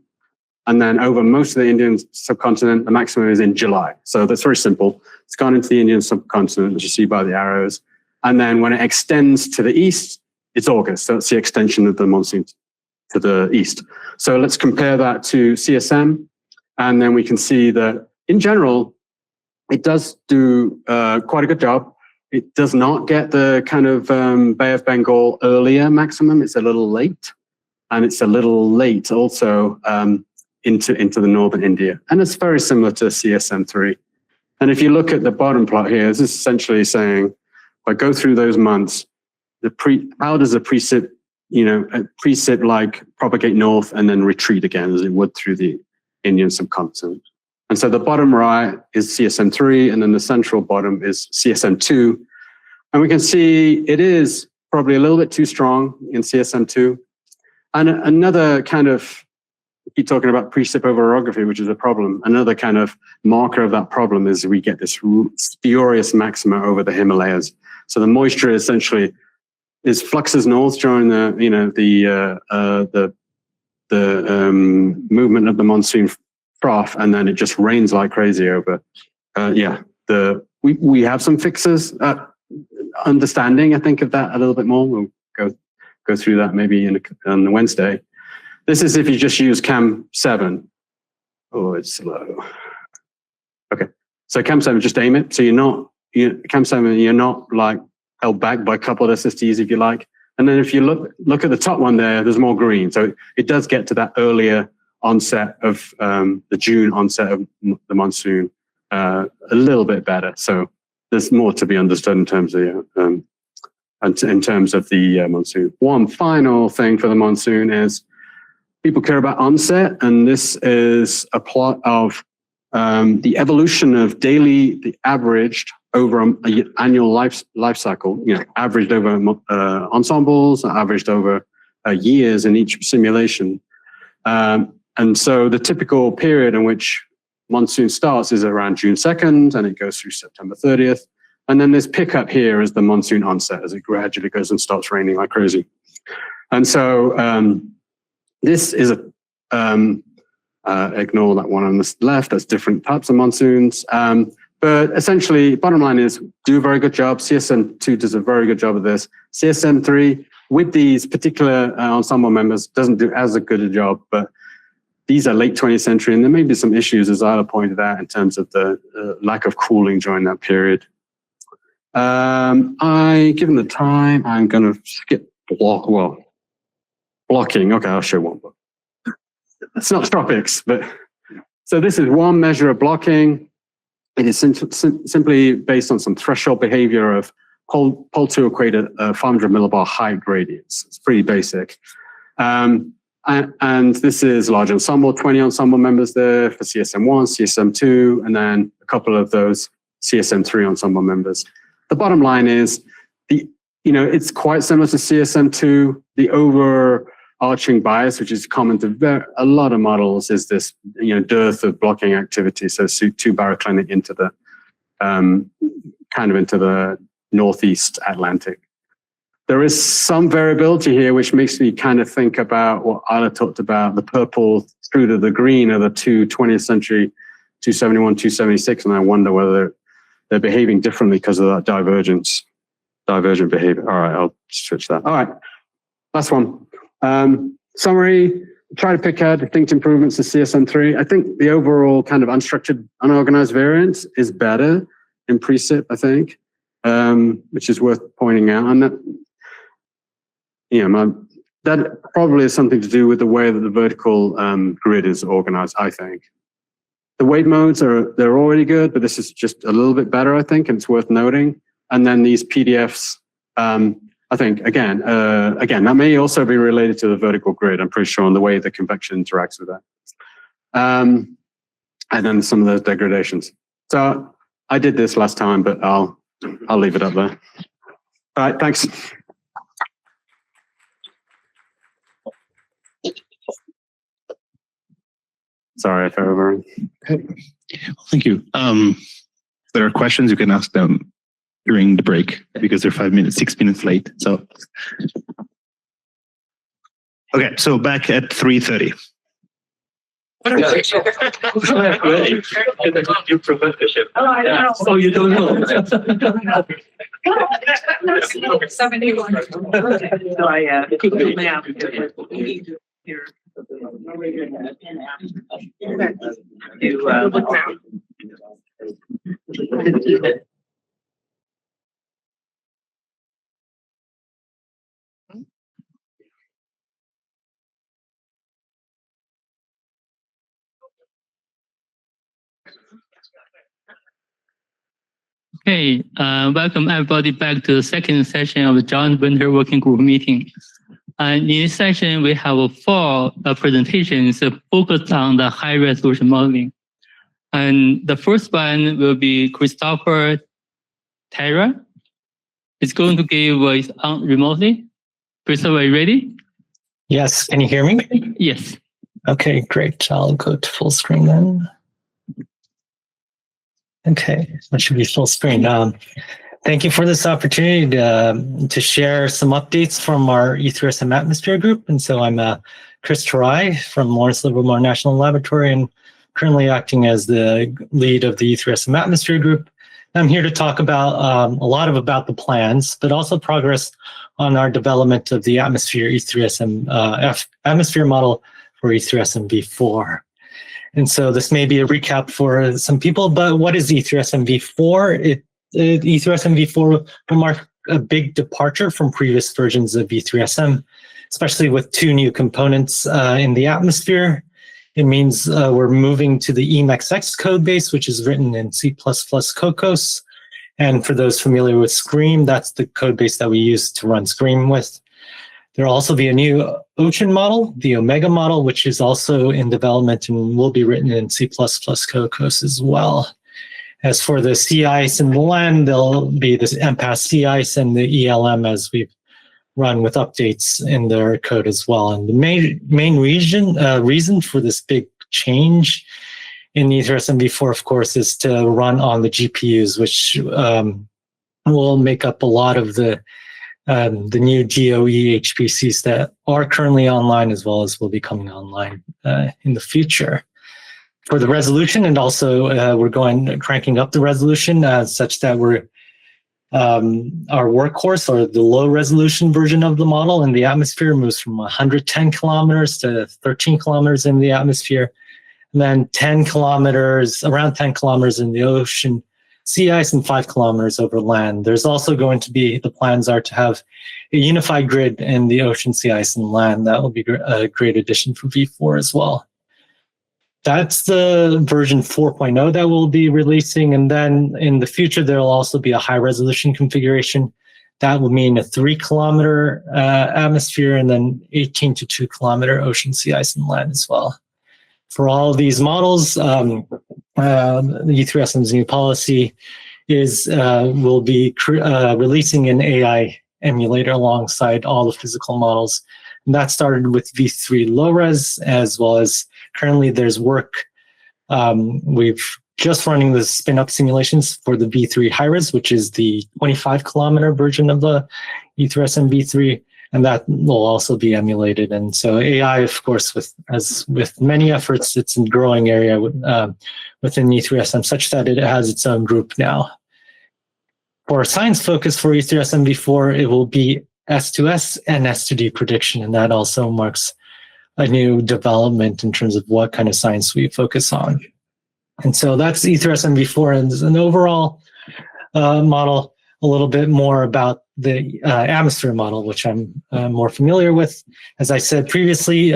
And then over most of the Indian subcontinent, the maximum is in July. So that's very simple. It's gone into the Indian subcontinent, as you see by the arrows. And then when it extends to the east, it's August. So it's the extension of the monsoon to the east. So let's compare that to CSM. And then we can see that in general, it does do quite a good job. It does not get the kind of Bay of Bengal earlier maximum. It's a little late, and it's a little late also into the northern India. And it's very similar to CSM3. And if you look at the bottom plot here, this is essentially saying, if I go through those months, how does a precip, like propagate north and then retreat again as it would through the Indian subcontinent. And so the bottom right is CSM3, and then the central bottom is CSM2. And we can see it is probably a little bit too strong in CSM2. And another kind of, keep talking about precip over orography, which is a problem. Another kind of marker of that problem is we get this spurious maxima over the Himalayas. So the moisture essentially is fluxes north during the movement of the monsoon trough, and then it just rains like crazy over. We have some fixes, understanding, I think, of that a little bit more. We'll go through that maybe on Wednesday. This is if you just use Cam 7. Oh, it's slow. Okay, so Cam 7, just aim it. So Cam 7, you're not like held back by coupled SSTs, if you like. And then if you look at the top one there, there's more green. So it does get to that earlier onset of the June onset of the monsoon a little bit better. So there's more to be understood in terms of the monsoon. One final thing for the monsoon is people care about onset, and this is a plot of the evolution of the averaged over an annual life cycle, averaged over ensembles, averaged over years in each simulation. And so the typical period in which monsoon starts is around June 2nd, and it goes through September 30th. And then this pickup here is the monsoon onset as it gradually goes and starts raining like crazy. And so this is ignore that one on the left, that's different types of monsoons. But essentially, bottom line is, do a very good job. CSM2 does a very good job of this. CSM3, with these particular ensemble members, doesn't do as a good a job, but these are late 20th century, and there may be some issues, as Isla pointed out, in terms of the lack of cooling during that period. Given the time, I'm going to skip blocking. Okay, I'll show one. It's not tropics, but so this is one measure of blocking. It is simply based on some threshold behavior of pole to equator 500 millibar height gradients. It's pretty basic. And this is large ensemble, 20 ensemble members there for CSM1, CSM2, and then a couple of those CSM3 ensemble members. The bottom line is, it's quite similar to CSM2. The overarching bias, which is common to a lot of models, is this dearth of blocking activity. So too baroclinic into the into the northeast Atlantic. There is some variability here, which makes me kind of think about what Isla talked about, the purple through to the green are the two 20th century, 271, 276, and I wonder whether they're behaving differently because of that divergent behavior. All right, I'll switch that. All right, last one. Summary, try to pick out distinct improvements to CSM3. I think the overall kind of unstructured, unorganized variance is better in precip, I think, which is worth pointing out. And that, that probably has something to do with the way that the vertical grid is organized, I think. The weight modes they're already good, but this is just a little bit better, I think, and it's worth noting. And then these PDFs, I think, again, that may also be related to the vertical grid, I'm pretty sure, on the way the convection interacts with that. And then some of those degradations. So I did this last time, but I'll leave it up there. All right, thanks. Sorry if I overran. Okay. Well, thank you. If there are questions, you can ask them during the break because they're 6 minutes late. So, okay, so back at 3:30. Oh, you don't know. Okay, welcome everybody back to the second session of the Joint Winter Working Group meeting. And in this session, we have four presentations focused on the high resolution modeling. And the first one will be Christopher Terra. It's going to give us remotely. Christopher, are you ready? Yes, can you hear me? Yes. Okay, great. I'll go to full screen then. Okay, that should be full screen. Thank you for this opportunity to share some updates from our E3SM Atmosphere group. And so I'm Chris Tarai from Lawrence Livermore National Laboratory and currently acting as the lead of the E3SM Atmosphere group. I'm here to talk about a lot about the plans, but also progress on our development of the Atmosphere E3SM Atmosphere model for E3SM v4. And so this may be a recap for some people, but what is E3SM v4? E3SM v4 will mark a big departure from previous versions of E3SM, especially with two new components in the atmosphere. It means we're moving to the EMXX code base, which is written in C++ Cocos. And for those familiar with Scream, that's the code base that we use to run Scream with. There'll also be a new ocean model, the Omega model, which is also in development and will be written in C++ Cocos as well. As for the sea ice and the land, there'll be this MPAS sea ice and the ELM as we've run with updates in their code as well. And the main reason for this big change in E3SM v4, of course, is to run on the GPUs, which will make up a lot of the new DOE HPCs that are currently online, as well as will be coming online in the future. For the resolution, and also we're cranking up the resolution such that our workhorse, or the low resolution version of the model in the atmosphere, moves from 110 kilometers to 13 kilometers in the atmosphere, and then 10 kilometers, around 10 kilometers in the ocean, sea ice, and 5 kilometers over land. There's also going to be, the plans are to have a unified grid in the ocean, sea ice, and land. That will be a great addition for v4 as well. That's the version 4.0 that we'll be releasing. And then in the future, there'll also be a high resolution configuration. That will mean a 3 kilometer atmosphere and then 18 to 2 kilometer ocean, sea ice, and land as well. For all of these models, the E3SM's new policy is we'll be releasing an AI emulator alongside all the physical models. And that started with v3 low res, as well as currently there's work. We've just running the spin-up simulations for the v3 high res, which is the 25 kilometer version of the E3SM v3. And that will also be emulated. And so AI, of course, as with many efforts, it's a growing area within E3SM, such that it has its own group now. For science focus for E3SM v4, it will be S2S and S2D prediction, and that also marks a new development in terms of what kind of science we focus on. And so that's E3SM v4, and an overall model, a little bit more about the atmosphere model, which I'm more familiar with. As I said previously,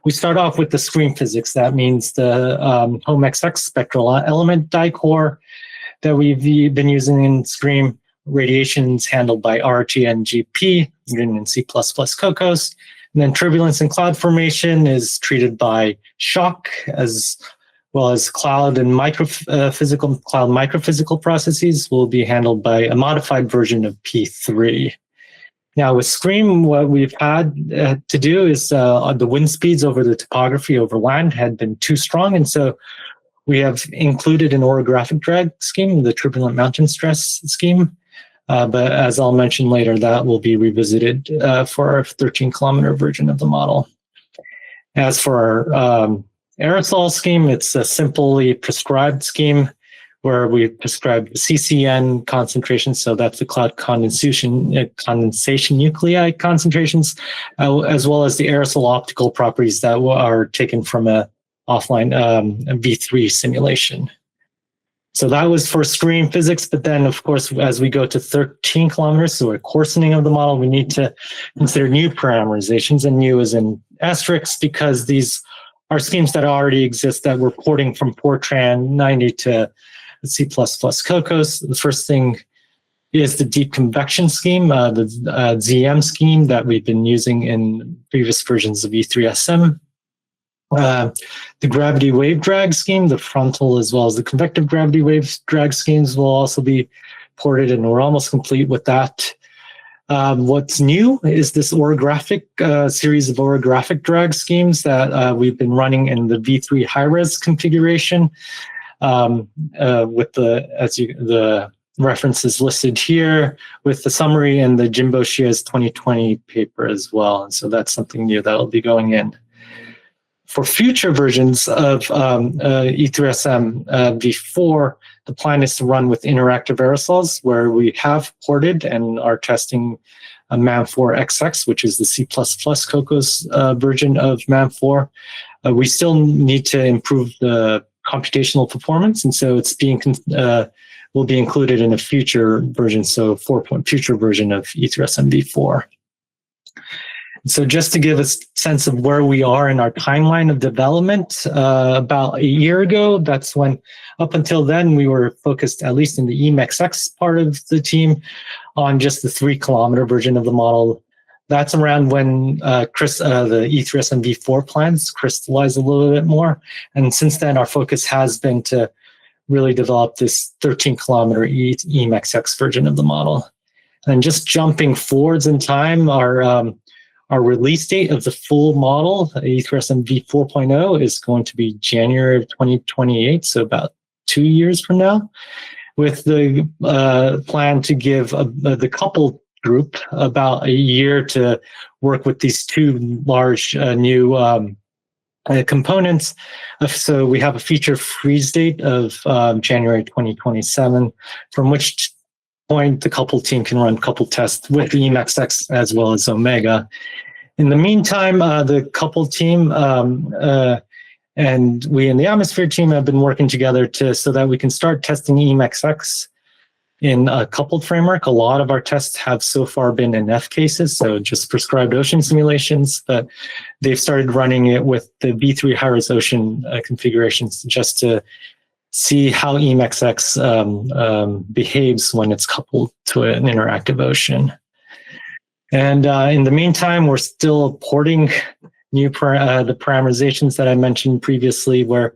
we start off with the Scream physics. That means the home XX spectral element dicore that we've been using in Scream. Radiations handled by RGNGP, written in C++ Cocos. And then turbulence and cloud formation is treated by shock, as well as cloud and microphysical processes will be handled by a modified version of P3. Now with Scream, what we've had to do is the wind speeds over the topography over land had been too strong, and so we have included an orographic drag scheme, the turbulent mountain stress scheme. But as I'll mention later, that will be revisited for our 13 kilometer version of the model. As for our aerosol scheme, it's a simply prescribed scheme where we prescribe CCN concentrations, so that's the cloud condensation nuclei concentrations, as well as the aerosol optical properties that are taken from a offline V3 simulation. So that was for screen physics, but then of course, as we go to 13 kilometers, so we're coarsening of the model, we need to consider new parameterizations, and new is in asterisks because these are schemes that already exist that we're porting from Fortran 90 to C++ Cocos. The first thing is the deep convection scheme, the ZM scheme that we've been using in previous versions of E3SM. The gravity wave drag scheme, the frontal as well as the convective gravity wave drag schemes will also be ported, and we're almost complete with that. What's new is this orographic series of orographic drag schemes that we've been running in the V3 high-res configuration with the references listed here with the summary and the Jimbo Shia's 2020 paper as well. And so that's something new that'll be going in. For future versions of E3SM v4, the plan is to run with interactive aerosols, where we have ported and are testing MAM4XX, which is the C++ Cocos version of MAM4. We still need to improve the computational performance, and so it's being will be included in a future version, so future version of E3SM v4. So just to give a sense of where we are in our timeline of development, about a year ago, that's when, up until then, we were focused, at least in the EMXX part of the team, on just the 3-kilometer version of the model. That's around when the E3SM v4 plans crystallized a little bit more. And since then, our focus has been to really develop this 13-kilometer EMXX version of the model. And just jumping forwards in time, our release date of the full model, E3SM v4.0, is going to be January of 2028, so about 2 years from now, with the plan to give the couple group about a year to work with these two large new components. So we have a feature freeze date of January 2027, from which point the couple team can run couple tests with the EMXX as well as Omega. In the meantime, the couple team and we in the Atmosphere team have been working together so that we can start testing EMXX in a coupled framework. A lot of our tests have so far been in F cases, so just prescribed ocean simulations, but they've started running it with the V3 high-res ocean configurations just to see how EMXX behaves when it's coupled to an interactive ocean. And in the meantime, we're still porting the parameterizations that I mentioned previously, where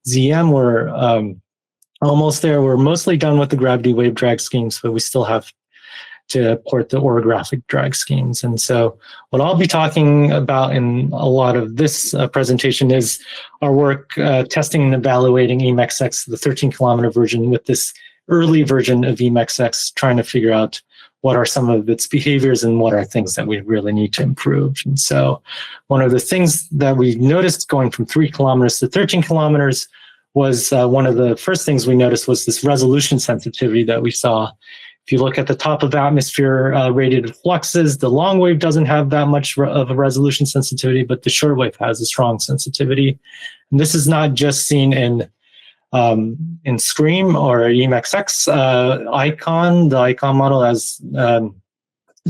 ZM, we're almost there. We're mostly done with the gravity wave drag schemes, but we still have to port the orographic drag schemes. And so what I'll be talking about in a lot of this presentation is our work testing and evaluating EMXX, the 13-kilometer version, with this early version of EMXX, trying to figure out what are some of its behaviors and what are things that we really need to improve. And so one of the things that we noticed going from 3 kilometers to 13 kilometers was one of the first things we noticed was this resolution sensitivity that we saw. If you look at the top of atmosphere radiated fluxes, the long wave doesn't have that much of a resolution sensitivity, but the short wave has a strong sensitivity. And this is not just seen in Scream or EMXX. Icon, the Icon model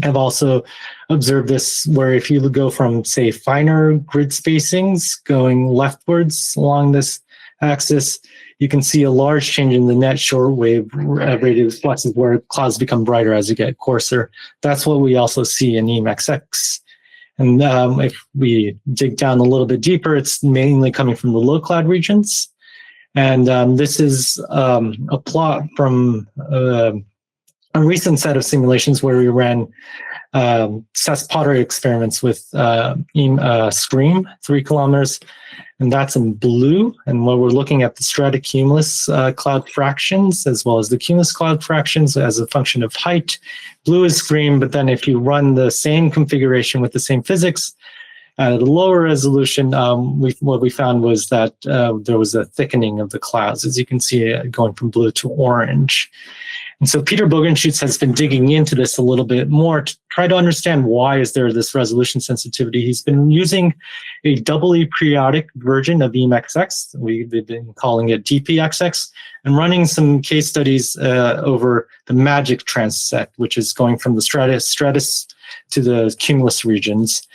have also observed this, where if you go from, say, finer grid spacings going leftwards along this axis, you can see a large change in the net short wave radiated fluxes, where clouds become brighter as you get coarser. That's what we also see in EMXX. And if we dig down a little bit deeper, it's mainly coming from the low cloud regions. And this is a plot from a recent set of simulations where we ran Seth-Potter experiments with Scream, 3 kilometers, and that's in blue. And where we're looking at the stratocumulus cloud fractions, as well as the cumulus cloud fractions as a function of height. Blue is Scream, but then if you run the same configuration with the same physics, At a lower resolution, what we found was that there was a thickening of the clouds, as you can see, going from blue to orange. And so Peter Bogenschutz has been digging into this a little bit more to try to understand why is there this resolution sensitivity. He's been using a doubly periodic version of EMXX. We've been calling it DPXX, and running some case studies over the magic transect, which is going from the stratus to the cumulus regions,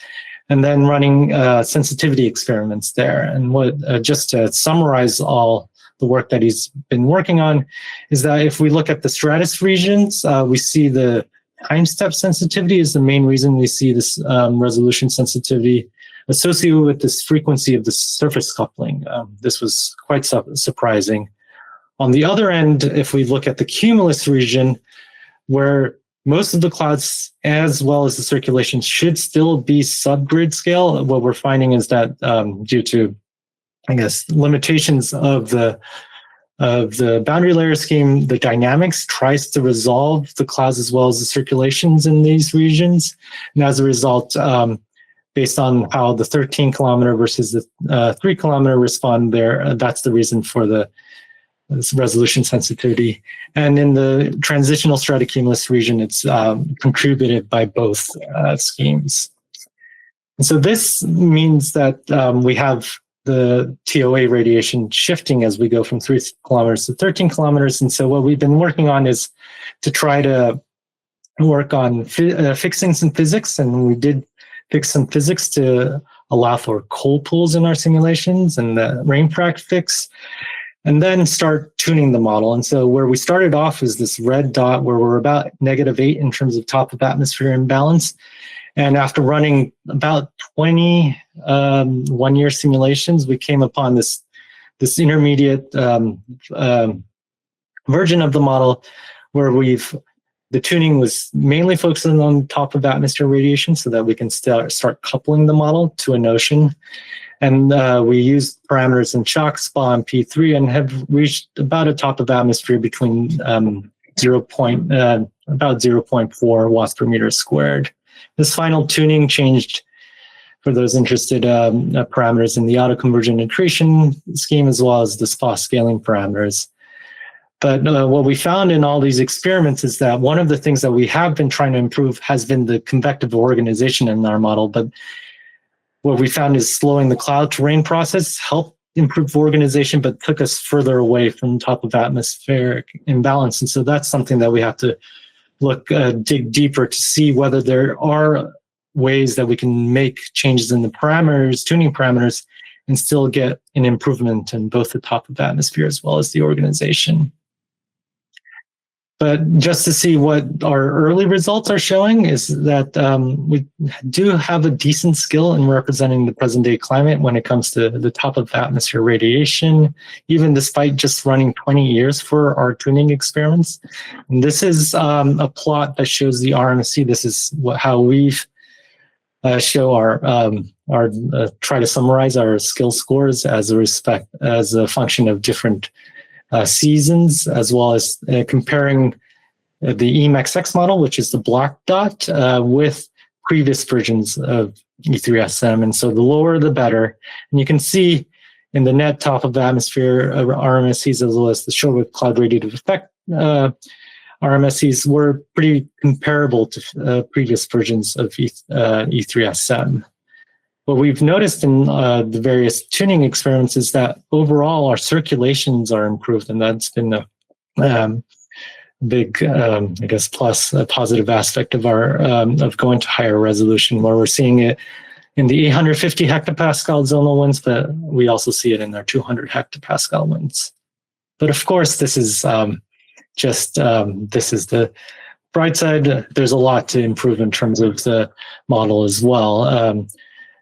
and then running sensitivity experiments there. And what just to summarize all the work that he's been working on is that if we look at the stratus regions, we see the time step sensitivity is the main reason we see this resolution sensitivity associated with this frequency of the surface coupling. This was quite surprising. On the other end, if we look at the cumulus region, where most of the clouds, as well as the circulation, should still be subgrid scale, what we're finding is that due to, I guess, limitations of the boundary layer scheme, the dynamics tries to resolve the clouds as well as the circulations in these regions. And as a result, based on how the 13 kilometer versus the 3 kilometer respond there, that's the reason for this resolution sensitivity. And in the transitional stratocumulus region, it's contributed by both schemes. And so this means that we have the TOA radiation shifting as we go from 3 kilometers to 13 kilometers. And so what we've been working on is to try to work on fixing some physics. And we did fix some physics to allow for cold pools in our simulations and the rainfract fix, and then start tuning the model. And so where we started off is this red dot where we're about -8 in terms of top of atmosphere imbalance. And after running about 20 one-year simulations, we came upon this intermediate version of the model where the tuning was mainly focusing on top of atmosphere radiation so that we can start coupling the model to a notion. And we used parameters in CHOC, SPA, and P3 and have reached about a top of atmosphere between about 0.4 watts per meter squared. This final tuning changed, for those interested, parameters in the autoconvergent accretion scheme as well as the SPA scaling parameters. But what we found in all these experiments is that one of the things that we have been trying to improve has been the convective organization in our model. But what we found is slowing the cloud to rain process helped improve organization, but took us further away from top of atmospheric imbalance. And so that's something that we have to dig deeper to see whether there are ways that we can make changes in the parameters, tuning parameters, and still get an improvement in both the top of atmosphere as well as the organization. But just to see what our early results are showing is that we do have a decent skill in representing the present day climate when it comes to the top of atmosphere radiation, even despite just running 20 years for our tuning experiments. And this is a plot that shows the RMSE. This is how we've show our try to summarize our skill scores as a function of different seasons, as well as comparing the EMXX model, which is the black dot, with previous versions of E3SM. And so the lower, the better. And you can see in the net top of the atmosphere RMSEs, as well as the shortwave cloud radiative effect RMSEs, were pretty comparable to previous versions of E3SM. What we've noticed in the various tuning experiments is that overall our circulations are improved, and that's been a big, I guess, plus a positive aspect of our of going to higher resolution, where we're seeing it in the 850 hectopascal zonal winds, but we also see it in our 200 hectopascal winds. But of course, this is this is the bright side. There's a lot to improve in terms of the model as well.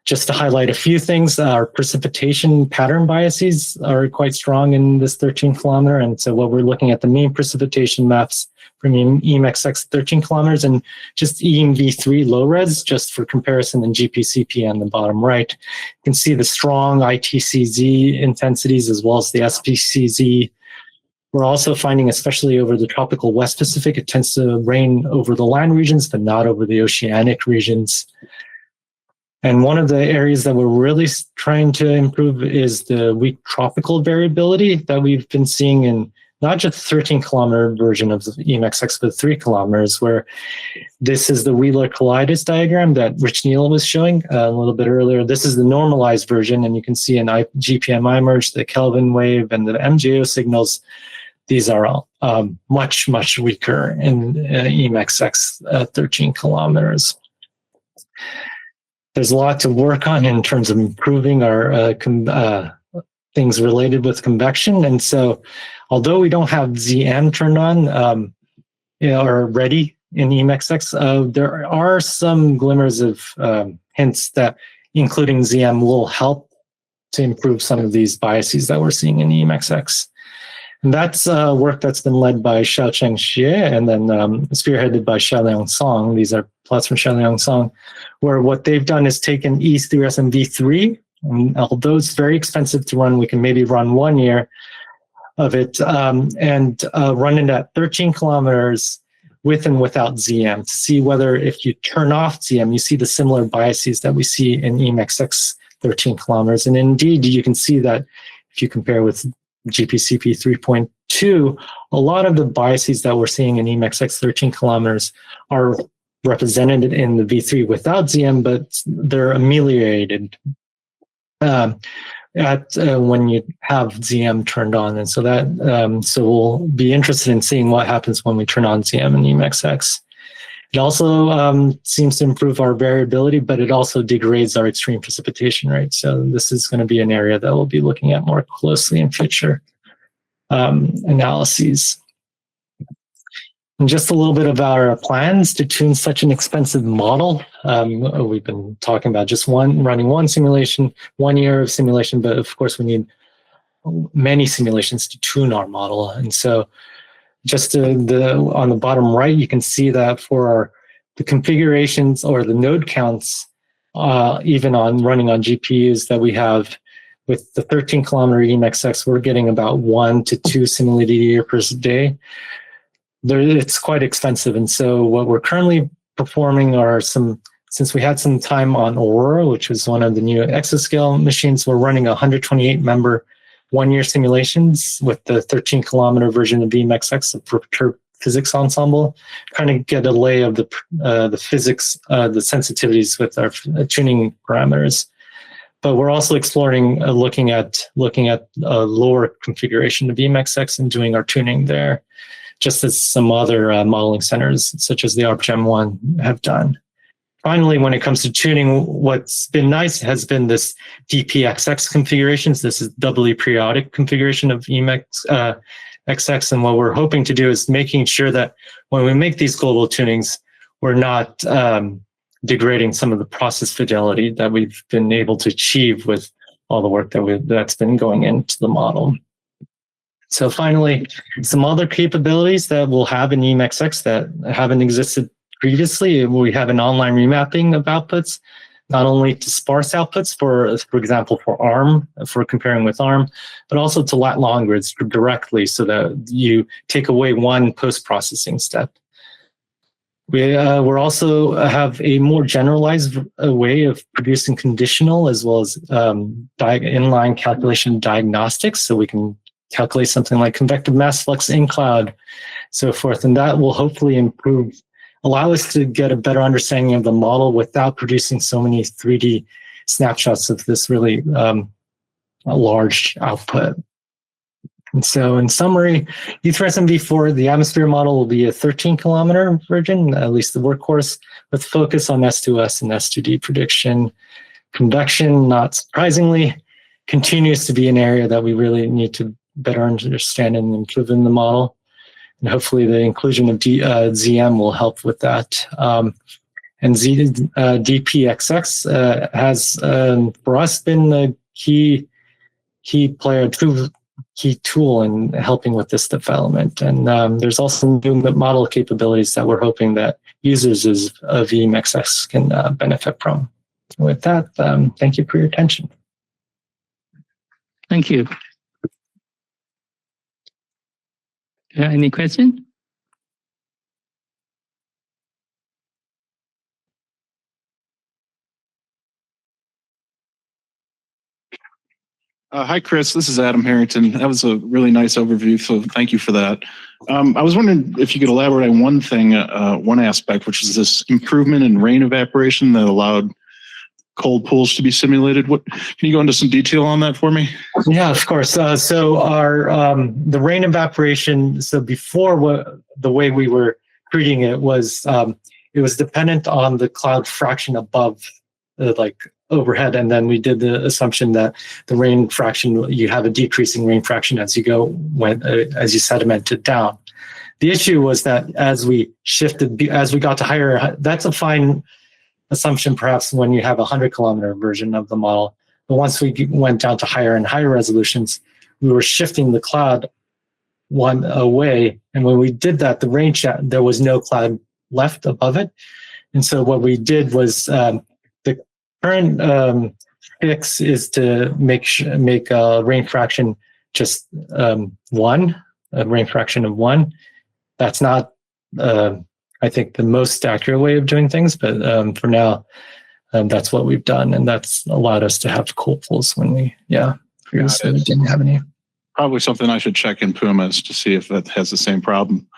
Just to highlight a few things, our precipitation pattern biases are quite strong in this 13 kilometer. And so what we're looking at the mean precipitation maps from EMXX 13 kilometers and just EMV3 low res, just for comparison in GPCP on the bottom right. You can see the strong ITCZ intensities as well as the SPCZ. We're also finding, especially over the tropical West Pacific, it tends to rain over the land regions, but not over the oceanic regions. And one of the areas that we're really trying to improve is the weak tropical variability that we've been seeing in not just 13-kilometer version of the EMXX, but 3 kilometers, where this is the Wheeler colitis diagram that Rich Neal was showing a little bit earlier. This is the normalized version, and you can see in GPMI merge, the Kelvin wave, and the MJO signals. These are all much, much weaker in EMXX 13 kilometers. There's a lot to work on in terms of improving our things related with convection. And so although we don't have ZM turned on or ready in EMXX, there are some glimmers of hints that including ZM will help to improve some of these biases that we're seeing in EMXX. And that's work that's been led by Xiaocheng Xie and then spearheaded by Xiaoliang Song. These are plots from Xiaoliang Song, where what they've done is taken ES3SM V3, and although it's very expensive to run, we can maybe run 1 year of it and run it at 13 kilometers with and without ZM to see whether if you turn off ZM, you see the similar biases that we see in EMXX 13 kilometers. And indeed, you can see that if you compare with GPCP 3.2, a lot of the biases that we're seeing in EMXX 13 kilometers are represented in the V3 without ZM, but they're ameliorated when you have ZM turned on. And so that so we'll be interested in seeing what happens when we turn on ZM in EMXX. It also seems to improve our variability, but it also degrades our extreme precipitation rate. So this is going to be an area that we'll be looking at more closely in future analyses. And just a little bit about our plans to tune such an expensive model. We've been talking about just running one simulation, 1 year of simulation, but of course we need many simulations to tune our model. And so just on the bottom right, you can see that for the configurations or the node counts, even on running on GPUs that we have with the 13 kilometer EMXX, we're getting about 1 to 2 simulated year per day. It's quite expensive. And so what we're currently performing are since we had some time on Aurora, which was one of the new exascale machines, we're running 128 member 1 year simulations with the 13 kilometer version of EMXX, the perturbed physics ensemble, trying to get a lay of the physics, the sensitivities with our tuning parameters. But we're also exploring, looking at a lower configuration of EMXX and doing our tuning there, just as some other modeling centers, such as the ARPGEM1, have done. Finally, when it comes to tuning, what's been nice has been this DPXX configurations. This is doubly periodic configuration of EMXX. And what we're hoping to do is making sure that when we make these global tunings, we're not degrading some of the process fidelity that we've been able to achieve with all the work that's been going into the model. So finally, some other capabilities that we'll have in EMXX that haven't existed previously. We have an online remapping of outputs, not only to sparse outputs, for example, for ARM, for comparing with ARM, but also to lat long grids directly so that you take away one post-processing step. We're also have a more generalized way of producing conditional as well as inline calculation diagnostics, so we can calculate something like convective mass flux in cloud, so forth. And that will hopefully allow us to get a better understanding of the model without producing so many 3D snapshots of this really large output. And so in summary, E3SM V4, the atmosphere model will be a 13 kilometer version, at least the workhorse, with focus on S2S and S2D prediction. Convection, not surprisingly, continues to be an area that we really need to better understand and improve in the model. And hopefully the inclusion of ZM will help with that. And DPXX has, for us, been a key player, key tool in helping with this development. And there's also new model capabilities that we're hoping that users of EMXX can benefit from. With that, thank you for your attention. Thank you. Any question? Hi, Chris. This is Adam Harrington. That was a really nice overview, so thank you for that. I was wondering if you could elaborate on one thing, one aspect, which is this improvement in rain evaporation that allowed cold pools to be simulated. What can you go into some detail on that for me? Yeah, of course. So our the rain evaporation. So before the way we were treating it was dependent on the cloud fraction above, like overhead, and then we did the assumption that the rain fraction, you have a decreasing rain fraction as you go as you sedimented down. The issue was that as we got to higher, that's a fine assumption perhaps when you have a 100-kilometer version of the model. But once we went down to higher and higher resolutions, we were shifting the cloud one away. And when we did that, the rain there was no cloud left above it. And so what we did was the current fix is to make a rain fraction just 1, a rain fraction of 1. That's not I think the most accurate way of doing things, but for now, that's what we've done, and that's allowed us to have cold pools when we previously didn't have any. Probably something I should check in Pumas to see if that has the same problem.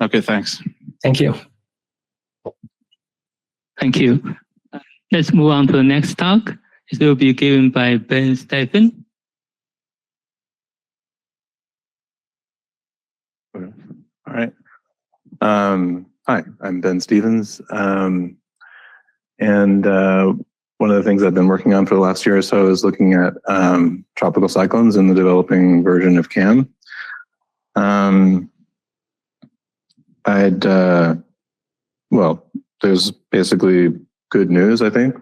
Okay, thanks. Thank you. Thank you. Let's move on to the next talk. It will be given by Ben Stephen. All right. Hi, I'm Ben Stevens. And one of the things I've been working on for the last year or so is looking at tropical cyclones in the developing version of CAM. There's basically good news, I think.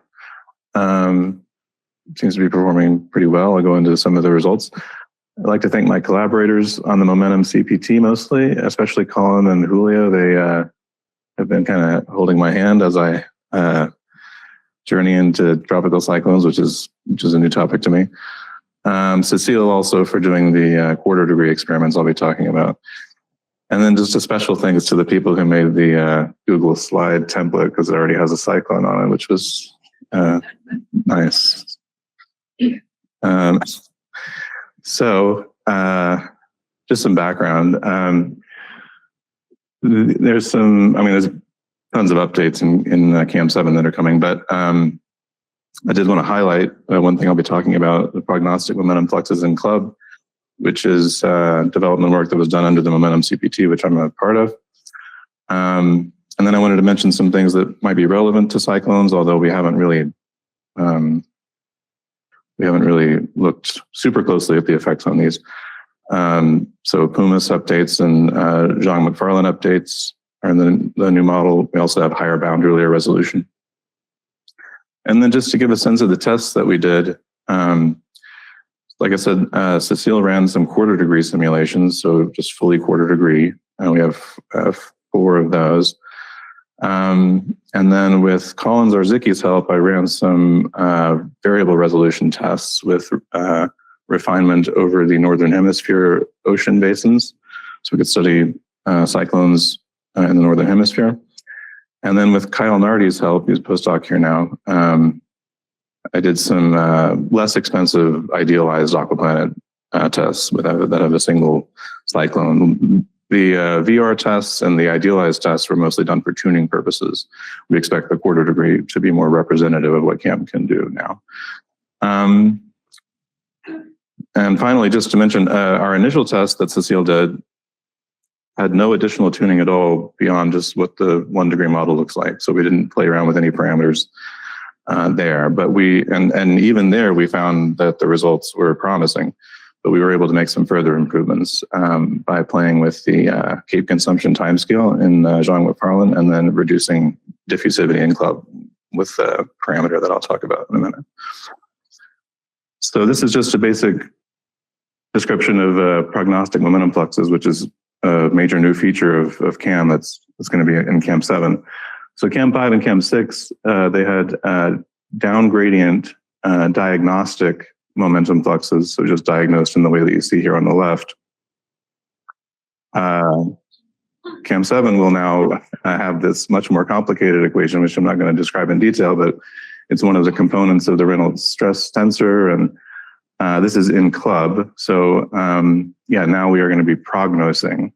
Seems to be performing pretty well. I'll go into some of the results. I'd like to thank my collaborators on the Momentum CPT mostly, especially Colin and Julio. They have been kind of holding my hand as I journey into tropical cyclones, which is a new topic to me. Cecile also for doing the quarter degree experiments I'll be talking about. And then just a special thanks to the people who made the Google slide template because it already has a cyclone on it, which was nice. So just some background. There's tons of updates in CAM 7 that are coming, but I did want to highlight one thing I'll be talking about, the prognostic momentum fluxes in Club, which is development work that was done under the Momentum CPT, which I'm a part of. And then I wanted to mention some things that might be relevant to cyclones, although we haven't really looked super closely at the effects on these. So Pumas updates and Jean McFarlane updates are in the new model. We also have higher bound earlier resolution. And then just to give a sense of the tests that we did, like I said, Cecile ran some quarter degree simulations, so just fully quarter degree. And we have 4 of those. And then with Colin Zarzicki's help, I ran some variable resolution tests with refinement over the Northern Hemisphere ocean basins. So we could study cyclones in the Northern Hemisphere. And then with Kyle Nardi's help, he's a postdoc here now, I did some less expensive idealized aquaplanet tests that have a single cyclone. The VR tests and the idealized tests were mostly done for tuning purposes. We expect the quarter degree to be more representative of what CAM can do now. And finally, just to mention, our initial test that Cecile did had no additional tuning at all beyond just what the 1 degree model looks like. So we didn't play around with any parameters there. But and even there, we found that the results were promising. But we were able to make some further improvements by playing with the Cape consumption timescale in Jean McFarlane and then reducing diffusivity in Club with a parameter that I'll talk about in a minute. So this is just a basic description of prognostic momentum fluxes, which is a major new feature of CAM that's going to be in CAM 7. So CAM 5 and CAM 6, they had down gradient diagnostic momentum fluxes, so just diagnosed in the way that you see here on the left. CAM 7 will now have this much more complicated equation, which I'm not going to describe in detail, but it's one of the components of the Reynolds stress tensor, and This is in club. So yeah, now we are going to be prognosing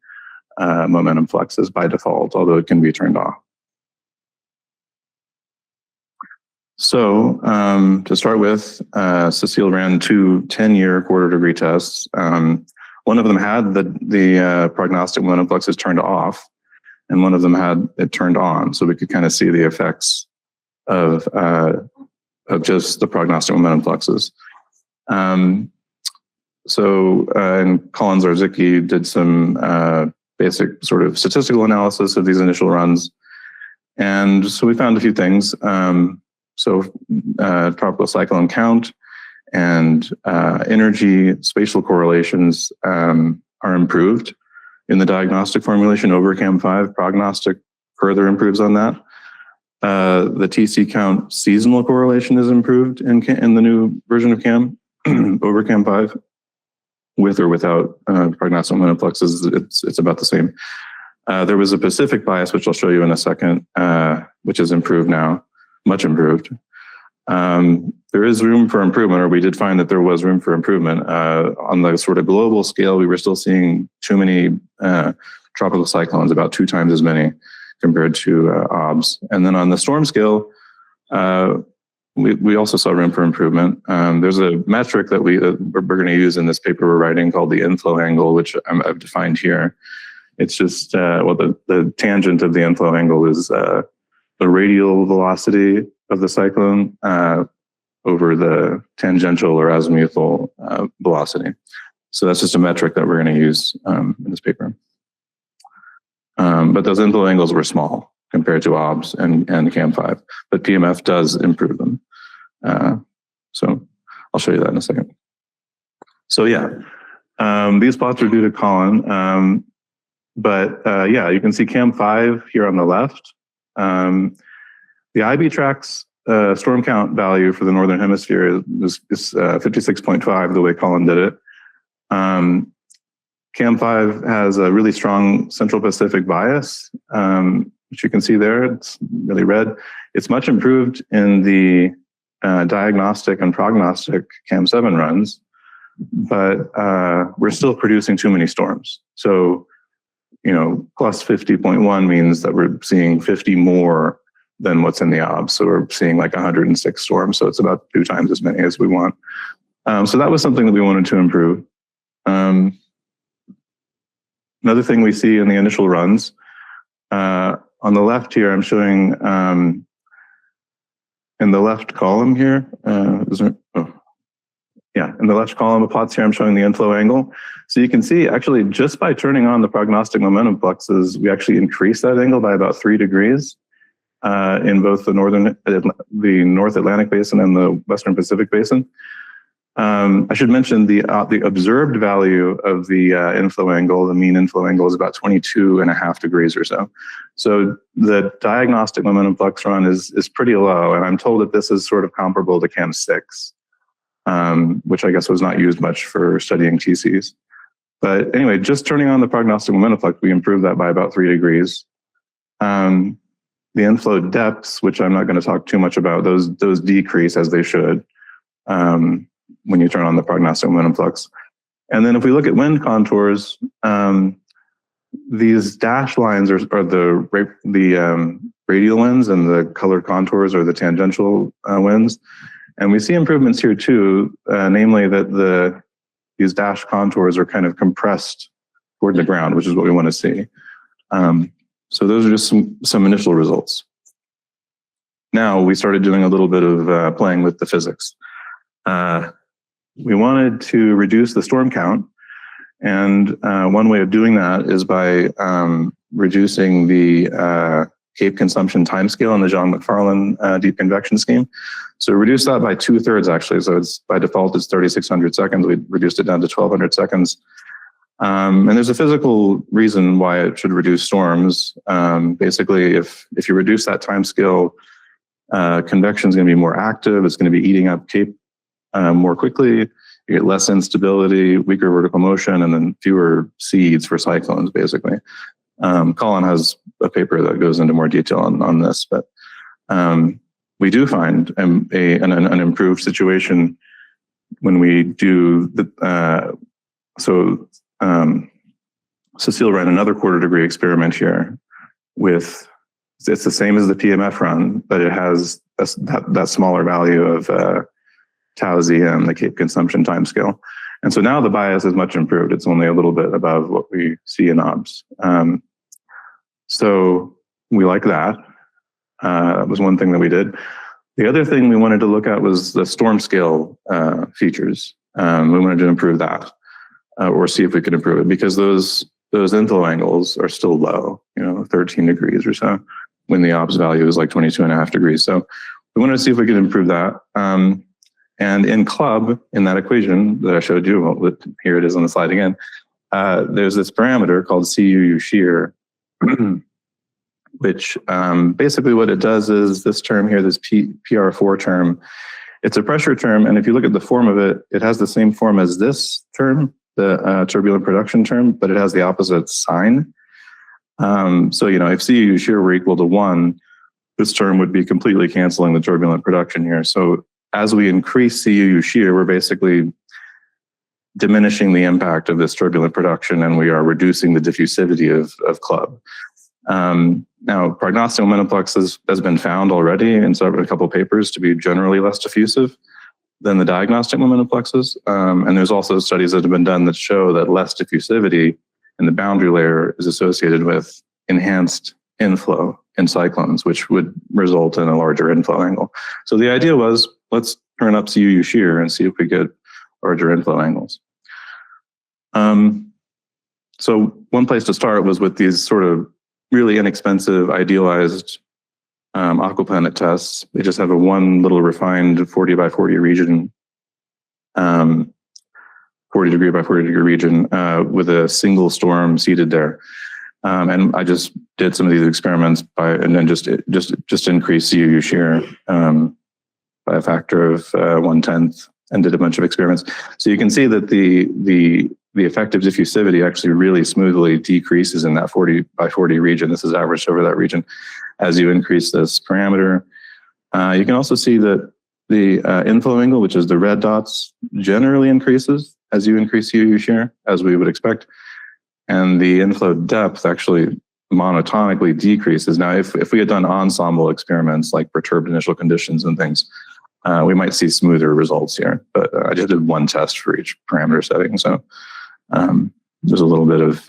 momentum fluxes by default, although it can be turned off. So to start with, Cecile ran 2 10-year quarter-degree tests. One of them had the prognostic momentum fluxes turned off, and one of them had it turned on, so we could kind of see the effects of just the prognostic momentum fluxes. And Colin Zarzicki did some basic sort of statistical analysis of these initial runs, and so we found a few things. Tropical cyclone count and energy spatial correlations are improved in the diagnostic formulation over CAM5. Prognostic further improves on that. The TC count seasonal correlation is improved in the new version of CAM over CAM5. With or without prognostic momentum fluxes, it's about the same. There was a Pacific bias, which I'll show you in a second, which is improved now. Much improved. There is room for improvement, or we did find that there was room for improvement. On the sort of global scale, we were still seeing too many tropical cyclones, about 2 times as many compared to OBS. And then on the storm scale, we also saw room for improvement. There's a metric that we're going to use in this paper we're writing called the inflow angle, which I've defined here. It's just, the tangent of the inflow angle is the radial velocity of the cyclone over the tangential or azimuthal velocity. So that's just a metric that we're going to use in this paper. But those inflow angles were small compared to OBS and CAM5, but PMF does improve them. So I'll show you that in a second. So yeah, these plots are due to Colin, yeah, you can see CAM5 here on the left. The IB-Trax storm count value for the Northern Hemisphere is 56.5, the way Colin did it. CAM5 has a really strong Central Pacific bias, which you can see there. It's really red. It's much improved in the diagnostic and prognostic CAM7 runs, but we're still producing too many storms. So, plus 50.1 means that we're seeing 50 more than what's in the OBS. So we're seeing like 106 storms. So it's about 2 times as many as we want. So that was something that we wanted to improve. Another thing we see in the initial runs, on the left here, I'm showing in the left column here, in the left column of plots here, I'm showing the inflow angle. So you can see actually just by turning on the prognostic momentum fluxes, we actually increase that angle by about 3 degrees in both the North Atlantic Basin and the Western Pacific Basin. I should mention the observed value of the inflow angle, the mean inflow angle, is about 22.5 degrees or so. So the diagnostic momentum flux run is pretty low, and I'm told that this is sort of comparable to CAM6, which I guess was not used much for studying TCs. But anyway, just turning on the prognostic momentum flux, we improved that by about 3 degrees. The inflow depths, which I'm not going to talk too much about, those decrease as they should when you turn on the prognostic momentum flux. And then if we look at wind contours, these dashed lines are the radial winds, and the colored contours are the tangential winds. And we see improvements here too, namely that these dashed contours are kind of compressed toward the ground, which is what we want to see. So those are just some initial results. Now we started doing a little bit of playing with the physics. We wanted to reduce the storm count, and one way of doing that is by reducing the Cape consumption timescale in the John McFarland deep convection scheme. So reduce that by 2/3 actually. So it's by default it's 3,600 seconds. We reduced it down to 1,200 seconds. And there's a physical reason why it should reduce storms. Basically, if you reduce that timescale, convection is going to be more active. It's going to be eating up Cape more quickly. You get less instability, weaker vertical motion, and then fewer seeds for cyclones, basically. Colin has a paper that goes into more detail on this, but we do find an improved situation when we do the, Cecile ran another quarter degree experiment here with, it's the same as the PMF run, but it has that smaller value of tau ZM, the Cape consumption timescale. And so now the bias is much improved. It's only a little bit above what we see in OBS. So we like that. That was one thing that we did. The other thing we wanted to look at was the storm scale features. We wanted to improve that, or see if we could improve it, because those inflow angles are still low, 13 degrees or so, when the OBS value is like 22.5 degrees. So we wanted to see if we could improve that. And in club, in that equation that I showed you, well, here it is on the slide again, there's this parameter called CUU shear, which basically what it does is this term here, this PR4 term, it's a pressure term. And if you look at the form of it, it has the same form as this term, the turbulent production term, but it has the opposite sign. So, if CUU shear were equal to 1, this term would be completely canceling the turbulent production here. So as we increase CUU shear, we're basically diminishing the impact of this turbulent production, and we are reducing the diffusivity of club. Now, prognostic momentum flux has been found already in a couple of papers to be generally less diffusive than the diagnostic momentum fluxes. And there's also studies that have been done that show that less diffusivity in the boundary layer is associated with enhanced inflow in cyclones, which would result in a larger inflow angle. So the idea was, let's turn up CUU shear and see if we get larger inflow angles. So one place to start was with these sort of really inexpensive, idealized aquaplanet tests. They just have a one little refined 40 by 40 region, 40 degree by 40 degree region with a single storm seated there. And I just did some of these experiments and then just increase CUU shear by a factor of 1/10 and did a bunch of experiments. So you can see that the effective diffusivity actually really smoothly decreases in that 40 by 40 region. This is averaged over that region as you increase this parameter. You can also see that the inflow angle, which is the red dots, generally increases as you increase CUU shear, as we would expect. And the inflow depth actually monotonically decreases. Now, if we had done ensemble experiments like perturbed initial conditions and things, we might see smoother results here. But I just did one test for each parameter setting. So there's a little bit of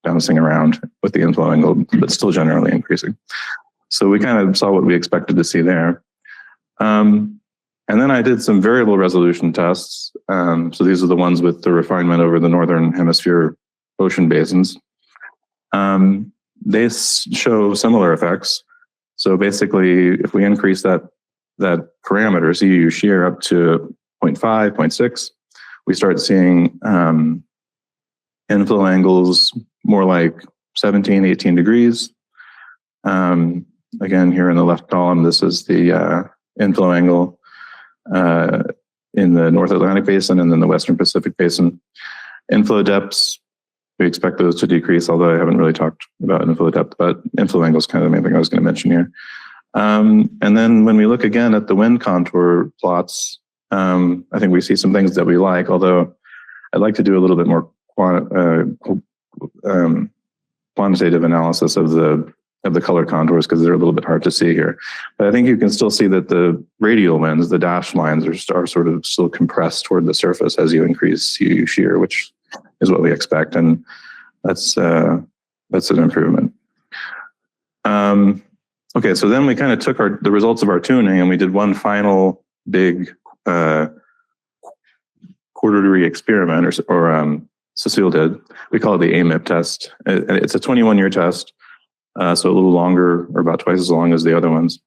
bouncing around with the inflow angle, but still generally increasing. So we kind of saw what we expected to see there. And then I did some variable resolution tests. So these are the ones with the refinement over the northern hemisphere ocean basins. They show similar effects. So basically, if we increase that parameter, CUU shear, up to 0.5, 0.6, we start seeing inflow angles more like 17, 18 degrees. Again, here in the left column, this is the inflow angle in the North Atlantic Basin and then the Western Pacific Basin. Inflow depths, we expect those to decrease, although I haven't really talked about inflow depth, but inflow angle is kind of the main thing I was going to mention here. And then when we look again at the wind contour plots, I think we see some things that we like, although I'd like to do a little bit more quantitative analysis of the color contours, because they're a little bit hard to see here. But I think you can still see that the radial winds, the dashed lines, are sort of still compressed toward the surface as you increase CUU shear, which is what we expect, and that's an improvement. Okay, so then we kind of took the results of our tuning and we did one final big quarter degree experiment, or Cecile did. We call it the AMIP test. It's a 21-year test. So a little longer, or about twice as long as the other ones.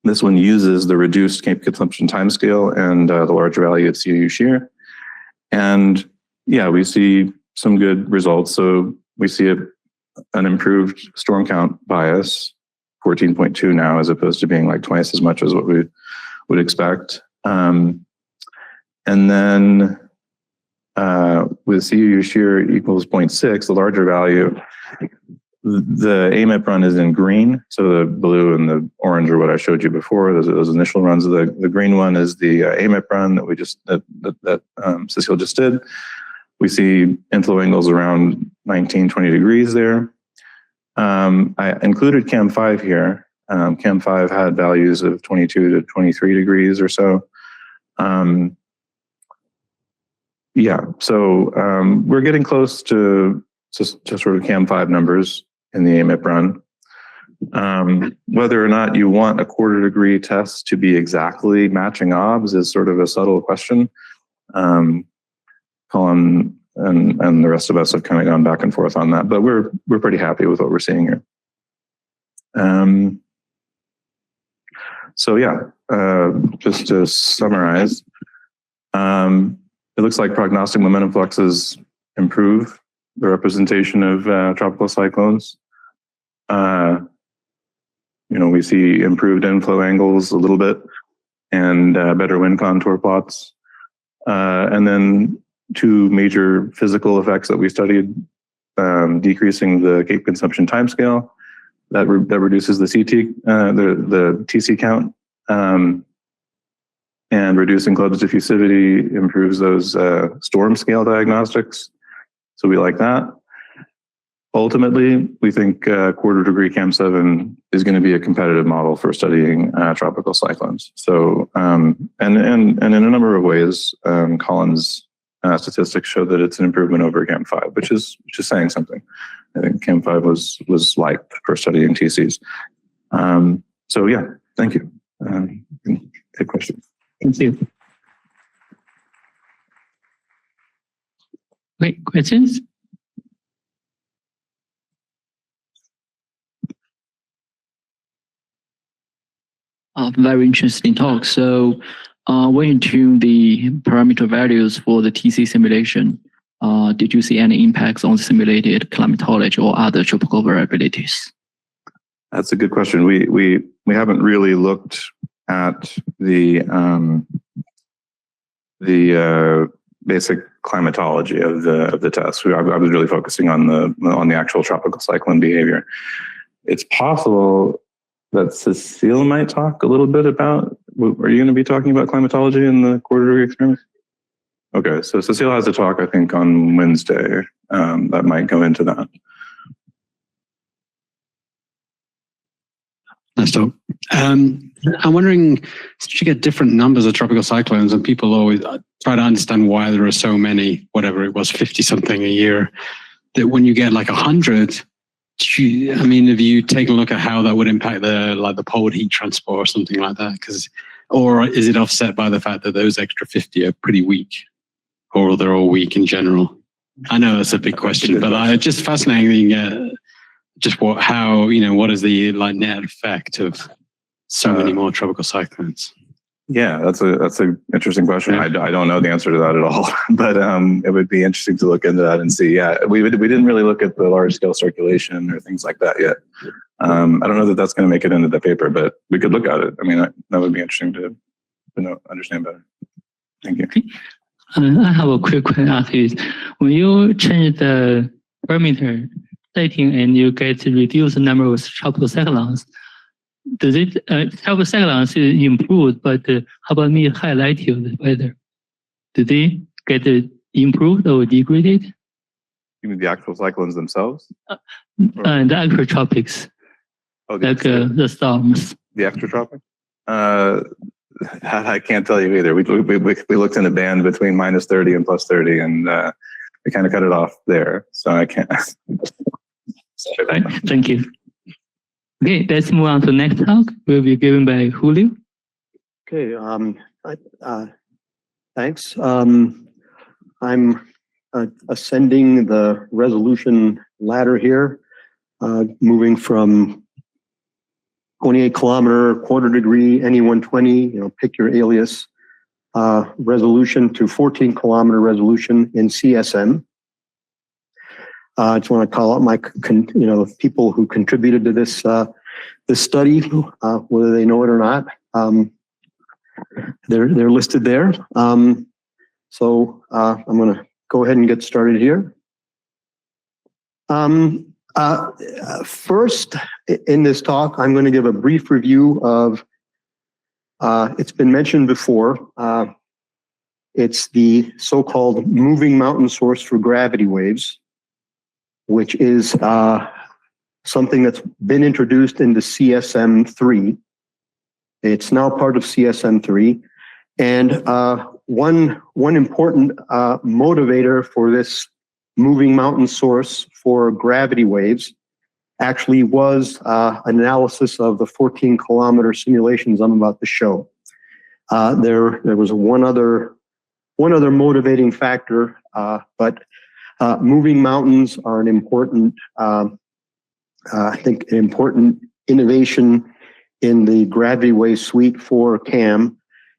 This one uses the reduced Cape consumption timescale and the larger value of CUU shear. And yeah, we see some good results. So we see an improved storm count bias, 14.2 now, as opposed to being like twice as much as what we would expect. And then with CUU shear equals 0.6, the larger value, The AMIP run is in green, so the blue and the orange are what I showed you before. Those initial runs. The green one is the AMIP run that we just Cecile just did. We see inflow angles around 19, 20 degrees there. I included CAM5 here. CAM5 had values of 22 to 23 degrees or so. We're getting close to sort of CAM5 numbers in the AMIP run. Whether or not you want a quarter degree test to be exactly matching OBS is sort of a subtle question. Colin and the rest of us have kind of gone back and forth on that, but we're pretty happy with what we're seeing here. Just to summarize, it looks like prognostic momentum fluxes improve the representation of tropical cyclones. We see improved inflow angles a little bit and better wind contour plots. And then two major physical effects that we studied, decreasing the Cape consumption timescale, that reduces the the TC count, and reducing Club's diffusivity improves those storm scale diagnostics. So we like that. Ultimately, we think quarter degree CAM7 is going to be a competitive model for studying tropical cyclones. So, and in a number of ways, Colin's statistics show that it's an improvement over CAM5, which is saying something. I think CAM5 was liked for studying TCs. Thank you. Take questions. Thank you. Great questions. Very interesting talk. So when you tune the parameter values for the TC simulation, did you see any impacts on simulated climatology or other tropical variabilities? That's a good question. We haven't really looked at the basic climatology of the test. I was really focusing on the actual tropical cyclone behavior. It's possible that Cecile might talk a little bit about. Are you going to be talking about climatology in the quarter degree experiment? Okay, so Cecile has a talk, I think, on Wednesday that might go into that. Nice talk. I'm wondering, since you get different numbers of tropical cyclones, and people always try to understand why there are so many, whatever it was, 50 something a year, that when you get like 100, have you taken a look at how that would impact the polar heat transport or something like that? Or is it offset by the fact that those extra 50 are pretty weak, or they're all weak in general? I know that's a big question, but it's just fascinating. What is the net effect of so many more tropical cyclones? Yeah, that's an interesting question. I don't know the answer to that at all, but it would be interesting to look into that and see. Yeah, we didn't really look at the large scale circulation or things like that yet. I don't know that that's going to make it into the paper, but we could look at it. I mean, that would be interesting to understand better. Thank you. I have a quick question to ask you. When you change the parameter setting and you get to reduce the number of tropical cyclones, does it tropical cyclones improved, but how about mid-high latitude weather? Do they get improved or degraded? You mean the actual cyclones themselves? The actual tropics, the storms. The extratropic? That I can't tell you either. We looked in a band between -30 and +30, and we kind of cut it off there. So I can't. Right. Thank you. Okay, let's move on to the next talk. Will be given by Julio. Okay. Thanks. I'm ascending the resolution ladder here, moving from 28 kilometer, quarter degree, NE120, pick your alias, resolution to 14 kilometer resolution in CSM. I just want to call out my, people who contributed to this study, whether they know it or not. They're listed there. So I'm going to go ahead and get started here. First, in this talk, I'm going to give a brief review of, it's been mentioned before, it's the so-called moving mountain source for gravity waves, which is something that's been introduced into CSM3. It's now part of CSM3. And one important motivator for this moving mountain source for gravity waves actually was analysis of the 14-kilometer simulations I'm about to show. There was one other motivating factor, but moving mountains are an important, I think, an important innovation in the gravity wave suite for CAM,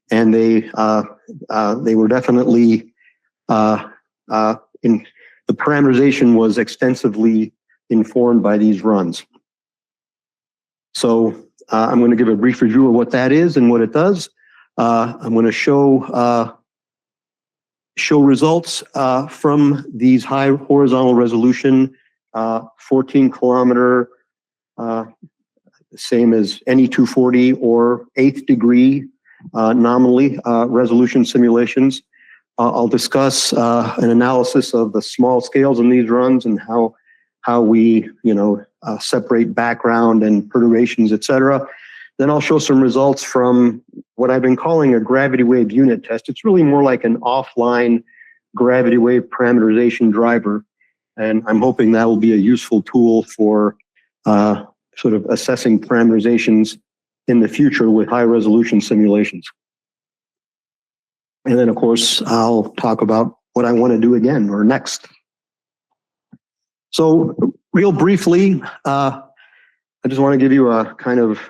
and they were definitely in the parameterization was extensively informed by these runs. So I'm going to give a brief review of what that is and what it does. I'm going to show results from these high horizontal resolution 14-kilometer, same as NE240 or 8th degree nominally resolution simulations. I'll discuss an analysis of the small scales in these runs and how we separate background and perturbations, etc. Then I'll show some results from what I've been calling a gravity wave unit test. It's really more like an offline gravity wave parameterization driver, and I'm hoping that will be a useful tool for sort of assessing parameterizations in the future with high resolution simulations. And then, of course, I'll talk about what I want to do again or next. So real briefly, I just want to give you a kind of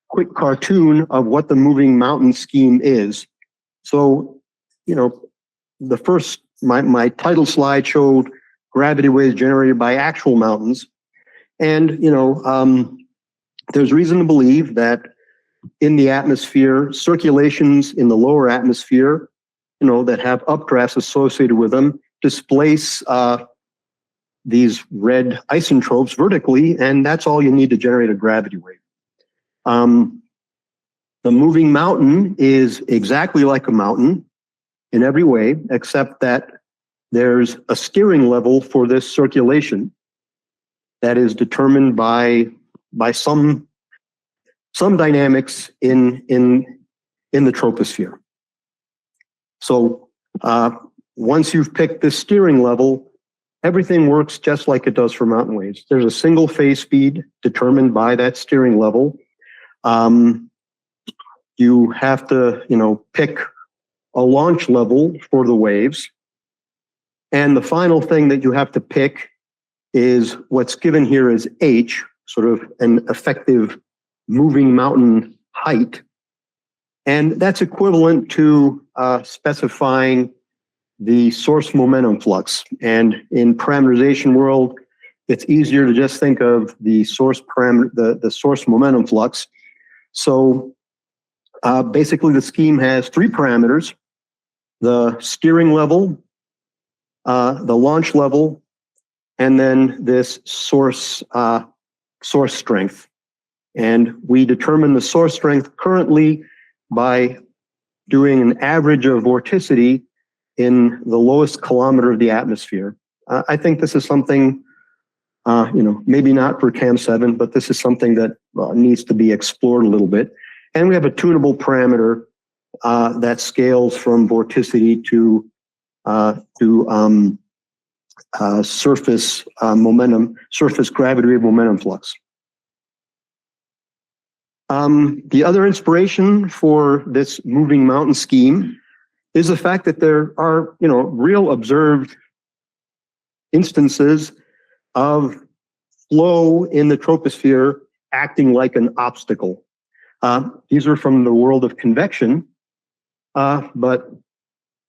quick cartoon of what the moving mountain scheme is. So, the first, my title slide showed gravity waves generated by actual mountains. And, there's reason to believe that in the atmosphere, circulations in the lower atmosphere, that have updrafts associated with them, displace these red isotropes vertically, and that's all you need to generate a gravity wave. The moving mountain is exactly like a mountain in every way, except that there's a steering level for this circulation that is determined by some dynamics in the troposphere. So once you've picked this steering level, everything works just like it does for mountain waves. There's a single phase speed determined by that steering level. You have to, pick a launch level for the waves. And the final thing that you have to pick is what's given here is H, sort of an effective moving mountain height. And that's equivalent to specifying the source momentum flux. And in parameterization world, it's easier to just think of the source parameter, the source momentum flux. So basically the scheme has three parameters: the steering level, the launch level, and then this source strength. And we determine the source strength currently by doing an average of vorticity in the lowest kilometer of the atmosphere. I think this is something, maybe not for CAM7, but this is something that needs to be explored a little bit. And we have a tunable parameter that scales from vorticity to surface momentum, surface gravity wave momentum flux. The other inspiration for this moving mountain scheme is the fact that there are, real observed instances of flow in the troposphere acting like an obstacle. These are from the world of convection, but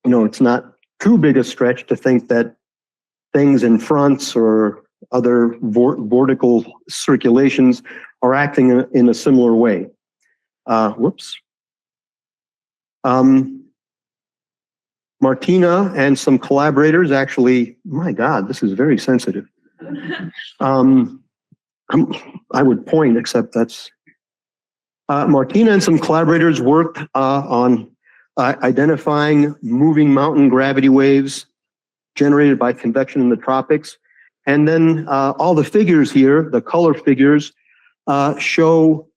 it's not too big a stretch to think that things in fronts or other vortical circulations are acting in a similar way. Martina and some collaborators actually, my God, this is very sensitive. I would point, except that's Martina and some collaborators worked on identifying moving mountain gravity waves generated by convection in the tropics. And then all the figures here, the color figures, show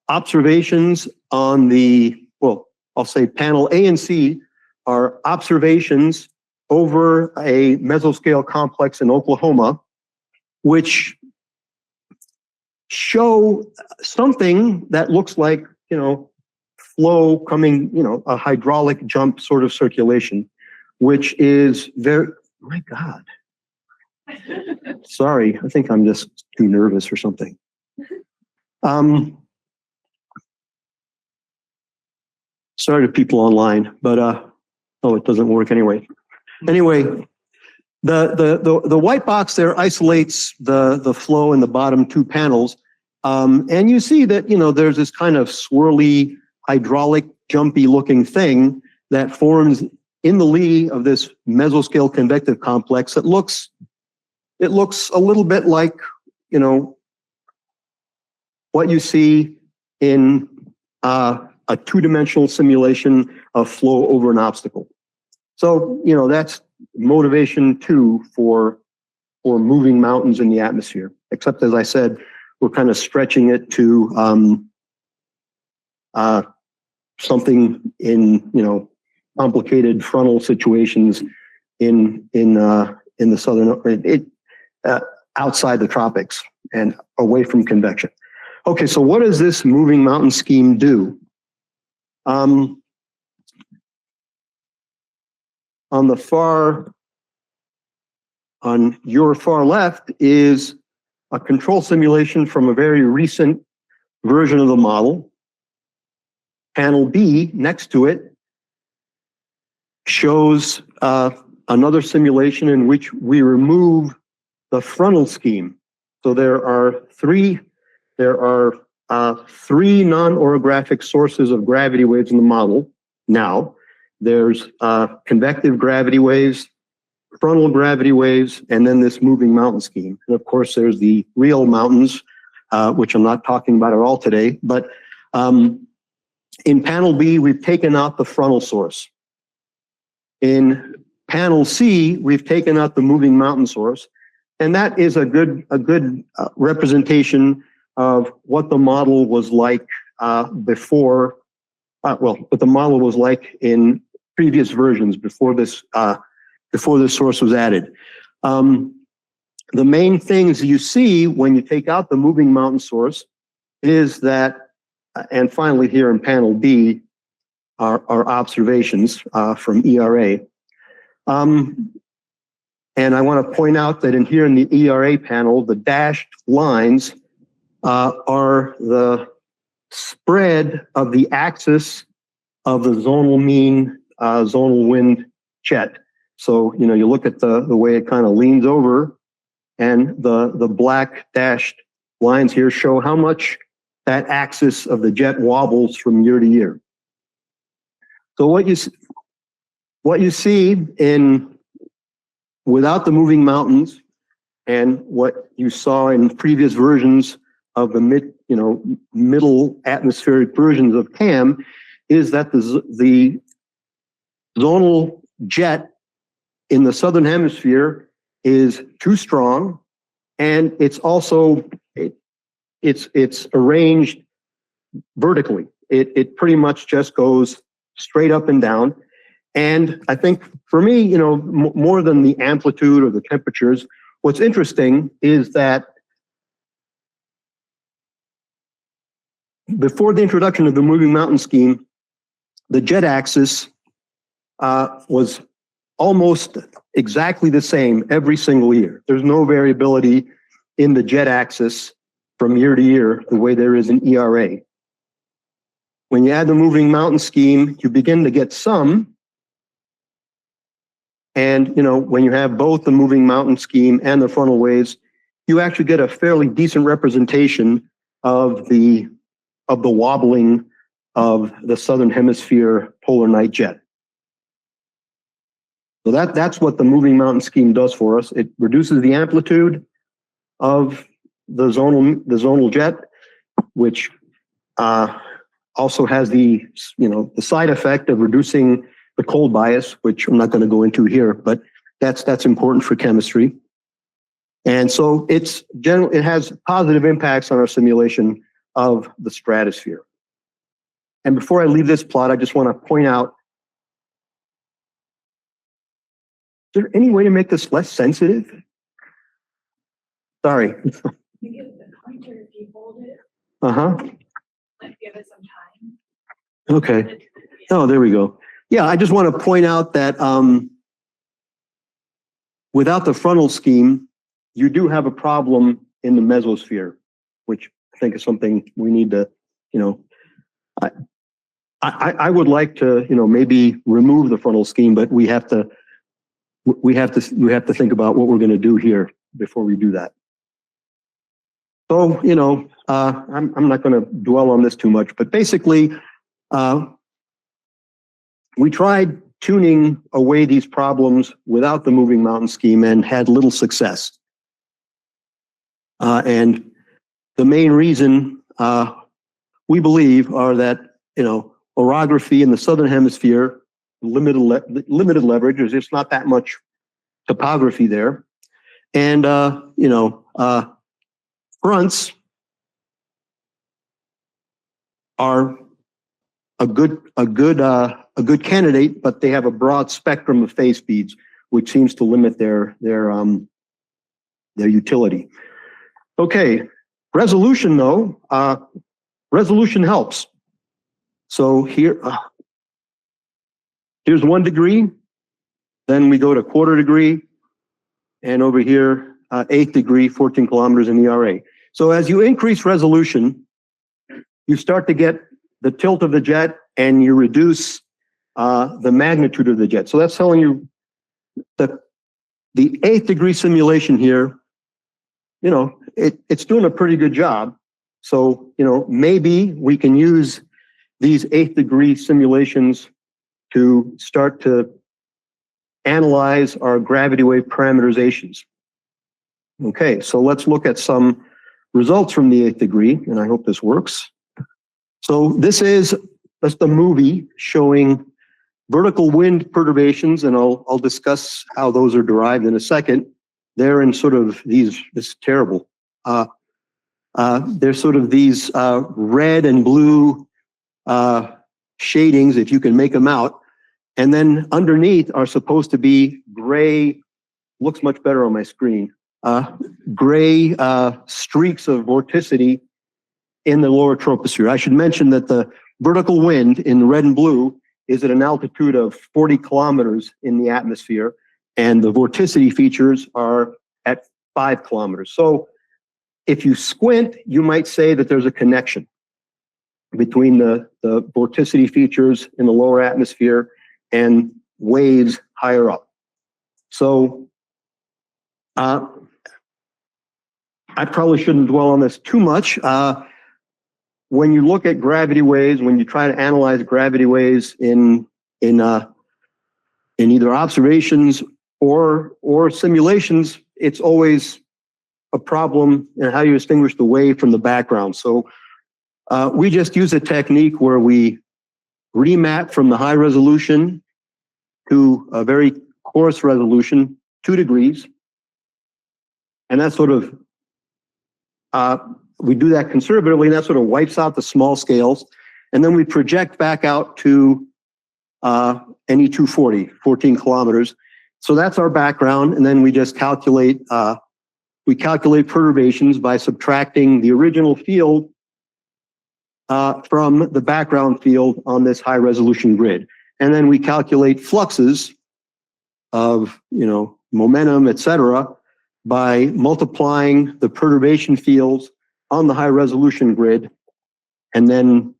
observations on the, well, I'll say panel A and C are observations over a mesoscale complex in Oklahoma, which show something that looks like, flow coming, a hydraulic jump sort of circulation, which is very, my God. Sorry, I think I'm just too nervous or something. Sorry to people online, but oh, it doesn't work anyway. Anyway, the white box there isolates the flow in the bottom two panels, and you see that there's this kind of swirly, hydraulic, jumpy looking thing that forms in the lee of this mesoscale convective complex. It looks a little bit like what you see in a two-dimensional simulation of flow over an obstacle. So that's motivation two for moving mountains in the atmosphere. Except, as I said, we're kind of stretching it to something in complicated frontal situations in the southern outside the tropics and away from convection. Okay, so what does this moving mountain scheme do? On your far left is a control simulation from a very recent version of the model. Panel B next to it shows another simulation in which we remove the frontal scheme. So there are three non-orographic sources of gravity waves in the model now. There's convective gravity waves, frontal gravity waves, and then this moving mountain scheme. And of course, there's the real mountains, which I'm not talking about at all today. But in panel B, we've taken out the frontal source. In panel C, we've taken out the moving mountain source. And that is a good representation of what the model was like before, what the model was like in previous versions before this source was added. The main things you see when you take out the moving mountain source is that, and finally here in panel B are observations from ERA. And I want to point out that here in the ERA panel, the dashed lines are the spread of the axis of the zonal mean zonal wind jet. So, you look at the way it kind of leans over, and the black dashed lines here show how much that axis of the jet wobbles from year to year. So what you see without the moving mountains, and what you saw in previous versions of the middle atmospheric versions of CAM, is that the zonal jet in the southern hemisphere is too strong, and it's also it's arranged vertically. It pretty much just goes straight up and down. And I think for me, more than the amplitude or the temperatures, what's interesting is that before the introduction of the moving mountain scheme, the jet axis was almost exactly the same every single year. There's no variability in the jet axis from year to year the way there is in ERA. When you add the moving mountain scheme, you begin to get some. And when you have both the moving mountain scheme and the frontal waves, you actually get a fairly decent representation of the wobbling of the southern hemisphere polar night jet. So that's what the moving mountain scheme does for us. It reduces the amplitude of the zonal jet, which also has the side effect of reducing the cold bias, which I'm not going to go into here, but that's important for chemistry. And so it has positive impacts on our simulation of the stratosphere. And before I leave this plot, I just want to point out, is there any way to make this less sensitive? Sorry. Uh-huh. Okay. Oh, there we go. Yeah, I just want to point out that without the frontal scheme, you do have a problem in the mesosphere, which I think is something we need to, I would like to, maybe remove the frontal scheme, but we have to think about what we're going to do here before we do that. So, I'm not going to dwell on this too much, but basically, we tried tuning away these problems without the moving mountain scheme and had little success. And the main reason we believe are that, orography in the southern hemisphere, limited leverage, there's just not that much topography there. And, fronts are a good candidate, but they have a broad spectrum of phase speeds, which seems to limit their utility. Okay, resolution though, resolution helps. So here's 1 degree, then we go to 1/4 degree, and over here, 1/8 degree, 14 kilometers in ERA. So as you increase resolution, you start to get the tilt of the jet and you reduce the magnitude of the jet. So that's telling you that the 1/8 degree simulation here, it's doing a pretty good job. So, maybe we can use these 1/8 degree simulations to start to analyze our gravity wave parameterizations. Okay, so let's look at some results from the 1/8 degree, and I hope this works. So that's the movie showing vertical wind perturbations, and I'll discuss how those are derived in a second. They're in sort of this is terrible. They're sort of these red and blue shadings, if you can make them out. And then underneath are supposed to be gray, looks much better on my screen, gray streaks of vorticity in the lower troposphere. I should mention that the vertical wind in red and blue is at an altitude of 40 kilometers in the atmosphere, and the vorticity features are at 5 kilometers. So if you squint, you might say that there's a connection between the vorticity features in the lower atmosphere and waves higher up. So I probably shouldn't dwell on this too much. When you look at gravity waves, when you try to analyze gravity waves in either observations or simulations, it's always a problem in how you distinguish the wave from the background. So we just use a technique where we remap from the high resolution to a very coarse resolution, 2 degrees. And that sort of, we do that conservatively, and that sort of wipes out the small scales. And then we project back out to NE 240, 14 kilometers. So that's our background. And then we just calculate, perturbations by subtracting the original field from the background field on this high resolution grid. And then we calculate fluxes of, momentum, et cetera, by multiplying the perturbation fields on the high resolution grid, and then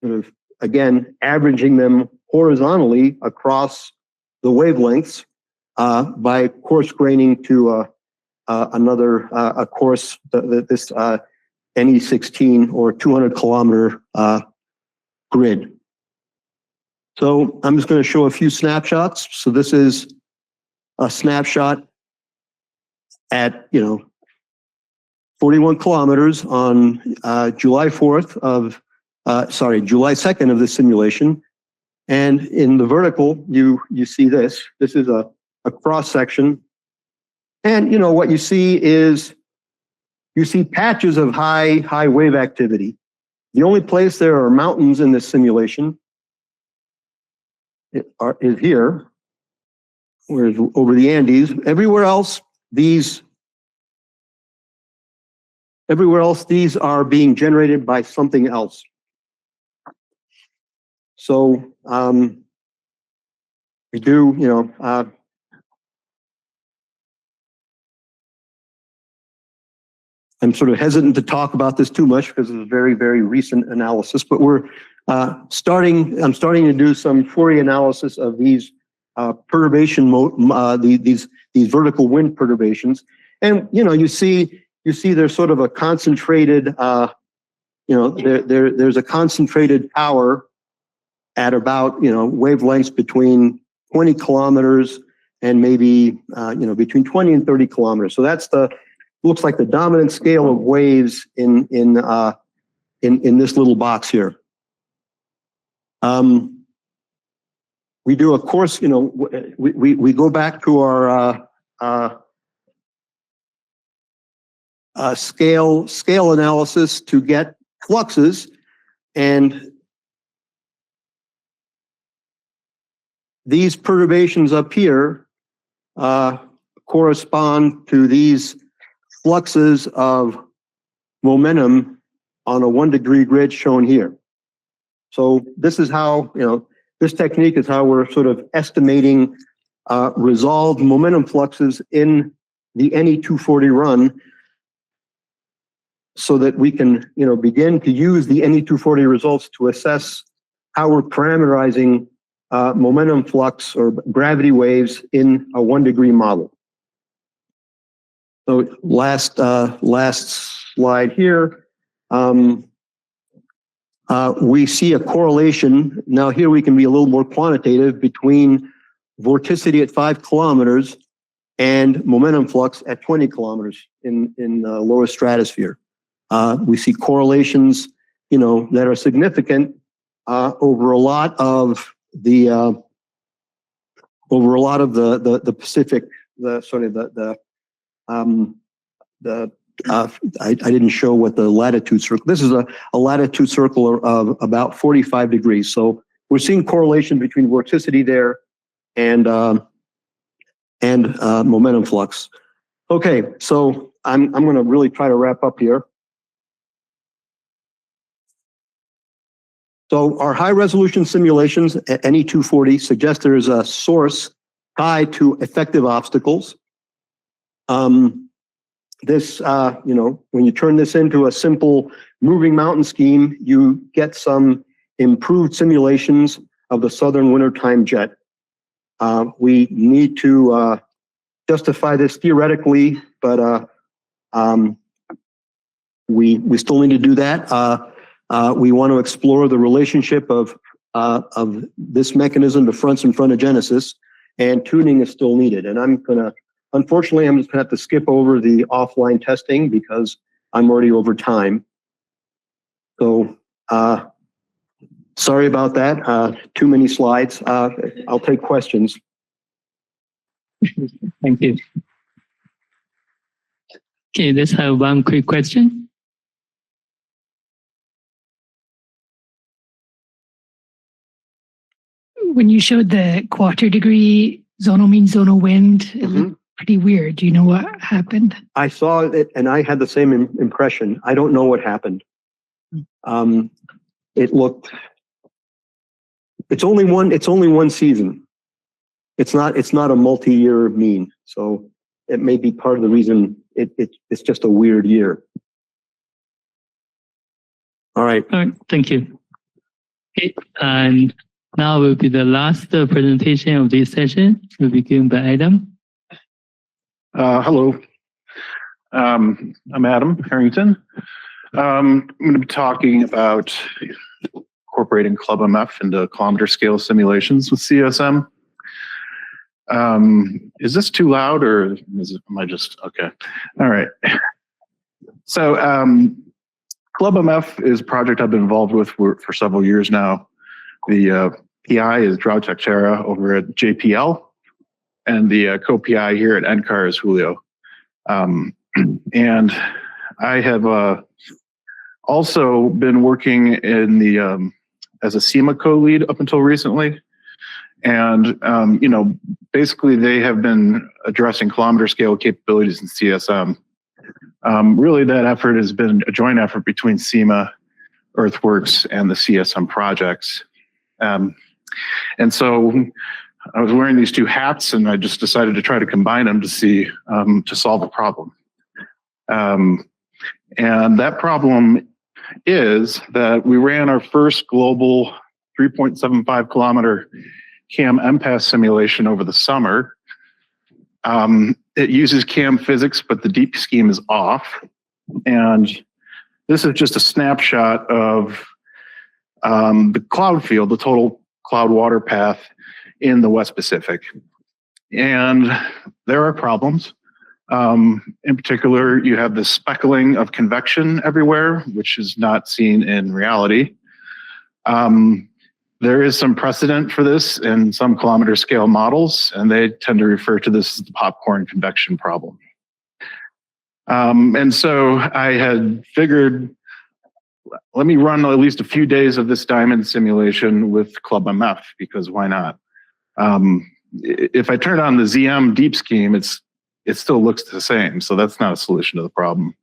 sort of, again, averaging them horizontally across the wavelengths by coarse graining to another course, this NE16 or 200 kilometer grid. So I'm just going to show a few snapshots. So this is a snapshot at, 41 kilometers on July 2nd of the simulation. And in the vertical, you see this. This is a cross section. And what you see is patches of high wave activity. The only place there are mountains in this simulation is here, whereas over the Andes. Everywhere else, these are being generated by something else. So we do, I'm sort of hesitant to talk about this too much because it's a very, very recent analysis, but I'm starting to do some Fourier analysis of these perturbation these vertical wind perturbations. And you see there's sort of a concentrated there's a concentrated power at about wavelengths between 20 kilometers and maybe between 20 and 30 kilometers. So that's looks like the dominant scale of waves in this little box here. We do, of course, we go back to our scale analysis to get fluxes, and these perturbations up here correspond to these fluxes of momentum on a 1 degree grid shown here. So this is how, this technique is how we're sort of estimating resolved momentum fluxes in the NE240 run, so that we can, begin to use the NE240 results to assess how we're parameterizing momentum flux or gravity waves in a 1 degree model. So last slide here. We see a correlation. Now here we can be a little more quantitative between vorticity at 5 kilometers and momentum flux at 20 kilometers in the lower stratosphere. We see correlations, that are significant over a lot of the Pacific. I didn't show what the latitude circle. This is a latitude circle of about 45 degrees. So we're seeing correlation between vorticity there and momentum flux. Okay, so I'm going to really try to wrap up here. So our high resolution simulations at NE240 suggest there is a source tied to effective obstacles. This, when you turn this into a simple moving mountain scheme, you get some improved simulations of the southern wintertime jet. We need to justify this theoretically, but we still need to do that. We want to explore the relationship of this mechanism to fronts and frontogenesis, and tuning is still needed. And unfortunately, I'm just going to have to skip over the offline testing because I'm already over time. So sorry about that. Too many slides. I'll take questions. Thank you. Okay, let's have one quick question. When you showed the quarter degree zonal mean zonal wind, it looked pretty weird. Do you know what happened? I saw it and I had the same impression. I don't know what happened. It looked. It's only one season. It's not a multi-year mean, so it may be part of the reason it's just a weird year. All right. All right. Thank you. Okay, and now will be the last presentation of this session. Will be given by Adam. Hello. I'm Adam Harrington. I'm going to be talking about incorporating Club MF into kilometer scale simulations with CSM. Is this too loud or am I just, okay. All right. So Club MF is a project I've been involved with for several years now. The PI is Drao Teixeira over at JPL, and the co-PI here at NCAR is Julio. And I have also been working in the as a SEMA co-lead up until recently. And, basically they have been addressing kilometer scale capabilities in CSM. Really that effort has been a joint effort between SEMA, Earthworks, and the CSM projects. And so I was wearing these two hats and I just decided to try to combine them to see, to solve a problem. And that problem is that we ran our first global 3.75 kilometer CAM MPAS simulation over the summer. It uses CAM physics, but the deep scheme is off. And this is just a snapshot of the cloud field, the total cloud water path in the West Pacific. And there are problems. In particular, you have the speckling of convection everywhere, which is not seen in reality. There is some precedent for this in some kilometer scale models, and they tend to refer to this as the popcorn convection problem. And so I had figured, let me run at least a few days of this diamond simulation with Club MF, because why not? If I turn on the ZM deep scheme, it still looks the same, so that's not a solution to the problem.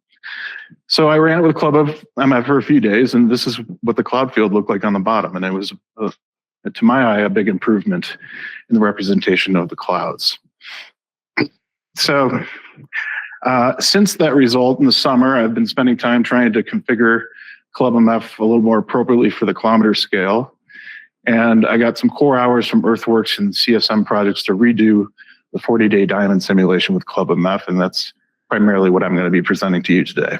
So I ran it with Club MF for a few days, and this is what the cloud field looked like on the bottom. And it was, to my eye, a big improvement in the representation of the clouds. So since that result in the summer, I've been spending time trying to configure Club MF a little more appropriately for the kilometer scale. And I got some core hours from Earthworks and CSM projects to redo the 40-day diamond simulation with Club MF, and that's primarily what I'm going to be presenting to you today.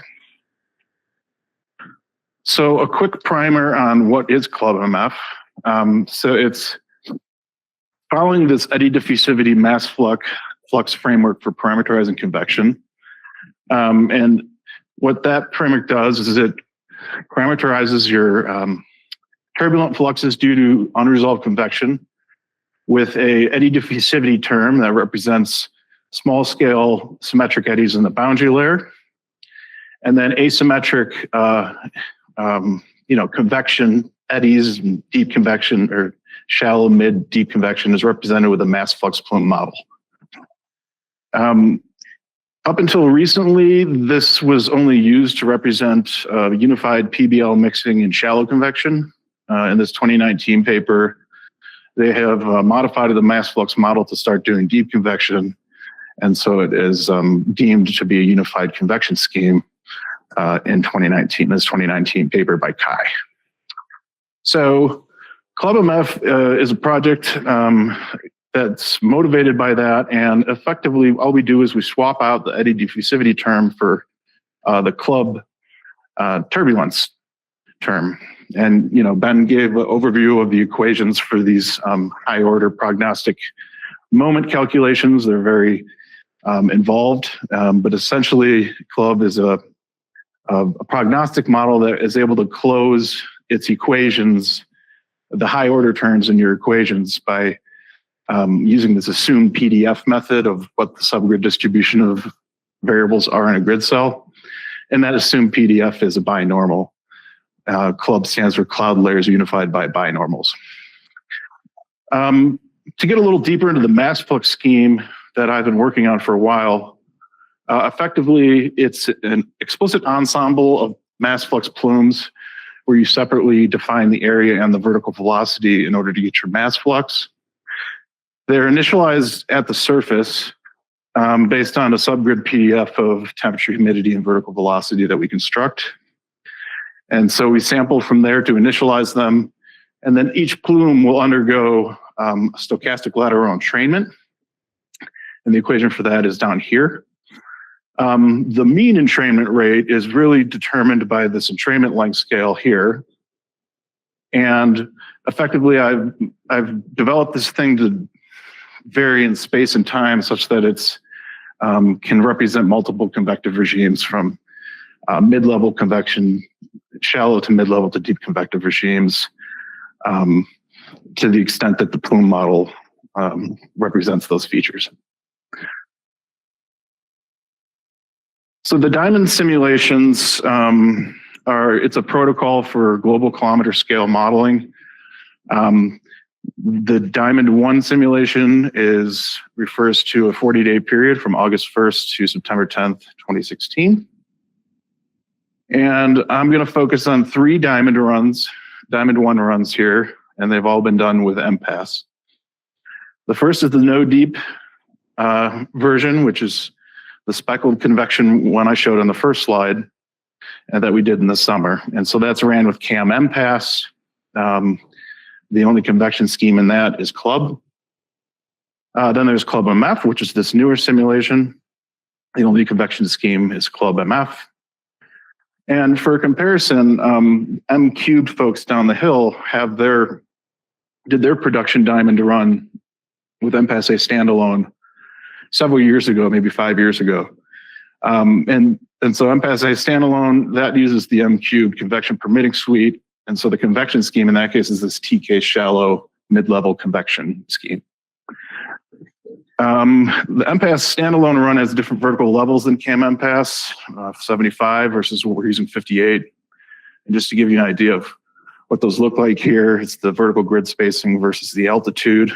So a quick primer on what is Club MF. So it's following this eddy diffusivity mass flux framework for parameterizing convection. And what that framework does is it parameterizes your turbulent fluxes due to unresolved convection with a eddy diffusivity term that represents small scale symmetric eddies in the boundary layer, and then asymmetric convection eddies, deep convection or shallow mid deep convection is represented with a mass flux plume model. Up until recently, this was only used to represent unified PBL mixing in shallow convection. In this 2019 paper, they have modified the mass flux model to start doing deep convection. And so it is deemed to be a unified convection scheme in 2019, this 2019 paper by Kai. So Club MF is a project that's motivated by that. And effectively, all we do is we swap out the eddy diffusivity term for the club turbulence term. And, Ben gave an overview of the equations for these high order prognostic moment calculations. They're very involved, but essentially Club is a prognostic model that is able to close its equations, the high order terms in your equations, by using this assumed PDF method of what the subgrid distribution of variables are in a grid cell. And that assumed PDF is a binormal. Club stands for Cloud Layers Unified by Binormals. To get a little deeper into the mass flux scheme that I've been working on for a while, effectively it's an explicit ensemble of mass flux plumes where you separately define the area and the vertical velocity in order to get your mass flux. They're initialized at the surface based on a subgrid PDF of temperature, humidity, and vertical velocity that we construct. And so we sample from there to initialize them. And then each plume will undergo stochastic lateral entrainment. And the equation for that is down here. The mean entrainment rate is really determined by this entrainment length scale here. And effectively, I've developed this thing to vary in space and time such that it's can represent multiple convective regimes from mid-level convection, shallow to mid-level to deep convective regimes, to the extent that the plume model represents those features. So the diamond simulations it's a protocol for global kilometer scale modeling. The Diamond 1 simulation refers to a 40-day period from August 1st to September 10th, 2016. And I'm going to focus on 3 Diamond 1 runs here, and they've all been done with MPAS. The first is the no deep version, which is the speckled convection one I showed on the first slide, and that we did in the summer. And so that's ran with CAM MPAS. The only convection scheme in that is Club. Then there's Club MF, which is this newer simulation. The only convection scheme is Club MF. And for comparison, M-Cubed folks down the hill did their production Diamond run with MPAS-A standalone several years ago, maybe 5 years ago. And so MPAS-A standalone, that uses the M-Cubed convection permitting suite. And so the convection scheme in that case is this TK shallow mid-level convection scheme. The MPAS standalone run has different vertical levels than CAM MPAS, 75 versus what we're using 58. And just to give you an idea of what those look like here, it's the vertical grid spacing versus the altitude.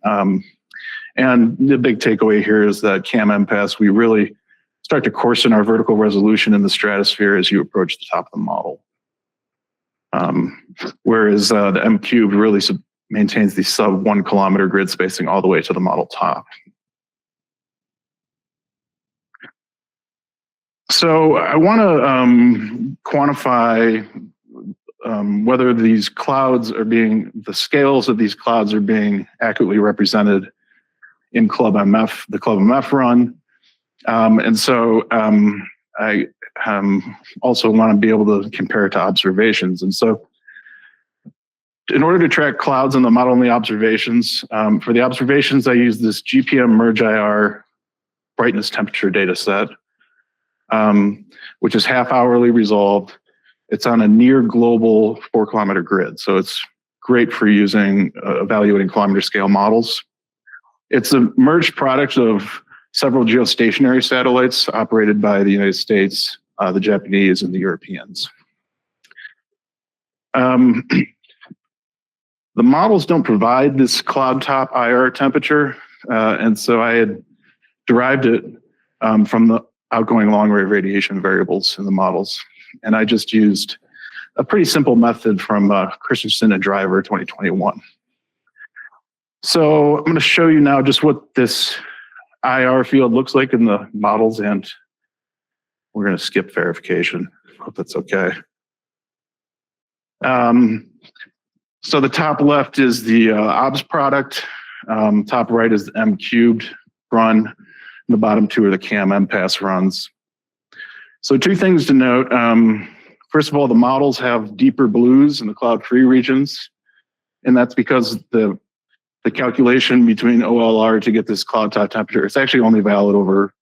And the big takeaway here is that CAM MPAS, we really start to coarsen our vertical resolution in the stratosphere as you approach the top of the model. Whereas the M-Cubed really maintains the sub 1 kilometer grid spacing all the way to the model top. So I want to quantify whether these clouds the scales of these clouds are being accurately represented in Club MF, the Club MF run. And so I also want to be able to compare it to observations. And so in order to track clouds in the model and the observations, for the observations, I use this GPM Merge IR brightness temperature data set, which is half hourly resolved. It's on a near global 4 kilometer grid. So it's great for evaluating kilometer scale models. It's a merged product of several geostationary satellites operated by the United States, the Japanese, and the Europeans. The models don't provide this cloud top IR temperature, and so I had derived it from the outgoing long-wave radiation variables in the models. And I just used a pretty simple method from Christensen and Driver 2021. So I'm going to show you now just what this IR field looks like in the models, and we're going to skip verification. Hope that's okay. So the top left is the OBS product. Top right is the M-Cubed run. And the bottom 2 are the CAM MPAS runs. So 2 things to note. First of all, the models have deeper blues in the cloud-free regions. And that's because the calculation between OLR to get this cloud top temperature, it's actually only valid over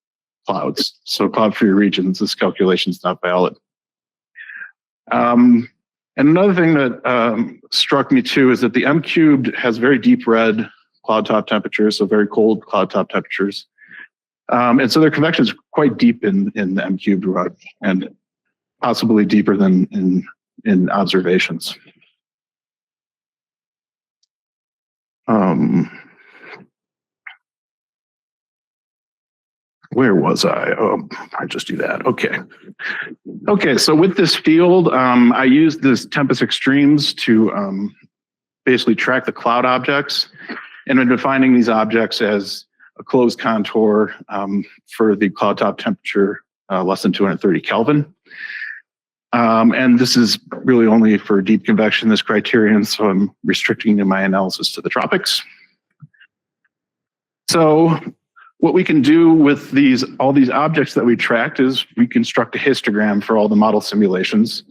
clouds. So cloud-free regions, this calculation is not valid. And another thing that struck me too is that the M-Cubed has very deep red cloud top temperatures, so very cold cloud top temperatures. And so their convection is quite deep in the M-Cubed run, and possibly deeper than in observations. Where was I? Oh, I just do that. Okay. Okay, so with this field, I used this Tempest Extremes to basically track the cloud objects, and I'm defining these objects as a closed contour for the cloud top temperature less than 230 Kelvin. And this is really only for deep convection, this criterion, so I'm restricting my analysis to the tropics. So what we can do with all these objects that we tracked is we construct a histogram for all the model simulations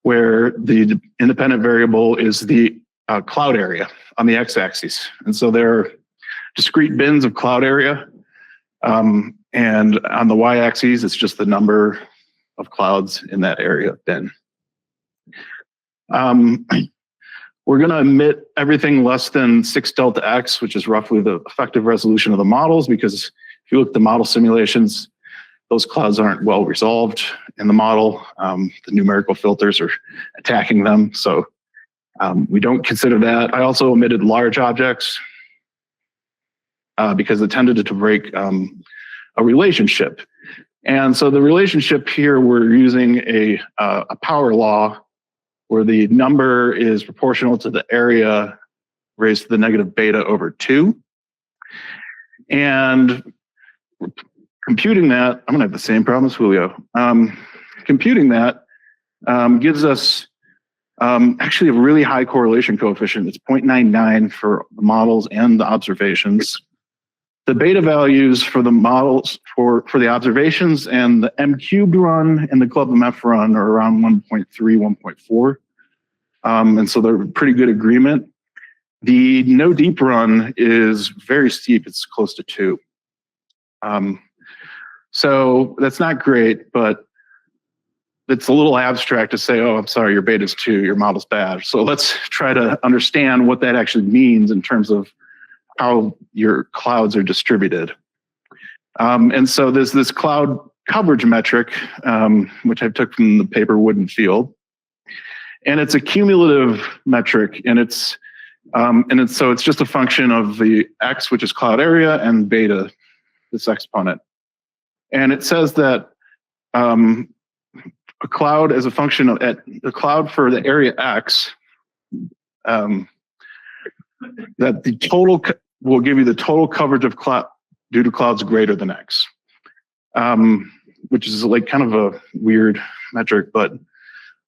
where the independent variable is the cloud area on the x-axis. And so there are discrete bins of cloud area. And on the y-axis, it's just the number of clouds in that area bin. We're going to emit everything less than 6 delta x, which is roughly the effective resolution of the models, because if you look at the model simulations, those clouds aren't well resolved in the model. The numerical filters are attacking them, so we don't consider that. I also omitted large objects because it tended to break a relationship. And so the relationship here, we're using a power law where the number is proportional to the area raised to the negative beta over 2. And computing that, I'm gonna have the same problem as Julio. Computing that gives us actually a really high correlation coefficient. It's 0.99 for the models and the observations. The beta values for the models, for the observations and the M-cubed run and the club MF run are around 1.3, 1.4. And so they're pretty good agreement. The no deep run is very steep. It's close to 2. So that's not great, but it's a little abstract to say, oh, I'm sorry, your beta's 2, your model's bad. So let's try to understand what that actually means in terms of how your clouds are distributed. And so there's this cloud coverage metric, which I took from the paper Wood and Field. And it's a cumulative metric, and it's just a function of the x, which is cloud area, and beta, this exponent. And it says that a cloud as a function of the cloud for the area x, that the total will give you the total coverage of cloud due to clouds greater than x, which is like kind of a weird metric, but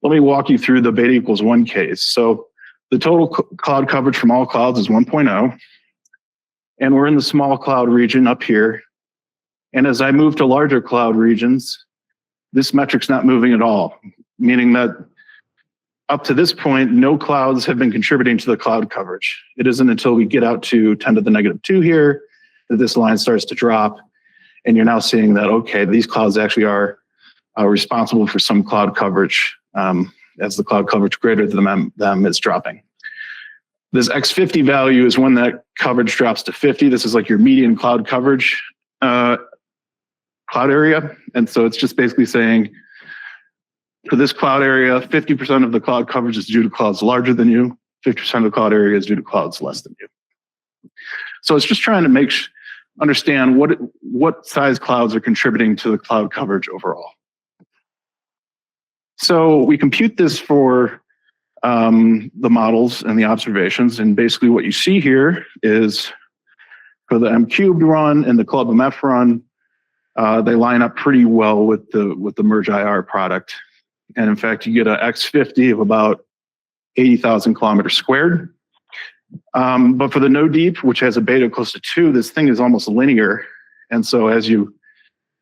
let me walk you through the beta equals 1 case. So the total cloud coverage from all clouds is 1.0, and we're in the small cloud region up here. And as I move to larger cloud regions, this metric's not moving at all, meaning that up to this point, no clouds have been contributing to the cloud coverage. It isn't until we get out to 10 to the negative 2 here that this line starts to drop, and you're now seeing that, okay, these clouds actually are responsible for some cloud coverage as the cloud coverage greater than them is dropping. This X50 value is when that coverage drops to 50. This is like your median cloud coverage cloud area. And so it's just basically saying, for this cloud area, 50% of the cloud coverage is due to clouds larger than you, 50% of the cloud area is due to clouds less than you. So it's just trying to understand what size clouds are contributing to the cloud coverage overall. So we compute this for the models and the observations, and basically what you see here is for the M-cubed run and the club MF run, they line up pretty well with the merge IR product. And in fact, you get an X50 of about 80,000 kilometers squared. But for the no deep, which has a beta close to 2, this thing is almost linear. And so as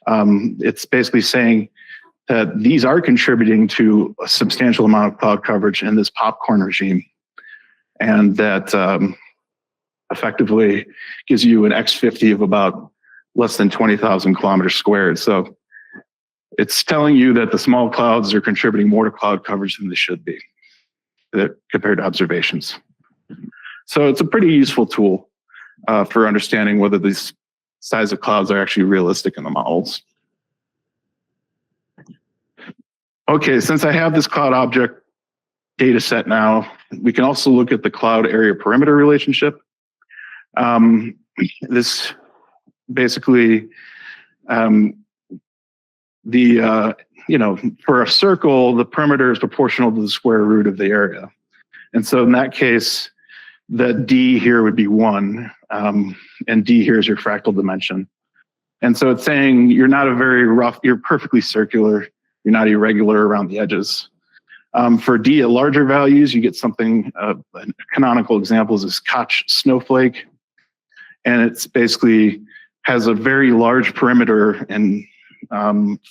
it's basically saying that these are contributing to a substantial amount of cloud coverage in this popcorn regime. And that effectively gives you an X50 of about less than 20,000 kilometers squared. So it's telling you that the small clouds are contributing more to cloud coverage than they should be compared to observations. So it's a pretty useful tool for understanding whether these size of clouds are actually realistic in the models. Okay, since I have this cloud object data set now, we can also look at the cloud area perimeter relationship. This basically, for a circle, the perimeter is proportional to the square root of the area. And so in that case, the D here would be 1, and D here is your fractal dimension. And so it's saying you're not you're perfectly circular, you're not irregular around the edges. For D at larger values, you get something, a canonical example is this Koch snowflake. And it's basically has a very large perimeter and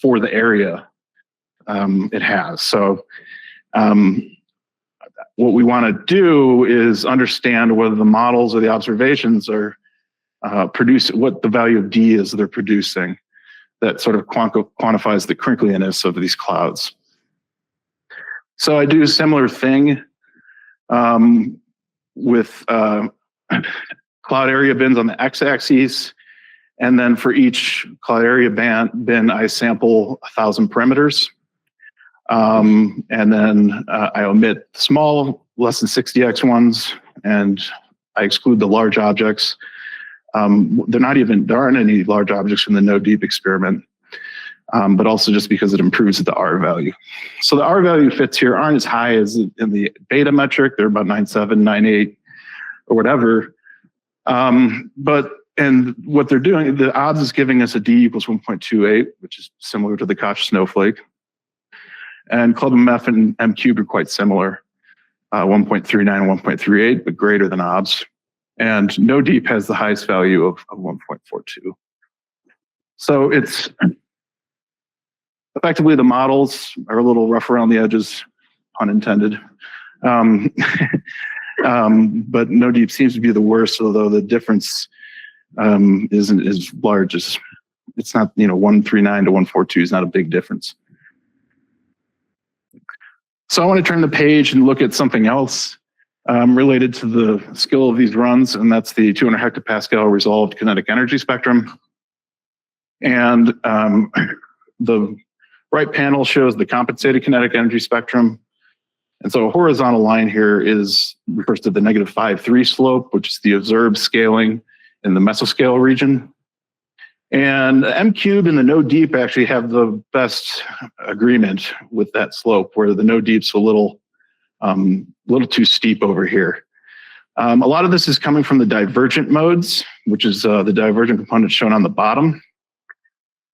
for the area it has. So what we want to do is understand whether the models or the observations are produce what the value of D is they're producing that sort of quantifies the crinkliness of these clouds. So I do a similar thing with cloud area bins on the x-axis. And then for each cloud area bin, I sample 1,000 parameters. And then I omit small, less than 60x ones, and I exclude the large objects. There aren't any large objects from the No Deep experiment, but also just because it improves the R value. So the R value fits here aren't as high as in the beta metric. They're about 9.7, 9.8, or whatever. And what they're doing, the odds is giving us a D equals 1.28, which is similar to the Koch snowflake. And ClubMF and M cubed are quite similar, 1.39 and 1.38, but greater than OBS. And No Deep has the highest value of 1.42. So it's effectively the models are a little rough around the edges, pun intended. But No Deep seems to be the worst, although the difference isn't as large as it's not, 139 to 142 is not a big difference. So I want to turn the page and look at something else related to the skill of these runs, and that's the 200 hectopascal resolved kinetic energy spectrum. And the right panel shows the compensated kinetic energy spectrum. And so a horizontal line here refers to the -5.3 slope, which is the observed scaling in the mesoscale region. And M cubed and the No Deep actually have the best agreement with that slope, where the No Deep's a little too steep over here. A lot of this is coming from the divergent modes, which is the divergent component shown on the bottom.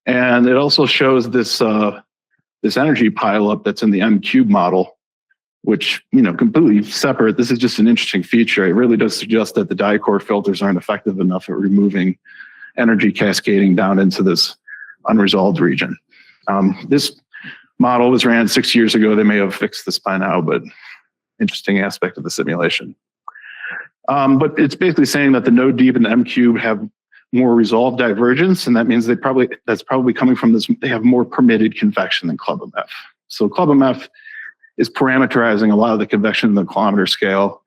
And it also shows this energy pileup that's in the M cubed model, which, completely separate. This is just an interesting feature. It really does suggest that the dicore filters aren't effective enough at removing energy cascading down into this unresolved region. This model was ran 6 years ago. They may have fixed this by now, but interesting aspect of the simulation. But it's basically saying that the No Deep and the M cubed have more resolved divergence, and that means that's probably coming from this. They have more permitted convection than ClubMF. So ClubMF is parameterizing a lot of the convection in the kilometer scale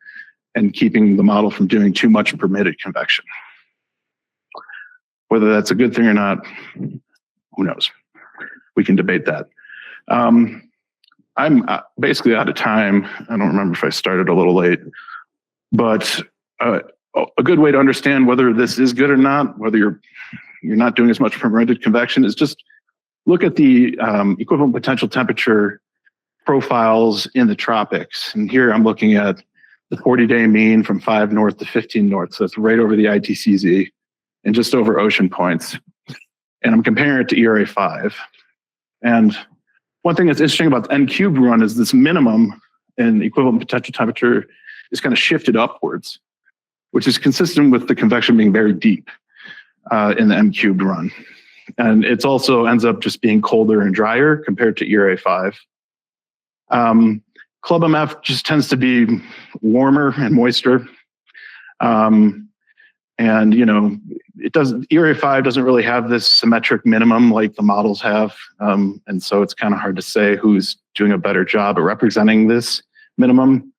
and keeping the model from doing too much permitted convection. Whether that's a good thing or not, who knows? We can debate that. I'm basically out of time. I don't remember if I started a little late, but a good way to understand whether this is good or not, whether you're not doing as much permitted convection, is just look at the equivalent potential temperature profiles in the tropics. And here I'm looking at the 40-day mean from 5 north to 15 north. So it's right over the ITCZ and just over ocean points. And I'm comparing it to ERA 5. And one thing that's interesting about the N cubed run is this minimum in equivalent potential temperature is kind of shifted upwards, which is consistent with the convection being very deep in the M cubed run. And it also ends up just being colder and drier compared to ERA 5. ClubMF just tends to be warmer and moister. And ERA 5 doesn't really have this symmetric minimum like the models have. And so it's kind of hard to say who's doing a better job at representing this minimum.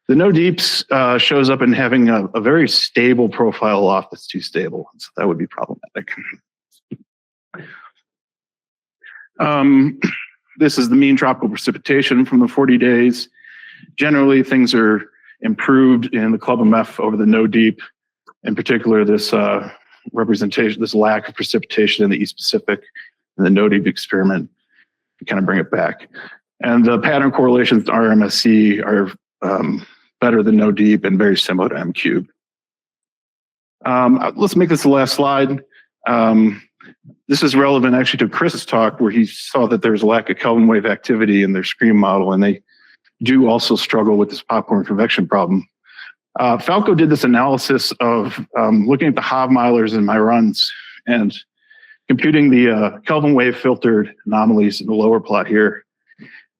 The No Deeps shows up in having a very stable profile loft that's too stable. So that would be problematic. This is the mean tropical precipitation from the 40 days. Generally, things are improved in the ClubMF over the No Deep. In particular, this representation, this lack of precipitation in the East Pacific in the No Deep experiment, to kind of bring it back. And the pattern correlations to RMSC are better than No Deep and very similar to M cubed. Let's make this the last slide. This is relevant actually to Chris's talk, where he saw that there's a lack of Kelvin wave activity in their SCREAM model, and they do also struggle with this popcorn convection problem. Falco did this analysis of looking at the Hovmilers in my runs and computing the Kelvin wave filtered anomalies in the lower plot here.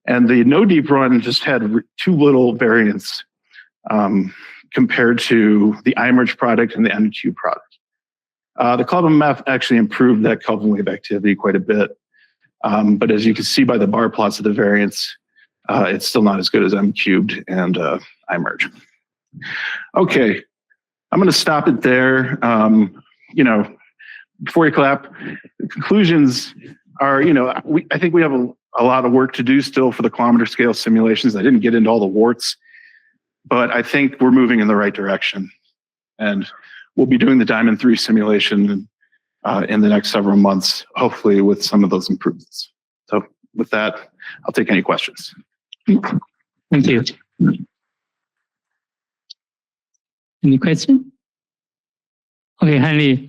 And the No Deep run just had too little variance compared to the iMerge product and the M cubed product. The Club MF actually improved that Kelvin wave activity quite a bit. But as you can see by the bar plots of the variance, it's still not as good as M cubed and iMerge. Okay, I'm going to stop it there. Before you clap, the conclusions are, I think we have a lot of work to do still for the kilometer scale simulations. I didn't get into all the warts, but I think we're moving in the right direction. And we'll be doing the Diamond 3 simulation in the next several months, hopefully with some of those improvements. So with that, I'll take any questions. Thank you. Any question? Okay, Henry.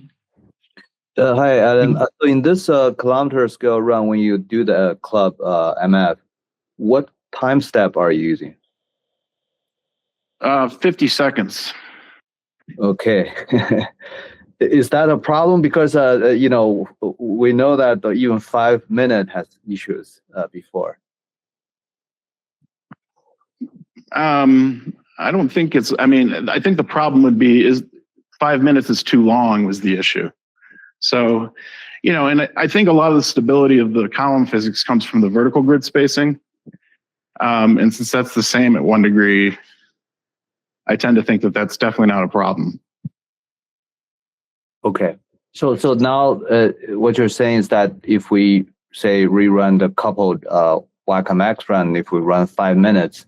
Hi, Adam. So in this kilometer scale run, when you do the club MF, what time step are you using? 50 seconds. Okay. Is that a problem? Because, we know that even 5 minutes has issues before. I don't think I think the problem would be is 5 minutes is too long was the issue. So, and I think a lot of the stability of the column physics comes from the vertical grid spacing. And since that's the same at 1 degree, I tend to think that that's definitely not a problem. Okay. So now what you're saying is that if we say rerun the coupled WACA max run, if we run 5 minutes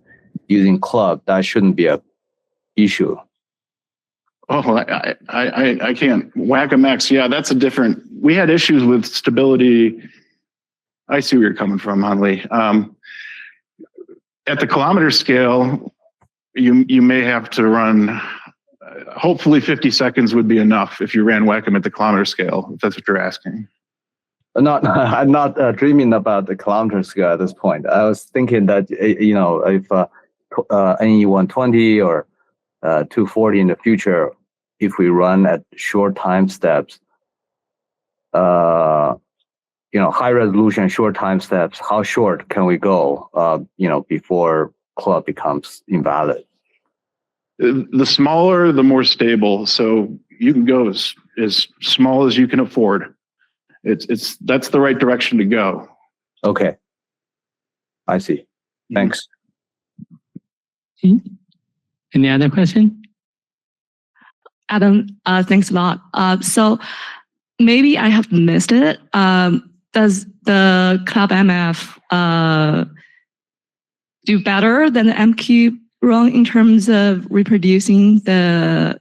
using club, that shouldn't be a issue. Oh, I can't. WACA max, yeah, that's a different. We had issues with stability. I see where you're coming from, Hanli. At the kilometer scale, you may have to run. Hopefully, 50 seconds would be enough if you ran WACM at the kilometer scale. If that's what you're asking. I'm not dreaming about the kilometer scale at this point. I was thinking that if NE 120 or 240 in the future, if we run at short time steps, high resolution short time steps, how short can we go, before club becomes invalid? The smaller, the more stable. So you can go as small as you can afford. That's the right direction to go. Okay. I see. Thanks. Any other question? Adam, thanks a lot. So maybe I have missed it. Does the Club MF do better than the MQ run in terms of reproducing the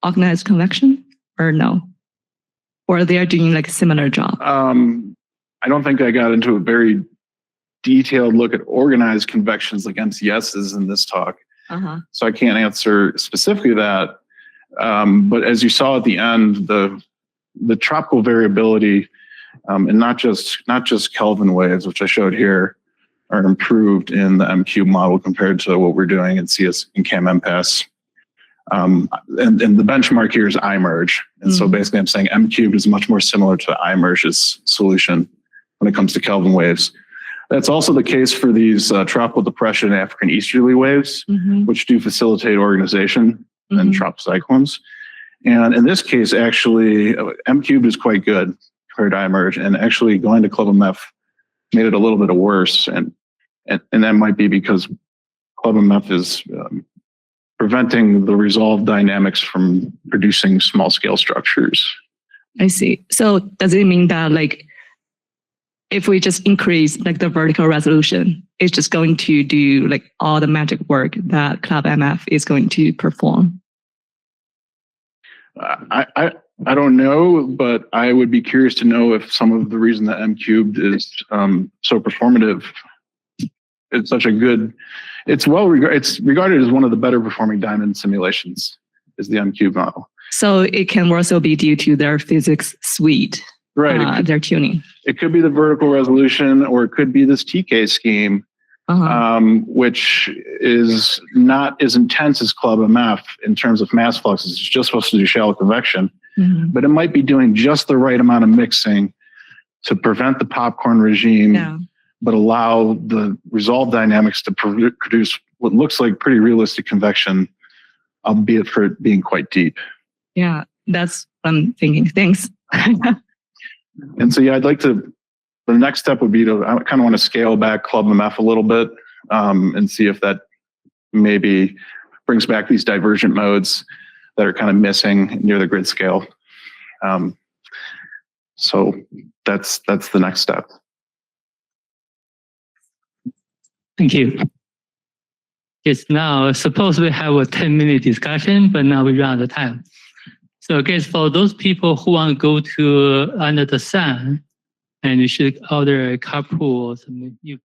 organized convection, or no? Or they are doing like a similar job? I don't think I got into a very detailed look at organized convections like MCSs in this talk. So I can't answer specifically that. But as you saw at the end, the tropical variability, and not just Kelvin waves, which I showed here, are improved in the MQ model compared to what we're doing in CS and CAM MPass. And the benchmark here is iMerge. And so basically I'm saying M cubed is much more similar to iMerge's solution when it comes to Kelvin waves. That's also the case for these tropical depression African easterly waves, which do facilitate organization and tropocyclones. And in this case, actually, M cubed is quite good compared to iMerge, and actually going to Club MF made it a little bit worse. And that might be because Club MF is preventing the resolved dynamics from producing small scale structures. I see. So does it mean that if we just increase the vertical resolution, it's just going to do all the magic work that Club MF is going to perform? I don't know, but I would be curious to know if some of the reason that M cubed is so performative. It's such a good. It's regarded as one of the better performing diamond simulations. Is the M cubed model? So it can also be due to their physics suite, right? Their tuning. It could be the vertical resolution, or it could be this TK scheme, which is not as intense as Club MF in terms of mass fluxes. It's just supposed to do shallow convection, but it might be doing just the right amount of mixing to prevent the popcorn regime, but allow the resolved dynamics to produce what looks like pretty realistic convection, albeit for it being quite deep. Yeah. That's what I'm thinking. Thanks. And so, yeah, I'd like to, the next step would be to, I kind of want to scale back Club MF a little bit and see if that maybe brings back these divergent modes that are kind of missing near the grid scale. So that's the next step. Thank you. Yes, now suppose we have a 10-minute discussion, but now we run out of time. So I guess for those people who want to go to under the sun, and you should order a carpool or something, you